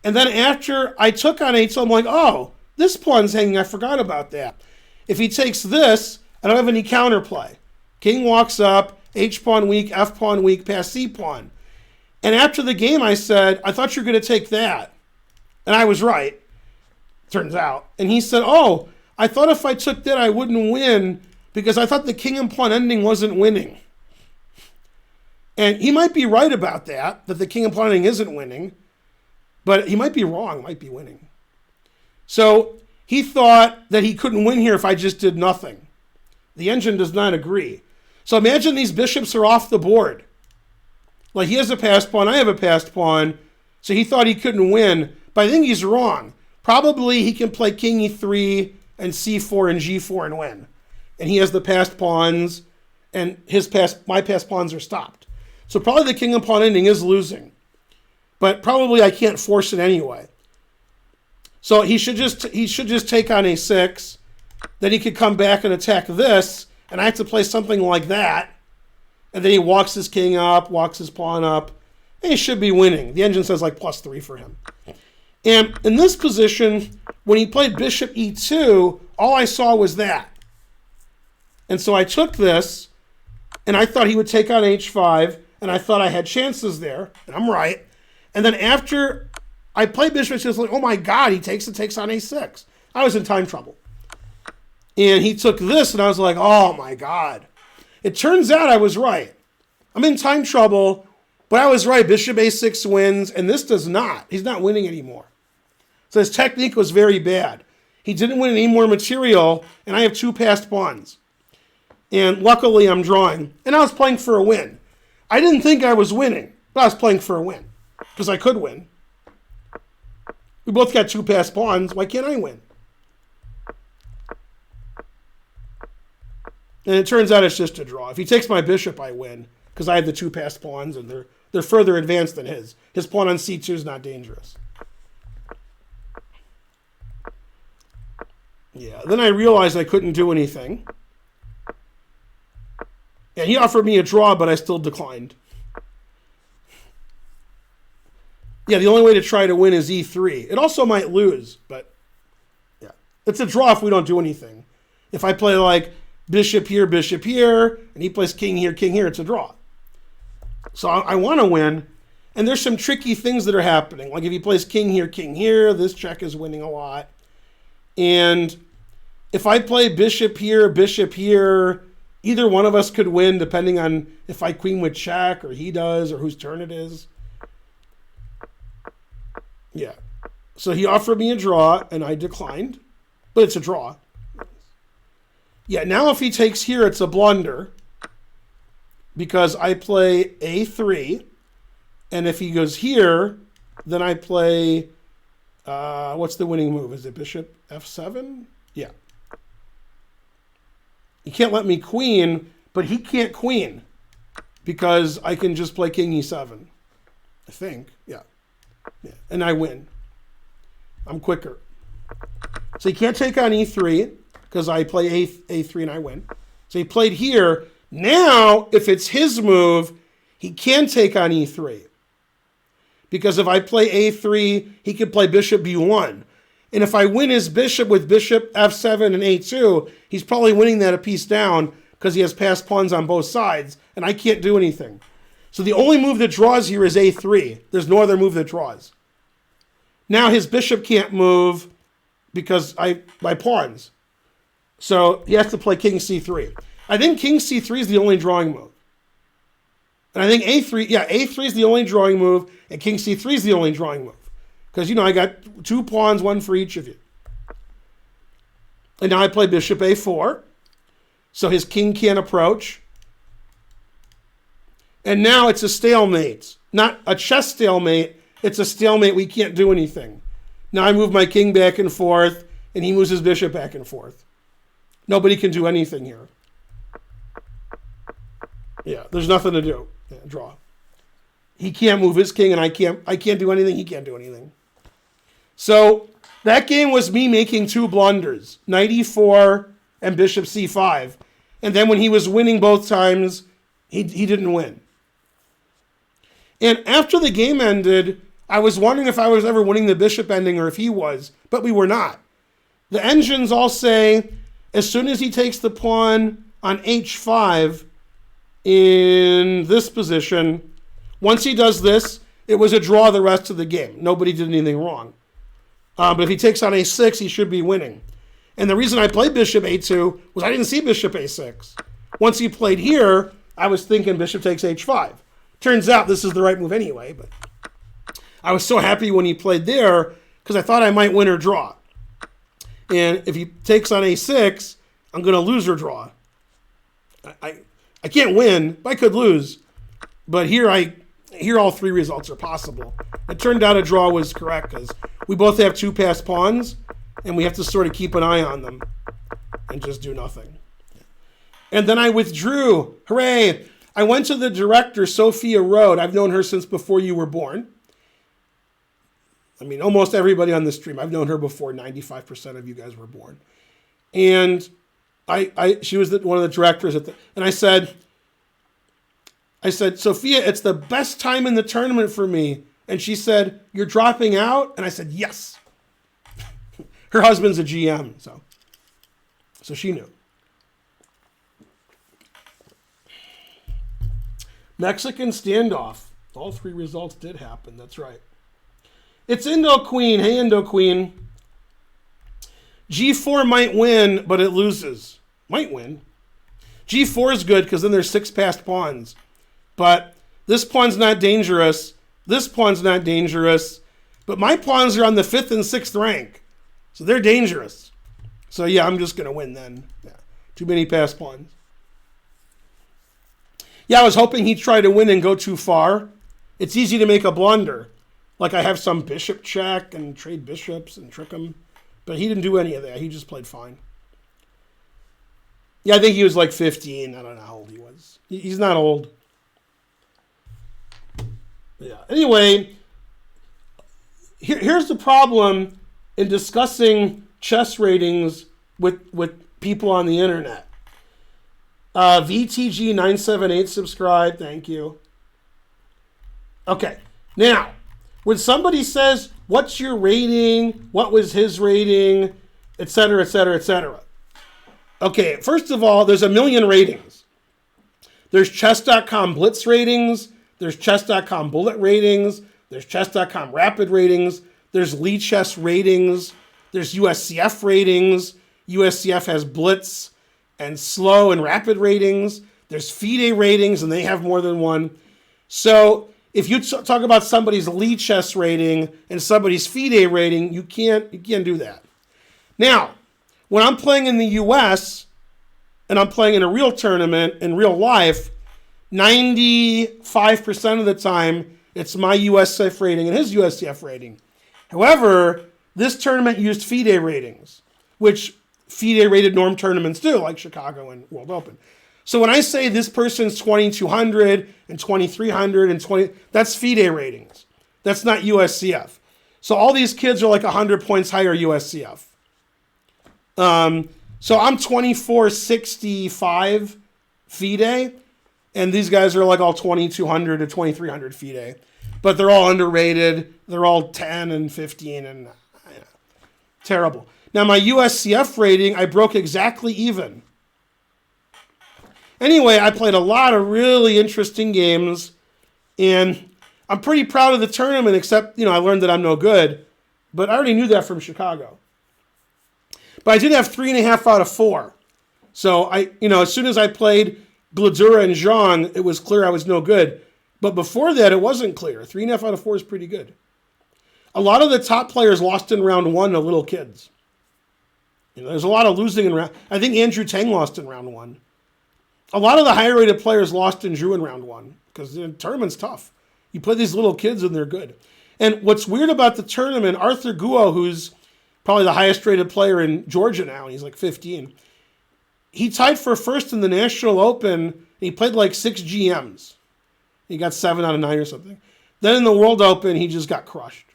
And then after I took on a2, I'm like, oh, this pawn's hanging. I forgot about that. If he takes this, I don't have any counterplay. King walks up, H pawn weak, F pawn weak, pass C pawn. And after the game, I said, I thought you were going to take that. And I was right, turns out. And he said, oh, I thought if I took that, I wouldn't win because I thought the king and pawn ending wasn't winning. And he might be right about that the king and pawn ending isn't winning, but he might be wrong, might be winning. So he thought that he couldn't win here if I just did nothing. The engine does not agree. So imagine these bishops are off the board. Like he has a passed pawn, I have a passed pawn, so he thought he couldn't win, but I think he's wrong. Probably he can play king e3 and c4 and g4 and win. And he has the passed pawns, and my passed pawns are stopped. So probably the king and pawn ending is losing. But probably I can't force it anyway. So he should just take on a6. Then he could come back and attack this, and I have to play something like that. And then he walks his king up, walks his pawn up, and he should be winning. The engine says like +3 for him. And in this position, when he played bishop e2, all I saw was that. And so I took this, and I thought he would take on h5, and I thought I had chances there, and I'm right. And then after I played bishop, it's like, oh my God, he takes on a6. I was in time trouble. And he took this, and I was like, oh my God. It turns out I was right. I'm in time trouble, but I was right. Bishop a6 wins, and this does not. He's not winning anymore. So his technique was very bad. He didn't win any more material, and I have 2 passed pawns. And luckily, I'm drawing. And I was playing for a win. I didn't think I was winning, but I was playing for a win because I could win. We both got 2 passed pawns. Why can't I win? And it turns out it's just a draw. If he takes my bishop, I win because I have the 2 passed pawns, and they're further advanced than his. His pawn on c2 is not dangerous. Yeah, then I realized I couldn't do anything. And he offered me a draw, but I still declined. Yeah, the only way to try to win is e3. It also might lose, but yeah. It's a draw if we don't do anything. If I play like bishop here, and he plays king here, it's a draw. So I want to win. And there's some tricky things that are happening. Like if he plays king here, this check is winning a lot. And if I play bishop here, either one of us could win depending on if I queen would check or he does or whose turn it is. Yeah. So he offered me a draw and I declined, but it's a draw. Yeah, now if he takes here, it's a blunder because I play a3. And if he goes here, then I play, what's the winning move? Is it bishop f7? Yeah. He can't let me queen, but he can't queen because I can just play king e7. I think, yeah. And I win. I'm quicker. So he can't take on e3 because I play a3 and I win. So he played here. Now, if it's his move, he can take on e3. Because if I play a3, he can play bishop b1. And if I win his bishop with bishop f7 and a2, he's probably winning that a piece down because he has passed pawns on both sides, and I can't do anything. So the only move that draws here is a3. There's no other move that draws. Now his bishop can't move because my pawns. So he has to play king c3. I think king c3 is the only drawing move. And I think a3 is the only drawing move, and king c3 is the only drawing move. Because, I got 2 pawns, 1 for each of you. And now I play bishop a4. So his king can't approach. And now it's a stalemate. Not a chess stalemate. It's a stalemate. We can't do anything. Now I move my king back and forth, and he moves his bishop back and forth. Nobody can do anything here. Yeah, there's nothing to do. Yeah, draw. He can't move his king, and I can't do anything. He can't do anything. So That game was me making 2 blunders, knight e4 and bishop c5. And then when he was winning both times, he didn't win. And after the game ended, I was wondering if I was ever winning the bishop ending or if he was, but we were not. The engines all say as soon as he takes the pawn on h5 in this position, once he does this, it was a draw the rest of the game. Nobody did anything wrong. But if he takes on a6, he should be winning. And the reason I played bishop a2 was I didn't see bishop a6. Once he played here, I was thinking bishop takes h5. Turns out this is the right move anyway, but I was so happy when he played there because I thought I might win or draw. And if he takes on a6, I'm going to lose or draw. I can't win, but I could lose. But here all 3 results are possible. It turned out a draw was correct because we both have 2 passed pawns, and we have to sort of keep an eye on them and just do nothing. And then I withdrew. Hooray! I went to the director, Sophia Rode. I've known her since before you were born. I mean, almost everybody on the stream. I've known her before 95% of you guys were born. And she was one of the directors and I said, Sophia, it's the best time in the tournament for me. And she said, you're dropping out? And I said, yes. Her husband's a GM, so she knew. Mexican standoff. All 3 results did happen. That's right. It's Indo Queen. Hey, Indo Queen. G4 might win, but it loses. Might win. G4 is good because then there's 6 passed pawns. But this pawn's not dangerous. This pawn's not dangerous. But my pawns are on the 5th and 6th rank. So they're dangerous. So yeah, I'm just going to win then. Yeah. Too many passed pawns. Yeah, I was hoping he'd try to win and go too far. It's easy to make a blunder. Like I have some bishop check and trade bishops and trick him. But he didn't do any of that. He just played fine. Yeah, I think he was like 15. I don't know how old he was. He's not old. Yeah. Anyway, here's the problem in discussing chess ratings with people on the internet. VTG978 subscribe. Thank you. Okay. Now, when somebody says, what's your rating? What was his rating? Etc., etc., etc. Okay, first of all, there's a million ratings. There's chess.com Blitz ratings. There's chess.com Bullet ratings. There's chess.com Rapid ratings. There's Lichess ratings. There's USCF ratings. USCF has Blitz and Slow and Rapid ratings. There's FIDE ratings, and they have more than one. So if you talk about somebody's Lichess rating and somebody's FIDE rating, you can't do that. Now, when I'm playing in the U.S. and I'm playing in a real tournament in real life, 95% of the time, it's my USCF rating and his USCF rating. However, this tournament used FIDE ratings, which FIDE-rated norm tournaments do, like Chicago and World Open. So when I say this person's 2,200 and 2,300 and 20, that's FIDE ratings. That's not USCF. So all these kids are like 100 points higher USCF. So I'm 2465 FIDE, and these guys are like all 2,200 to 2,300 FIDE. But they're all underrated. They're all 10 and 15 and terrible. Now my USCF rating, I broke exactly even. Anyway, I played a lot of really interesting games, and I'm pretty proud of the tournament, except, I learned that I'm no good. But I already knew that from Chicago. But I did have 3.5 out of 4. So as soon as I played Gladura and Zhang, it was clear I was no good. But before that, it wasn't clear. 3.5 out of 4 is pretty good. A lot of the top players lost in round 1 to little kids. There's a lot of losing in round. I think Andrew Tang lost in round 1. A lot of the higher rated players lost and drew in round 1 because the tournament's tough. You play these little kids and they're good. And what's weird about the tournament, Arthur Guo, who's probably the highest rated player in Georgia now, and he's like 15. He tied for first in the National Open, and he played like 6 GMs. He got 7 out of 9 or something. Then in the World Open, he just got crushed.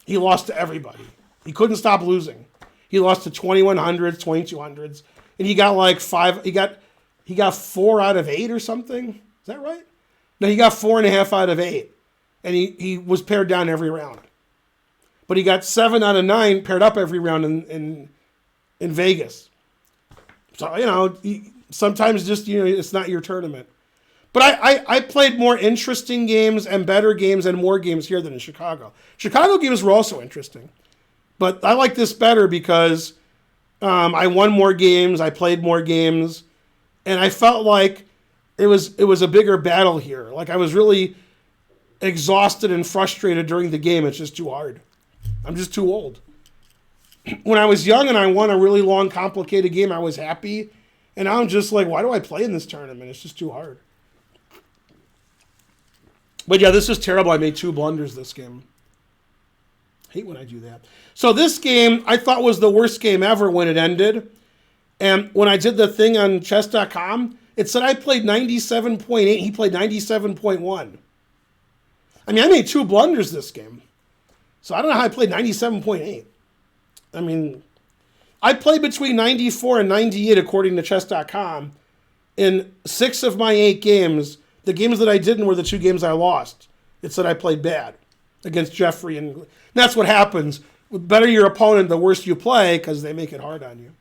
He lost to everybody. He couldn't stop losing. He lost to 2100s, 2200s, and he got like he got 4 out of 8 or something. Is that right? No, he got 4.5 out of 8, and he was paired down every round. But he got 7 out of 9 paired up every round in Vegas. So sometimes just it's not your tournament. But I played more interesting games and better games and more games here than in Chicago. Chicago games were also interesting. But I like this better because I won more games, I played more games, and I felt like it was a bigger battle here. Like I was really exhausted and frustrated during the game. It's just too hard. I'm just too old. When I was young and I won a really long, complicated game, I was happy. And now I'm just like, why do I play in this tournament? It's just too hard. But yeah, this is terrible. I made 2 blunders this game. I hate when I do that. So this game I thought was the worst game ever when it ended. And when I did the thing on chess.com, it said I played 97.8. He played 97.1. I mean, I made 2 blunders this game. So I don't know how I played 97.8. I mean, I played between 94 and 98 according to chess.com. In 6 of my 8 games, the games that I didn't were the 2 games I lost. It said I played bad against Jeffrey. And that's what happens. The better your opponent, the worse you play because they make it hard on you.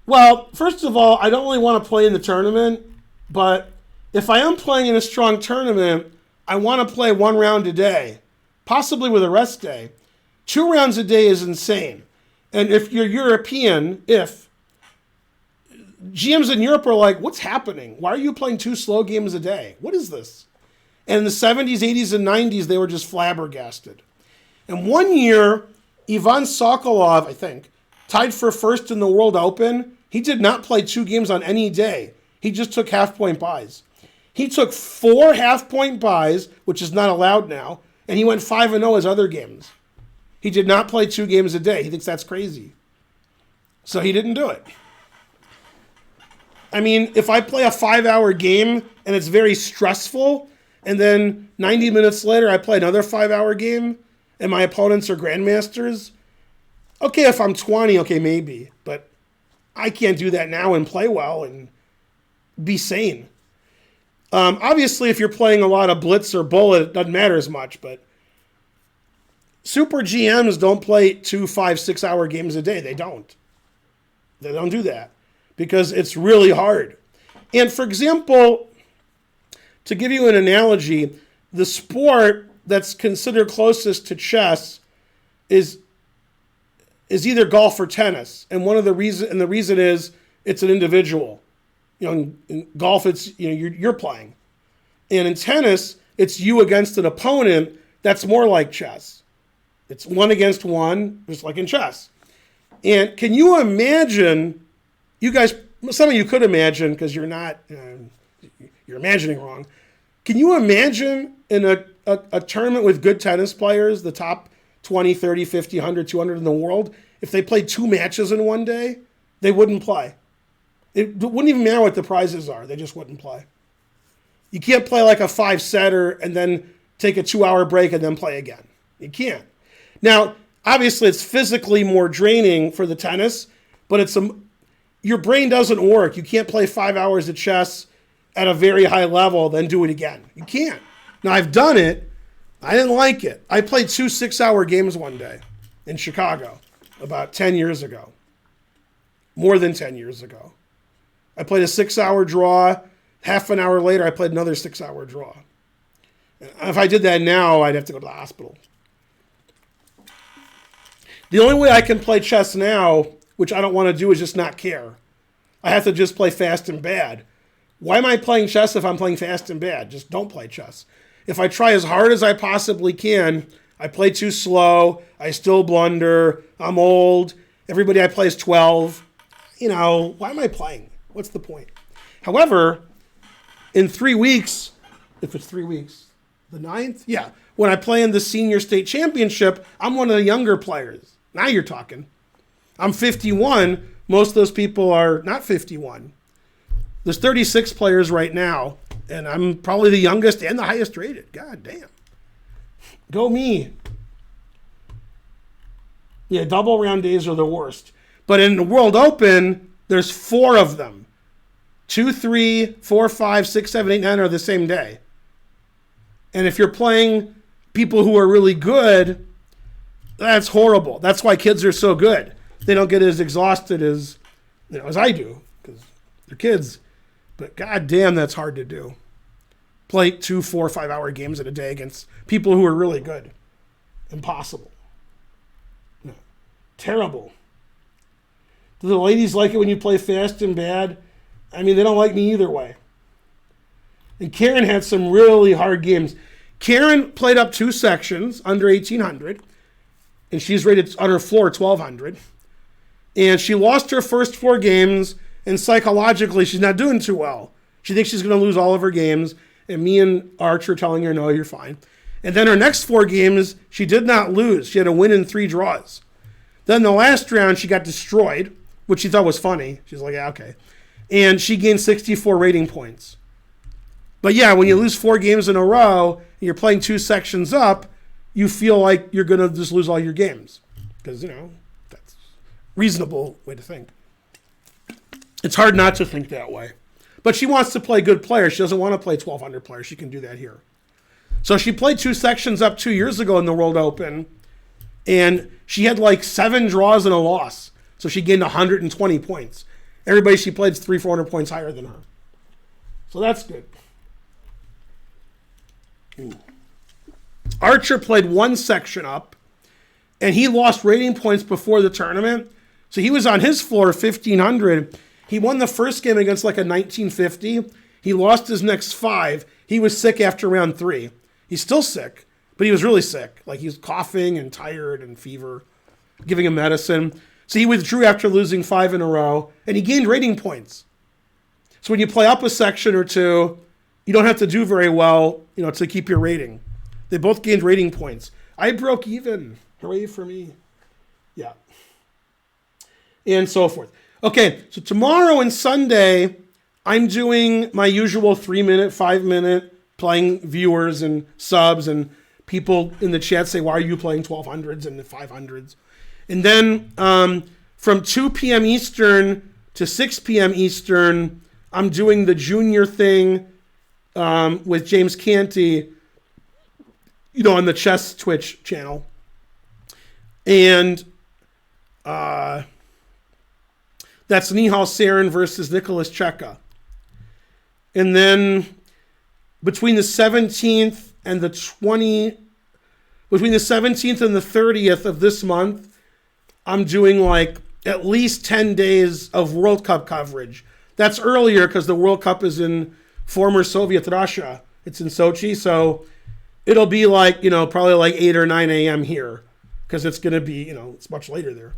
Well, first of all, I don't really want to play in the tournament. But if I am playing in a strong tournament, I want to play 1 round a day, possibly with a rest day. 2 rounds a day is insane. And if you're European, GMs in Europe are like, what's happening? Why are you playing 2 slow games a day? What is this? And in the 70s, 80s, and 90s, they were just flabbergasted. And one year, Ivan Sokolov, I think, tied for first in the World Open. He did not play 2 games on any day. He just took half-point buys. He took 4 half-point buys, which is not allowed now, and he went 5-0 his other games. He did not play 2 games a day. He thinks that's crazy. So he didn't do it. I mean, if I play a 5-hour game and it's very stressful, and then 90 minutes later I play another 5-hour game, and my opponents are grandmasters, okay, if I'm 20, okay, maybe. But I can't do that now and play well and be sane. Obviously, if you're playing a lot of blitz or bullet, it doesn't matter as much, but super GMs don't play 2, 5, 6-hour games a day. They don't. They don't do that because it's really hard. And for example, to give you an analogy, the sport that's considered closest to chess is either golf or tennis. And the reason is it's an individual. In golf, it's you're playing, and in tennis, it's you against an opponent. That's more like chess. It's 1 against 1, just like in chess. And can you imagine? You guys, some of you could imagine because you're not. You're imagining wrong. Can you imagine in a tournament with good tennis players, the top 20, 30, 50, 100, 200 in the world, if they played 2 matches in one day, they wouldn't play. It wouldn't even matter what the prizes are. They just wouldn't play. You can't play like a 5-setter and then take a 2-hour break and then play again. You can't. Now, obviously, it's physically more draining for the tennis, but your brain doesn't work. You can't play 5 hours of chess at a very high level, then do it again. You can't. Now, I've done it. I didn't like it. I played 2 6-hour games one day in Chicago about 10 years ago. More than 10 years ago. I played a 6-hour draw. Half an hour later, I played another 6-hour draw. If I did that now, I'd have to go to the hospital. The only way I can play chess now, which I don't want to do, is just not care. I have to just play fast and bad. Why am I playing chess if I'm playing fast and bad? Just don't play chess. If I try as hard as I possibly can, I play too slow, I still blunder, I'm old, everybody I play is 12. Why am I playing? What's the point? However, in 3 weeks, if it's 3 weeks, the 9th? Yeah. When I play in the senior state championship, I'm one of the younger players. Now you're talking. I'm 51. Most of those people are not 51. There's 36 players right now, and I'm probably the youngest and the highest rated. God damn. Go me. Yeah, double round days are the worst. But in the World Open, there's 4 of them. 2, 3, 4, 5, 6, 7, 8, 9 are the same day. And if you're playing people who are really good, that's horrible. That's why kids are so good. They don't get as exhausted as I do, because they're kids. But goddamn, that's hard to do. Play 2, 4, 5 hour games in a day against people who are really good. Impossible. No. Terrible. Do the ladies like it when you play fast and bad? I mean, they don't like me either way. And Karen had some really hard games. Karen played up 2 sections under 1800, and she's rated on her floor 1200. And she lost her first 4 games, and psychologically, she's not doing too well. She thinks she's going to lose all of her games, and me and Archer telling her, no, you're fine. And then her next 4 games, she did not lose. She had a win in 3 draws. Then the last round, she got destroyed, which she thought was funny. She's like, yeah, okay. And she gained 64 rating points. But yeah, when you lose 4 games in a row, and you're playing 2 sections up, you feel like you're going to just lose all your games. Because, that's a reasonable way to think. It's hard not to think that way. But she wants to play good players. She doesn't want to play 1,200 players. She can do that here. So she played 2 sections up 2 years ago in the World Open, and she had like 7 draws and a loss. So she gained 120 points. Everybody she played is 300-400 points higher than her. So that's good. Archer played 1 section up, and he lost rating points before the tournament. So he was on his floor 1,500. He won the first game against like a 1950. He lost his next 5. He was sick after round 3. He's still sick, but he was really sick. Like he was coughing and tired and fever, giving him medicine. So he withdrew after losing 5 in a row, and he gained rating points. So when you play up a section or 2, you don't have to do very well, to keep your rating. They both gained rating points. I broke even. Hooray for me. Yeah. And so forth. Okay, so tomorrow and Sunday, I'm doing my usual 3-minute, 5-minute playing viewers and subs, and people in the chat say, why are you playing 1200s and the 500s? And then from 2 p.m. Eastern to 6 p.m. Eastern, I'm doing the junior thing with James Canty, on the Chess Twitch channel. And that's Nihal Sarin versus Nicholas Cheka. And then between the 17th and the 30th of this month, I'm doing like at least 10 days of World Cup coverage. That's earlier because the World Cup is in former Soviet Russia. It's in Sochi, so it'll be like, probably like 8 or 9 a.m. here because it's going to be, it's much later there.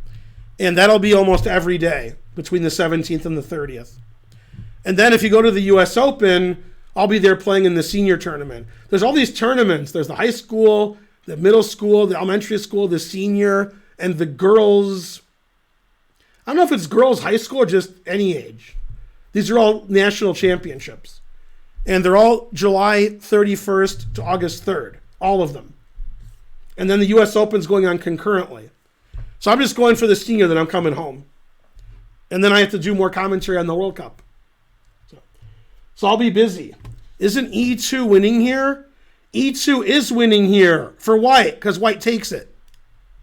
And that'll be almost every day between the 17th and the 30th. And then if you go to the U.S. Open, I'll be there playing in the senior tournament. There's all these tournaments. There's the high school, the middle school, the elementary school, the senior, and the girls. I don't know if it's girls high school or just any age. These are all national championships. And they're all July 31st to August 3rd. All of them. And then the U.S. Open's going on concurrently. So I'm just going for the senior, then I'm coming home. And then I have to do more commentary on the World Cup. So I'll be busy. Isn't E2 winning here? E2 is winning here for White because White takes it.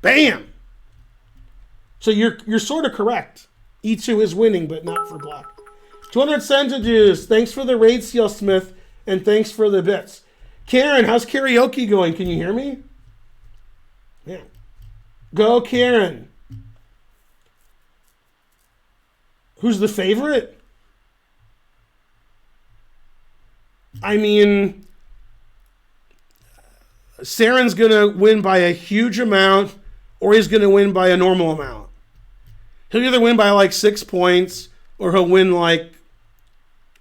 Bam! So you're sort of correct. E2 is winning, but not for Black. 200 centidues. Thanks for the raid, Seal Smith, and thanks for the bits. Karen, how's karaoke going? Can you hear me? Yeah. Go, Karen. Who's the favorite? I mean, Saren's going to win by a huge amount, or he's going to win by a normal amount. He'll either win by like 6 points, or he'll win like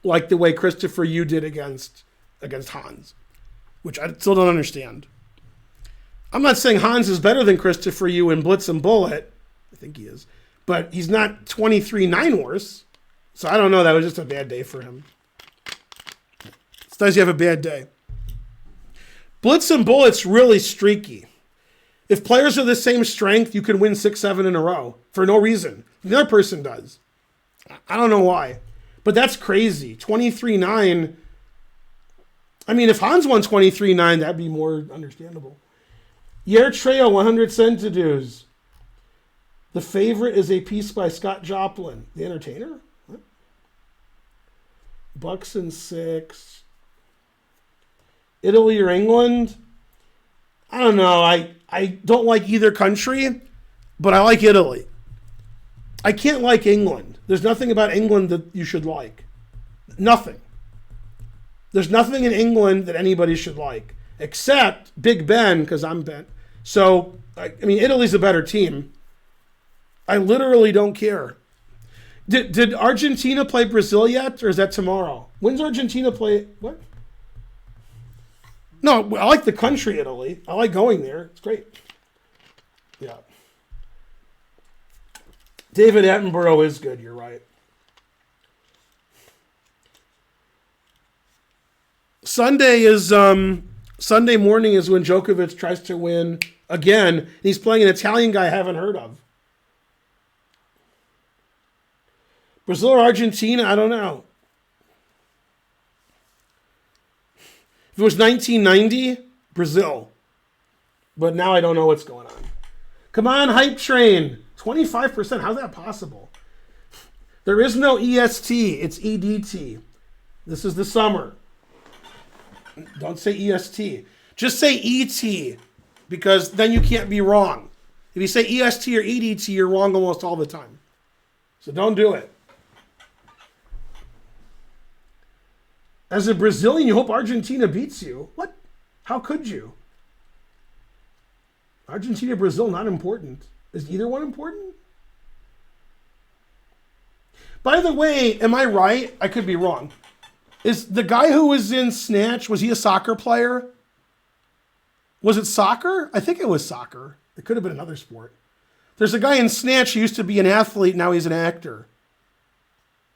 the way Christopher Yu did against Hans, which I still don't understand. I'm not saying Hans is better than Christopher Yu in Blitz and Bullet. I think he is. But he's not 23-9 worse. So I don't know. That was just a bad day for him. Sometimes you have a bad day. Blitz and Bullet's really streaky. If players are the same strength, you can win 6-7 in a row for no reason. The other person does. I don't know why. But that's crazy. 23-9. I mean, if Hans won 23-9, that'd be more understandable. Yer Trail, 100 centidues. The favorite is a piece by Scott Joplin. The Entertainer? What? Bucks and 6. Italy or England? I don't know. I don't like either country, but I like Italy. I can't like England. There's nothing about England that you should like. Nothing. There's nothing in England that anybody should like, except Big Ben, because I'm Ben. So, I mean, Italy's a better team. I literally don't care. Did Argentina play Brazil yet, or is that tomorrow? When's Argentina play? What? No, I like the country Italy. I like going there. It's great. Yeah. David Attenborough is good. You're right. Sunday morning is when Djokovic tries to win again. He's playing an Italian guy I haven't heard of. Brazil or Argentina? I don't know. If it was 1990, Brazil. But now I don't know what's going on. Come on, hype train. 25%. How's that possible? There is no EST. It's EDT. This is the summer. Don't say EST. Just say ET, because then you can't be wrong. If you say EST or EDT, you're wrong almost all the time. So don't do it. As a Brazilian, you hope Argentina beats you. What? How could you? Argentina, Brazil, not important. Is either one important? By the way, am I right? I could be wrong. Is the guy who was in Snatch, was he a soccer player? Was it soccer? I think it was soccer. It could have been another sport. There's a guy in Snatch who used to be an athlete, now he's an actor.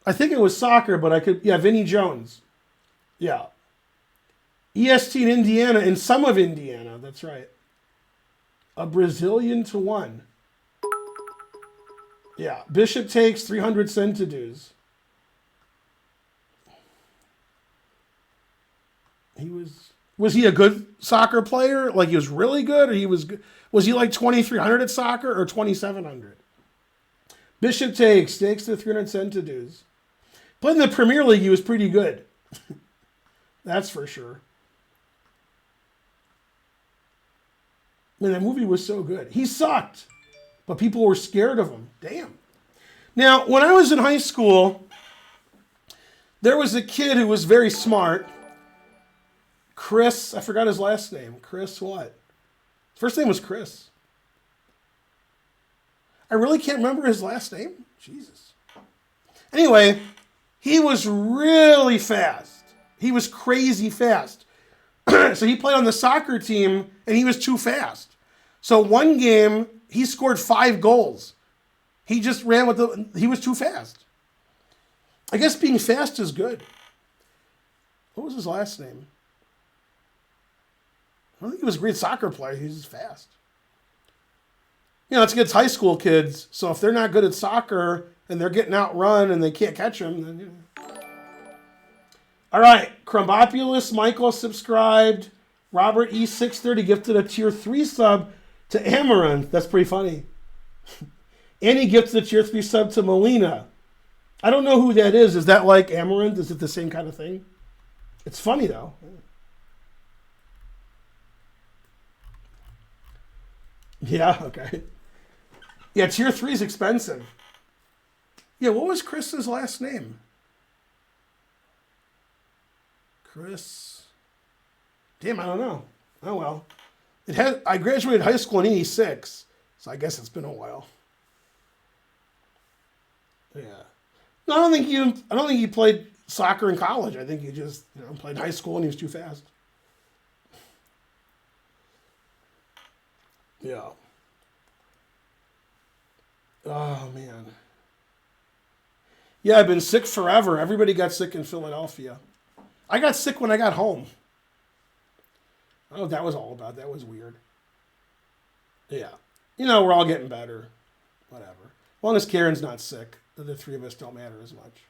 I think it was soccer, but I could, yeah, Vinnie Jones. Yeah. EST in Indiana, in some of Indiana, that's right. A Brazilian to 1. Yeah. Bishop takes 300 centidues. Was he a good soccer player? Like he was really good, or he was good? Was he like 2,300 at soccer or 2,700? Bishop takes the 300 centidues. Played in the Premier League, he was pretty good. That's for sure. Man, that movie was so good. He sucked, but people were scared of him. Damn. Now, when I was in high school, there was a kid who was very smart. Chris, I forgot his last name. Chris what? First name was Chris. I really can't remember his last name. Jesus. Anyway, he was really fast. He was crazy fast. So he played on the soccer team, and he was too fast. So one game, he scored 5 goals. He just ran with he was too fast. I guess being fast is good. What was his last name? I don't think he was a great soccer player. He was just fast. You know, it's against high school kids. So if they're not good at soccer and they're getting outrun and they can't catch them, then, you know. All right. Crumbopulous Michael subscribed. Robert E630 gifted a tier 3 sub to Amaranth. That's pretty funny. Annie gifted a tier 3 sub to Melina. I don't know who that is. Is that like Amaranth? Is it the same kind of thing? It's funny, though. Yeah, okay. Yeah, tier 3 is expensive. Yeah, what was Chris's last name? Chris. Damn, I don't know. Oh, well. I graduated high school in 86, so I guess it's been a while. Yeah. No, I don't think he played soccer in college. I think he just, played high school and he was too fast. Yeah. Oh, man. Yeah, I've been sick forever. Everybody got sick in Philadelphia. I got sick when I got home. I don't know what that was all about. That was weird. Yeah. You know, we're all getting better. Whatever. As long as Karen's not sick, the three of us don't matter as much.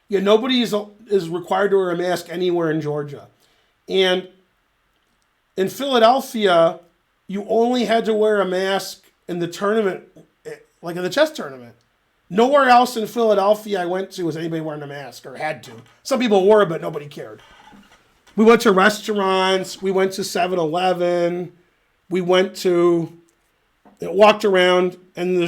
Yeah, nobody is required to wear a mask anywhere in Georgia. And in Philadelphia, you only had to wear a mask in the tournament, like in the chess tournament. Nowhere else in Philadelphia I went to was anybody wearing a mask or had to. Some people wore it, but nobody cared. We went to restaurants. We went to 7-Eleven. We walked around, and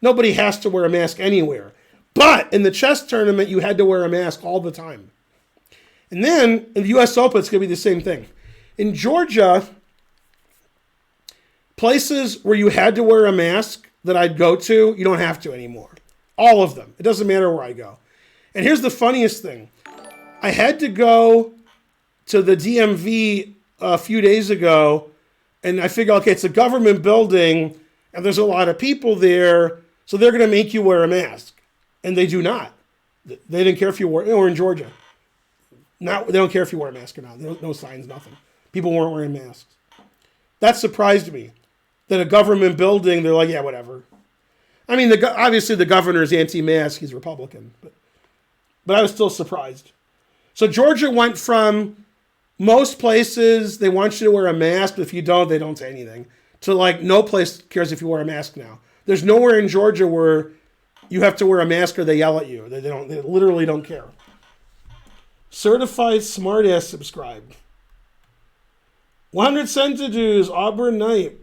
nobody has to wear a mask anywhere. But in the chess tournament, you had to wear a mask all the time. And then in the U.S. Open, it's going to be the same thing. In Georgia, places where you had to wear a mask that I'd go to, you don't have to anymore. All of them. It doesn't matter where I go. And here's the funniest thing. I had to go to the DMV a few days ago, and I figured, okay, it's a government building, and there's a lot of people there, so they're going to make you wear a mask. And they do not. They didn't care if you wore, or in Georgia. They don't care if you wear a mask or not. No signs, nothing. People weren't wearing masks. That surprised me. That a government building, they're like, yeah, whatever. I mean, obviously the governor's anti-mask. He's Republican. But I was still surprised. So Georgia went from most places, they want you to wear a mask, but if you don't, they don't say anything, to like no place cares if you wear a mask now. There's nowhere in Georgia where you have to wear a mask or they yell at you. They literally don't care. Certified smartass subscribed. 100 centidues, Auburn Knight.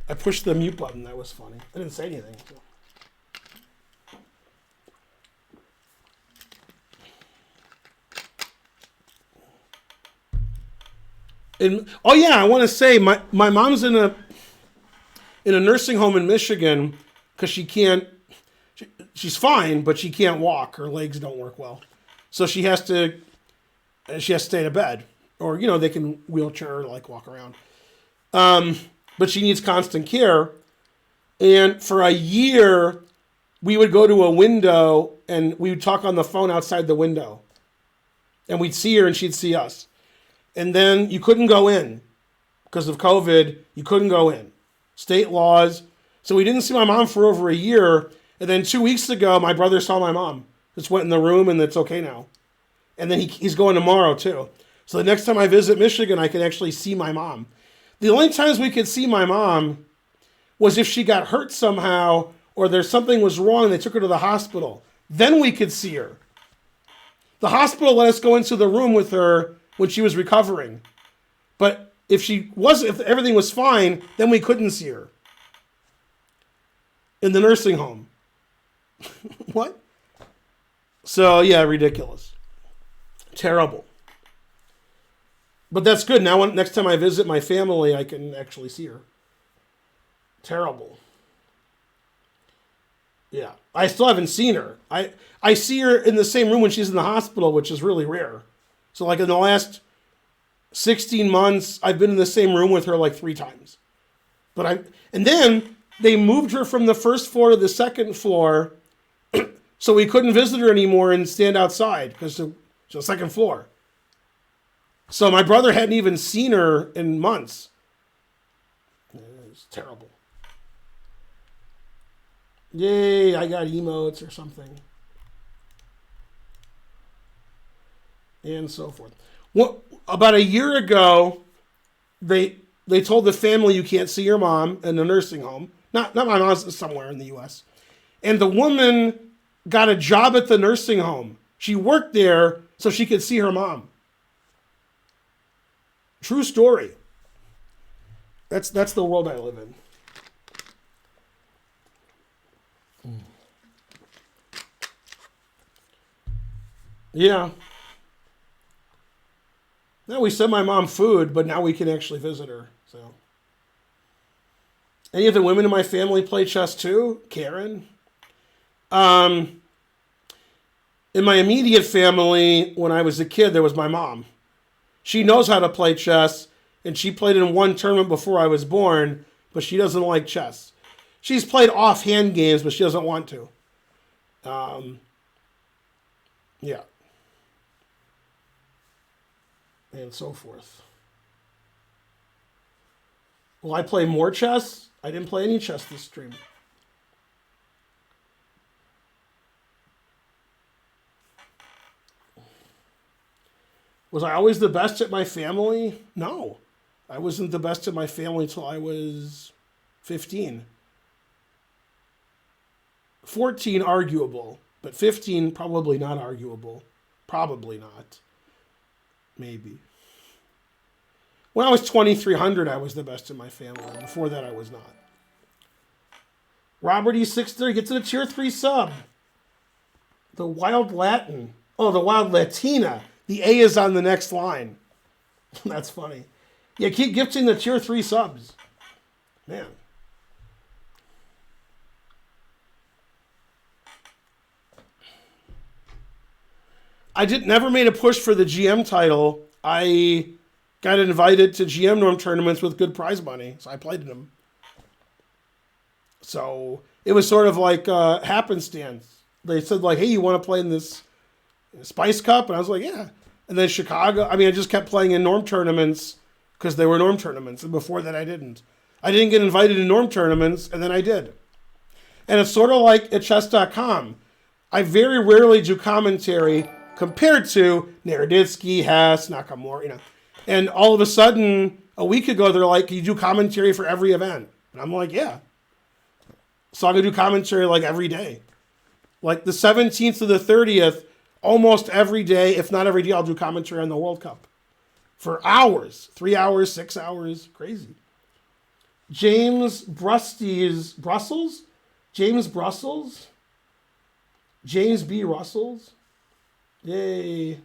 I pushed the mute button. That was funny. I didn't say anything. So. Oh yeah, I want to say my mom's in a nursing home in Michigan because she's fine, but she can't walk. Her legs don't work well, so she has to stay in a bed, or they can wheelchair her, like walk around. But she needs constant care. And for a year, we would go to a window and we would talk on the phone outside the window. And we'd see her and she'd see us. And then you couldn't go in because of COVID. You couldn't go in. State laws. So we didn't see my mom for over a year. And then 2 weeks ago, my brother saw my mom. Just went in the room and it's okay now. And then he's going tomorrow too. So the next time I visit Michigan, I can actually see my mom. The only times we could see my mom was if she got hurt somehow or there's something was wrong. They took her to the hospital. Then we could see her. The hospital let us go into the room with her when she was recovering. But if everything was fine, then we couldn't see her. In the nursing home. What? So, yeah, ridiculous. Terrible. But that's good. Now, next time I visit my family, I can actually see her. Terrible. Yeah. I still haven't seen her. I see her in the same room when she's in the hospital, which is really rare. So, like, in the last 16 months, I've been in the same room with her like 3 times. And then they moved her from the first floor to the second floor, so we couldn't visit her anymore and stand outside because it's the second floor. So my brother hadn't even seen her in months. It was terrible. Yay, I got emotes or something. And so forth. About a year ago, they told the family you can't see your mom in the nursing home. Not my mom's, somewhere in the U.S. And the woman got a job at the nursing home. She worked there so she could see her mom. True story. That's the world I live in. Yeah. Now we send my mom food, but now we can actually visit her. So, any of the women in my family play chess too? Karen. In my immediate family, when I was a kid, there was my mom. She knows how to play chess, and she played in one tournament before I was born, but she doesn't like chess. She's played offhand games, but she doesn't want to. Yeah. And so forth. Will I play more chess? I didn't play any chess this stream. Was I always the best at my family? No. I wasn't the best at my family until I was 15. 14, arguable. But 15, probably not arguable. Probably not. Maybe. When I was 2300, I was the best in my family. Before that, I was not. Robert E63 gets a tier 3 sub. The Wild Latin. Oh, the Wild Latina. The A is on the next line. That's funny. Yeah, keep gifting the tier 3 subs. Man. I never made a push for the GM title. I got invited to GM Norm tournaments with good prize money, so I played in them. So it was sort of like happenstance. They said like, "Hey, you want to play in this Spice Cup?" And I was like, "Yeah." And then Chicago. I mean, I just kept playing in Norm tournaments because they were Norm tournaments, and before that, I didn't. I didn't get invited to Norm tournaments, and then I did. And it's sort of like at chess.com. I very rarely do commentary compared to Naroditsky, Hess, Nakamura, you know. And all of a sudden, a week ago, they're like, "You do commentary for every event." And I'm like, "Yeah." So I'm going to do commentary like every day. Like the 17th to the 30th, almost every day, if not every day, I'll do commentary on the World Cup. For hours. 3 hours, 6 hours. Crazy. James Brussels? James Brussels? James B. Russells? Yay.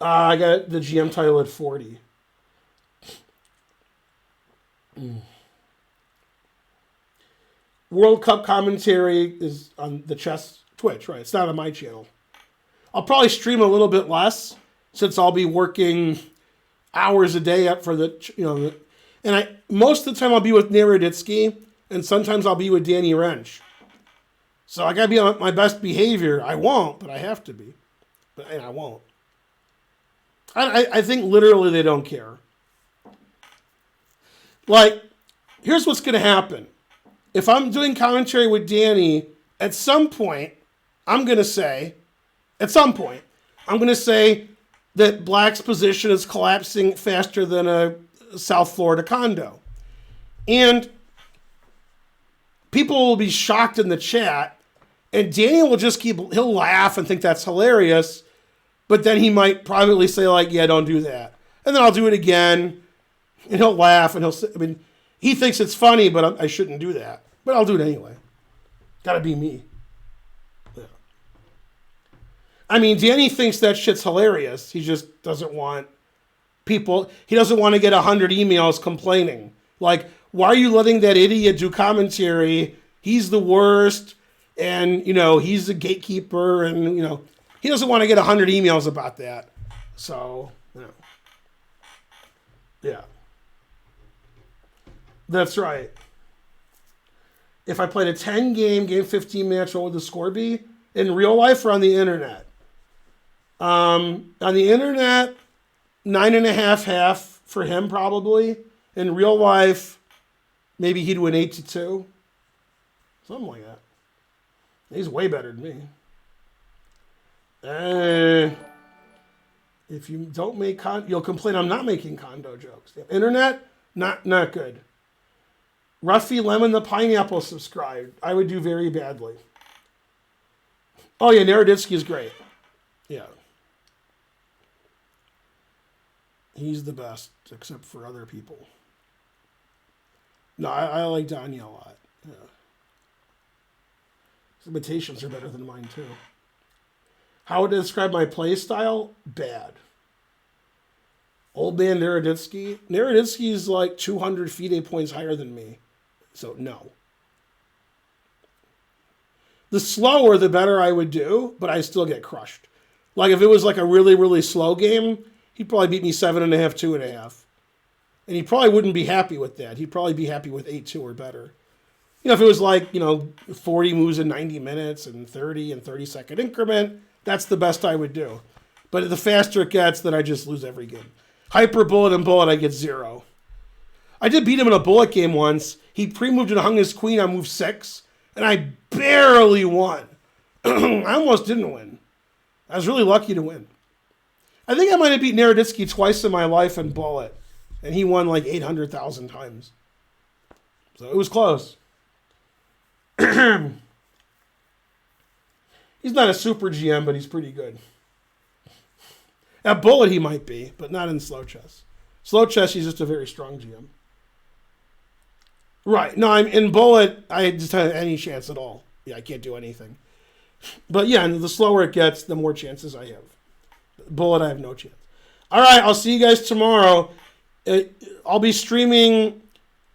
I got the GM title at 40. World Cup commentary is on the chess Twitch, right? It's not on my channel. I'll probably stream a little bit less since I'll be working hours a day up for the, you know, and most of the time I'll be with Naroditsky and sometimes I'll be with Danny Wrench. So I gotta be on my best behavior. I won't, but I have to be. And I won't. I think literally they don't care. Like, here's what's gonna happen. If I'm doing commentary with Danny, at some point, I'm gonna say that Black's position is collapsing faster than a South Florida condo. And people will be shocked in the chat, and Danny will just he'll laugh and think that's hilarious, but then he might privately say, like, "Yeah, don't do that." And then I'll do it again, and he'll laugh, and he thinks it's funny, but I shouldn't do that. But I'll do it anyway. Gotta be me. Yeah. I mean, Danny thinks that shit's hilarious. He just doesn't want people, he doesn't want to get 100 emails complaining. Like, why are you letting that idiot do commentary? He's the worst, and, you know, he's the gatekeeper, and, you know, he doesn't want to get 100 emails about that. So, you know. Yeah. That's right. If I played a 10-game 15 match, what would the score be? In real life or on the internet? On the internet, 9.5 for him probably. In real life, maybe he'd win 8-2. Something like that. He's way better than me. If you don't make you'll complain I'm not making condo jokes. Internet, not good. Ruffy Lemon the Pineapple subscribed. I would do very badly. Oh yeah, Naroditsky is great. Yeah. He's the best, except for other people. No, I like Danya a lot. Yeah. His imitations are better than mine too. How would I describe my play style? Bad. Old man Naroditsky. Naroditsky's like 200 FIDE points higher than me. So, no. The slower, the better I would do, but I still get crushed. Like, if it was like a really, really slow game, he'd probably beat me 7.5, 2.5. And he probably wouldn't be happy with that. He'd probably be happy with 8-2 or better. If it was like, 40 moves in 90 minutes and 30 and 30-second increment, that's the best I would do. But the faster it gets, then I just lose every game. Hyper bullet and bullet, I get 0. I did beat him in a bullet game once. He pre-moved and hung his queen on move 6, and I barely won. I almost didn't win. I was really lucky to win. I think I might have beat Naroditsky twice in my life in bullet, and he won like 800,000 times. So it was close. He's not a super GM, but he's pretty good. At bullet, he might be, but not in slow chess. Slow chess, he's just a very strong GM. Right. No, I'm in bullet, I just have any chance at all. Yeah, I can't do anything. But yeah, and the slower it gets, the more chances I have. Bullet, I have no chance. All right, I'll see you guys tomorrow. I'll be streaming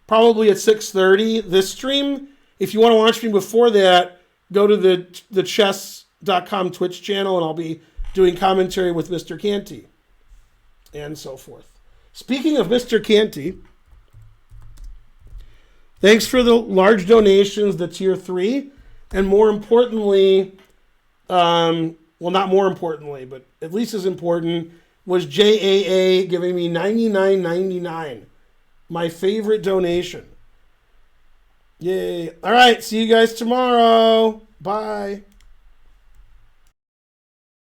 probably at 6:30. This stream, if you want to watch me before that, go to the chess.com Twitch channel, and I'll be doing commentary with Mr. Canty and so forth. Speaking of Mr. Canty, thanks for the large donations, the tier 3, and more importantly, well, not more importantly, but at least as important, was JAA giving me $99.99. My favorite donation. Yay. All right, see you guys tomorrow. Bye.